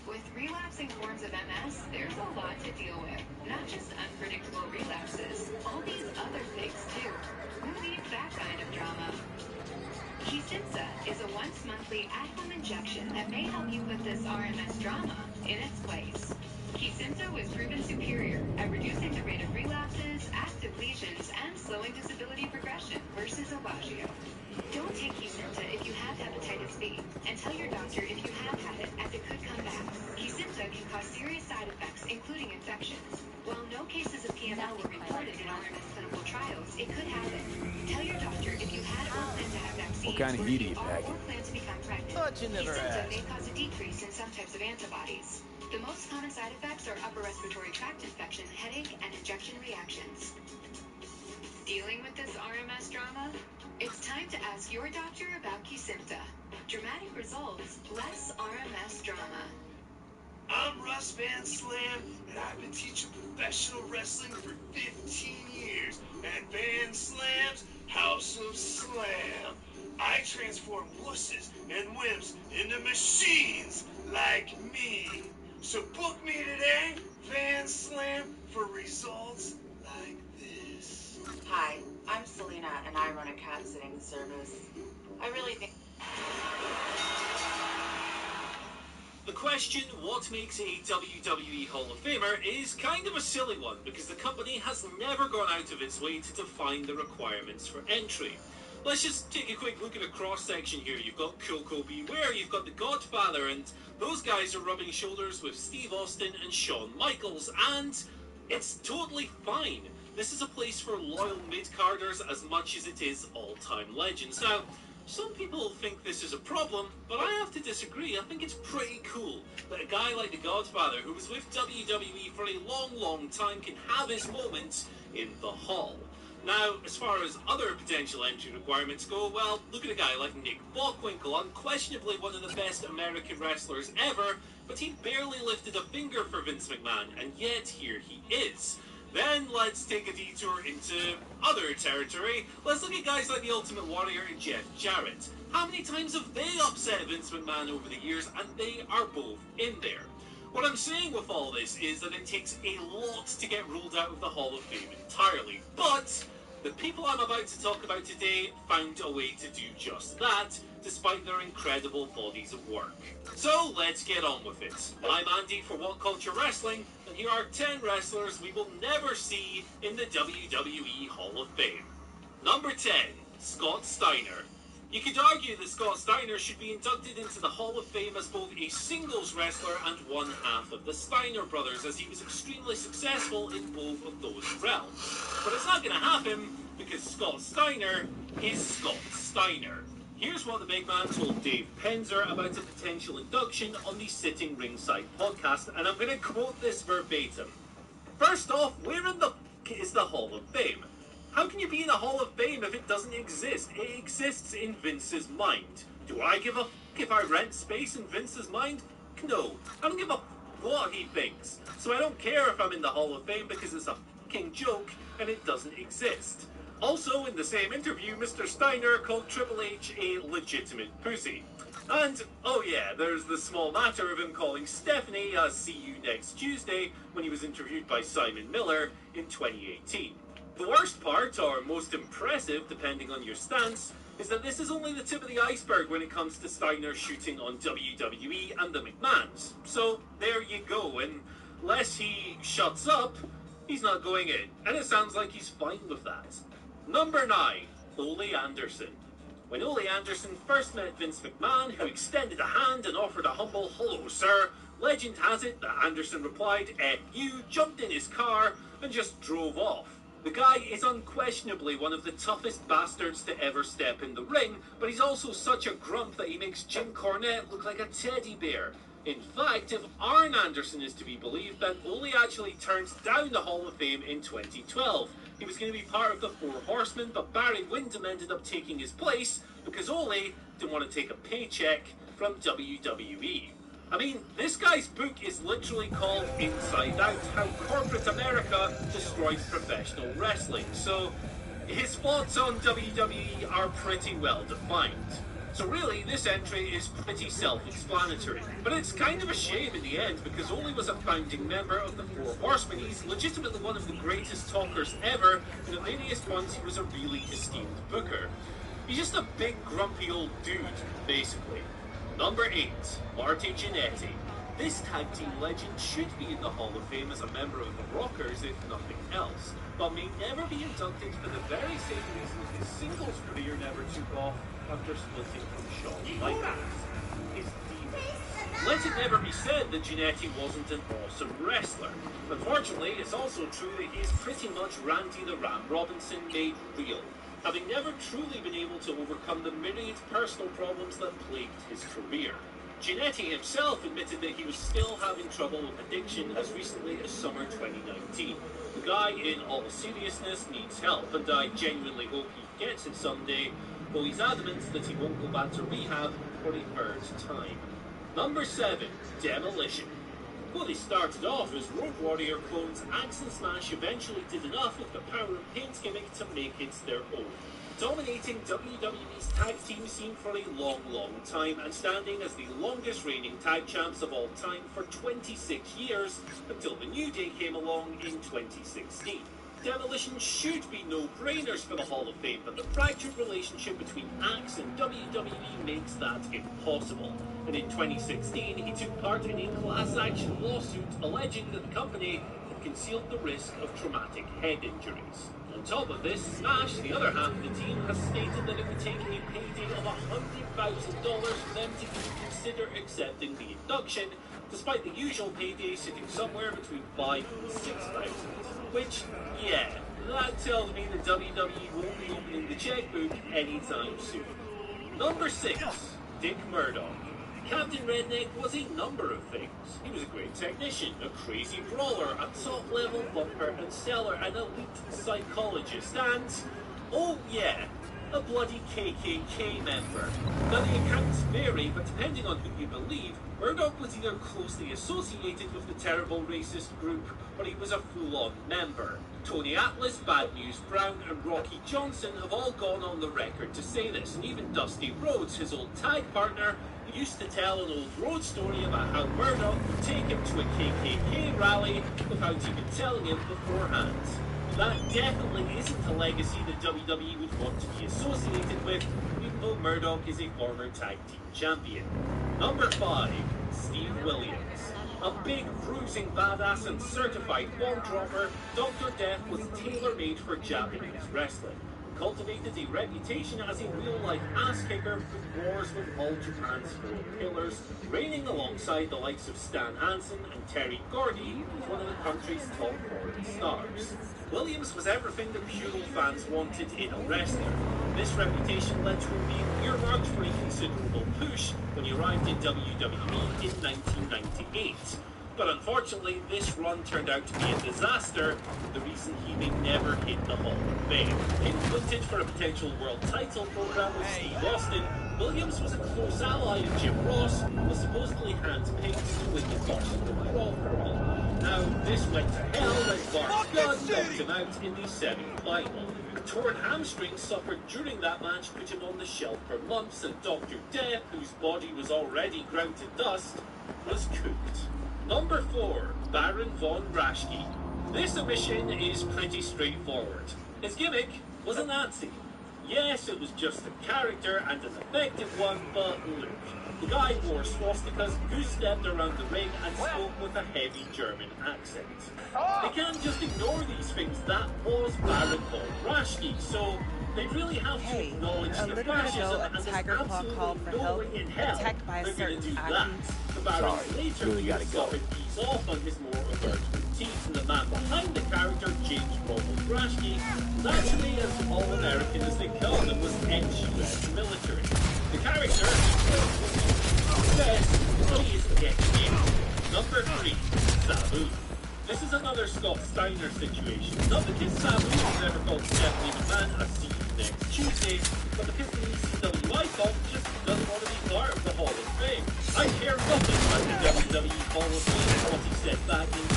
Speaker 2: With relapsing forms of MS, there's a lot to deal with. Not just unpredictable relapses, all these other things too. Who needs that kind of drama? Kesimpta is a once-monthly at-home injection that may help you put this RMS drama in its place. Kesimpta was proven superior at reducing the rate of relapses, active lesions, and slowing disability progression versus Aubagio. Don't take Kesimpta if you have hepatitis B, and tell your doctor if you have had it, as it could come back. Kesimpta can cause serious side effects, including infections. While no cases of PML were reported in RMS clinical trials, it could happen. Tell your doctor if you had or plan to have vaccines,
Speaker 6: What kind of heat are you
Speaker 2: or
Speaker 6: packing?
Speaker 2: plan to become pregnant.
Speaker 6: Thought you never
Speaker 2: Kesimpta
Speaker 6: asked.
Speaker 2: may cause a decrease in some types of antibodies. The most common side effects are upper respiratory tract infection, headache, and injection reactions. Dealing with this RMS drama? It's time to ask your doctor about Kesimpta. Dramatic results, less RMS drama.
Speaker 11: I'm Russ Van Slam, and I've been teaching professional wrestling for 15 years at Van Slam's House of Slam. I transform wusses and wimps into machines like me. So book me today, Van Slam, for results like this.
Speaker 23: Hi, I'm Selena, and I run a cat sitting service. I really think...
Speaker 9: The question, what makes a WWE Hall of Famer, is kind of a silly one, because the company has never gone out of its way to define the requirements for entry. Let's just take a quick look at a cross-section here. You've got Koko B. Ware, you've got The Godfather, and those guys are rubbing shoulders with Steve Austin and Shawn Michaels, and it's totally fine. This is a place for loyal mid-carders as much as it is all-time legends. Now, some people think this is a problem, but I have to disagree. I think it's pretty cool that a guy like The Godfather, who was with WWE for a long, long time, can have his moments in the Hall. Now, as far as other potential entry requirements go, well, look at a guy like Nick Bockwinkel, unquestionably one of the best American wrestlers ever, but he barely lifted a finger for Vince McMahon, and yet here he is. Then let's take a detour into other territory. Let's look at guys like the Ultimate Warrior and Jeff Jarrett. How many times have they upset Vince McMahon over the years, and they are both in there? What I'm saying with all this is that it takes a lot to get ruled out of the Hall of Fame entirely, but the people I'm about to talk about today found a way to do just that, despite their incredible bodies of work. So let's get on with it. I'm Andy for What Culture Wrestling, and here are 10 wrestlers we will never see in the WWE Hall of Fame. Number 10, Scott Steiner. You could argue that Scott Steiner should be inducted into the Hall of Fame as both a singles wrestler and one half of the Steiner brothers, as he was extremely successful in both of those realms. But it's not going to happen, because Scott Steiner is Scott Steiner.
Speaker 1: Here's what the big man told Dave Penzer about a potential induction on the Sitting Ringside podcast, and I'm going to quote this verbatim. First off, where in the is the Hall of Fame? How can you be in the Hall of Fame if it doesn't exist? It exists in Vince's mind. Do I give a if I rent space in Vince's mind? No. I don't give a what he thinks. So I don't care if I'm in the Hall of Fame because it's a fucking joke and it doesn't exist. Also, in the same interview, Mr. Steiner called Triple H a legitimate pussy. And, oh yeah, there's the small matter of him calling Stephanie a see you next Tuesday when he was interviewed by Simon Miller in 2018. The worst part, or most impressive, depending on your stance, is that this is only the tip of the iceberg when it comes to Steiner shooting on WWE and the McMahons. So, there you go, unless he shuts up, he's not going in. And it sounds like he's fine with that. Number 9, Ole Anderson. When Ole Anderson first met Vince McMahon, who extended a hand and offered a humble "hello, sir," legend has it that Anderson replied, "F you," jumped in his car, and just drove off. The guy is unquestionably one of the toughest bastards to ever step in the ring, but he's also such a grump that he makes Jim Cornette look like a teddy bear. In fact, if Arn Anderson is to be believed, then Ole actually turns down the Hall of Fame in 2012. He was going to be part of the Four Horsemen, but Barry Windham ended up taking his place because Ole didn't want to take a paycheck from WWE. I mean, this guy's book is literally called Inside Out, How Corporate America Destroyed Professional Wrestling, so his thoughts on WWE are pretty well defined. So really, this entry is pretty self-explanatory. But it's kind of a shame in the end, because Ole was a founding member of the Four Horsemen. He's legitimately one of the greatest talkers ever, and at various points he was a really esteemed booker. He's just a big grumpy old dude, basically. Number 8, Marty Jannetty. This tag team legend should be in the Hall of Fame as a member of the Rockers, if nothing else, but may never be inducted for the very same reason his singles career never took off after splitting from Shawn Michaels. His demons. Let it never be said that Jannetty wasn't an awesome wrestler. Unfortunately, it's also true that he is pretty much Randy the Ram Robinson made real, having never truly been able to overcome the myriad personal problems that plagued his career. Jannetty himself admitted that he was still having trouble with addiction as recently as summer 2019. The guy, in all seriousness, needs help, and I genuinely hope he gets it someday, though he's adamant that he won't go back to rehab for a third time. Number 7, Demolition. Well, they started off as Road Warrior clones, Axe and Smash eventually did enough with the Power and Paint gimmick to make it their own, dominating WWE's tag team scene for a long, long time and standing as the longest reigning tag champs of all time for 26 years until the New Day came along in 2016. Demolition should be no-brainers for the Hall of Fame, but the fractured relationship between Axe and WWE makes that impossible. And in 2016, he took part in a class-action lawsuit alleging that the company had concealed the risk of traumatic head injuries. On top of this, Smash, the other half of the team, has stated that it would take a payday of $100,000 for them to even consider accepting the induction, despite the usual payday sitting somewhere between $5,000 and $6,000. Which, yeah, that tells me the WWE won't be opening the checkbook anytime soon. Number 6, Dick Murdoch. Captain Redneck was a number of things. He was a great technician, a crazy brawler, a top-level bumper and seller, an elite psychologist, and, oh yeah, a bloody KKK member. Now the accounts vary, but depending on who you believe, Murdoch was either closely associated with the terrible racist group, or he was a full-on member. Tony Atlas, Bad News Brown, and Rocky Johnson have all gone on the record to say this, and even Dusty Rhodes, his old tag partner, used to tell an old road story about how Murdoch would take him to a KKK rally without even telling him beforehand. That definitely isn't a legacy that WWE would want to be associated with, even though Murdoch is a former tag team champion. Number 5, Steve Williams. A big, bruising badass and certified bomb dropper, Dr. Death was tailor-made for Japanese wrestling. cultivated a reputation as a real-life ass-kicker with wars with all Japan's four pillars, reigning alongside the likes of Stan Hansen and Terry Gordy as one of the country's top foreign stars. Williams was everything that pure fans wanted in a wrestler. This reputation led to him being earmarked for a considerable push when he arrived in WWE in 1998. But unfortunately, this run turned out to be a disaster, the reason he may never hit the Hall of Fame. Inflicted for a potential world title program with Steve Austin, Williams was a close ally of Jim Ross, who was supposedly handpicked to win the Beast of the Raw for him. Now, this went to hell when Bart Gunn knocked him out in the semi-final. A torn hamstring suffered during that match put him on the shelf for months, and Dr. Death, whose body was already ground to dust, was cooked. Number 4, Baron von Raschke. This omission is pretty straightforward. His gimmick was a Nazi. Yes, it was just a character and an effective one, but look. The guy wore swastikas, goose-stepped around the ring, and spoke with a heavy German accent. They can't just ignore these things. That was Baron von Raschke, so they really have to acknowledge the fascism, and there's absolutely no way in hell they're going to do that. The Baron later suffered ease off on his more overt routines, and the man behind the character, James Ronald Raschke, was actually as all-American as they come and was ex-US military. The character says, but he isn't getting in. Number 3, Sabu. This is another Scott Steiner situation. Not because Sabu was ever called Stephanie McMahon as see you next Tuesday, but because the ECW icon just doesn't want to be part of the Hall of Fame. I care nothing about the WWE Hall of Fame and what he said back in the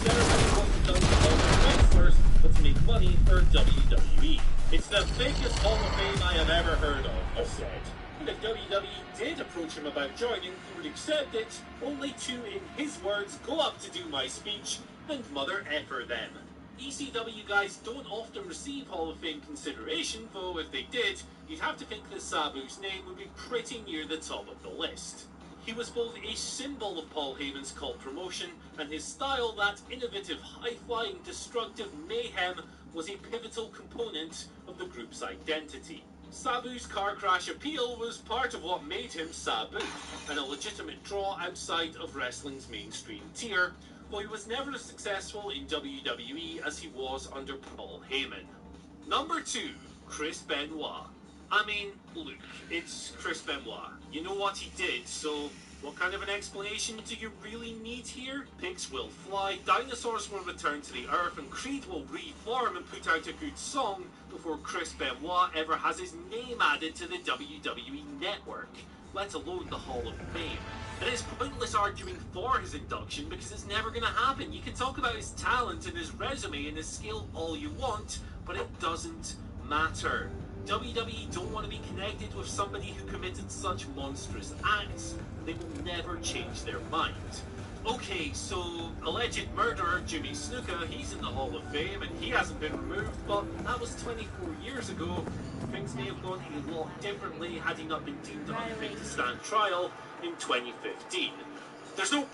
Speaker 1: ceremony wasn't done to honor wrestlers, but to make money for WWE. It's the biggest Hall of Fame I have ever heard of, I said. And if WWE did approach him about joining, he would accept it, only to, in his words, go up to do my speech and mother effer them. ECW guys don't often receive Hall of Fame consideration, though if they did, you'd have to think that Sabu's name would be pretty near the top of the list. He was both a symbol of Paul Heyman's cult promotion, and his style, that innovative, high-flying, destructive mayhem, was a pivotal component of the group's identity. Sabu's car crash appeal was part of what made him Sabu, and a legitimate draw outside of wrestling's mainstream tier, though he was never as successful in WWE as he was under Paul Heyman. Number 2, Chris Benoit. I mean, look, it's Chris Benoit. You know what he did, so what kind of an explanation do you really need here? Pigs will fly, dinosaurs will return to the earth, and Creed will reform and put out a good song before Chris Benoit ever has his name added to the WWE network, let alone the Hall of Fame. And it's pointless arguing for his induction because it's never going to happen. You can talk about his talent and his resume and his skill all you want, but it doesn't matter. WWE don't want to be connected with somebody who committed such monstrous acts, and they will never change their mind. Okay, so alleged murderer Jimmy Snuka, he's in the Hall of Fame and he hasn't been removed, but that was 24 years ago. Things may have gone a lot differently had he not been deemed unfit to stand trial in 2015. There's no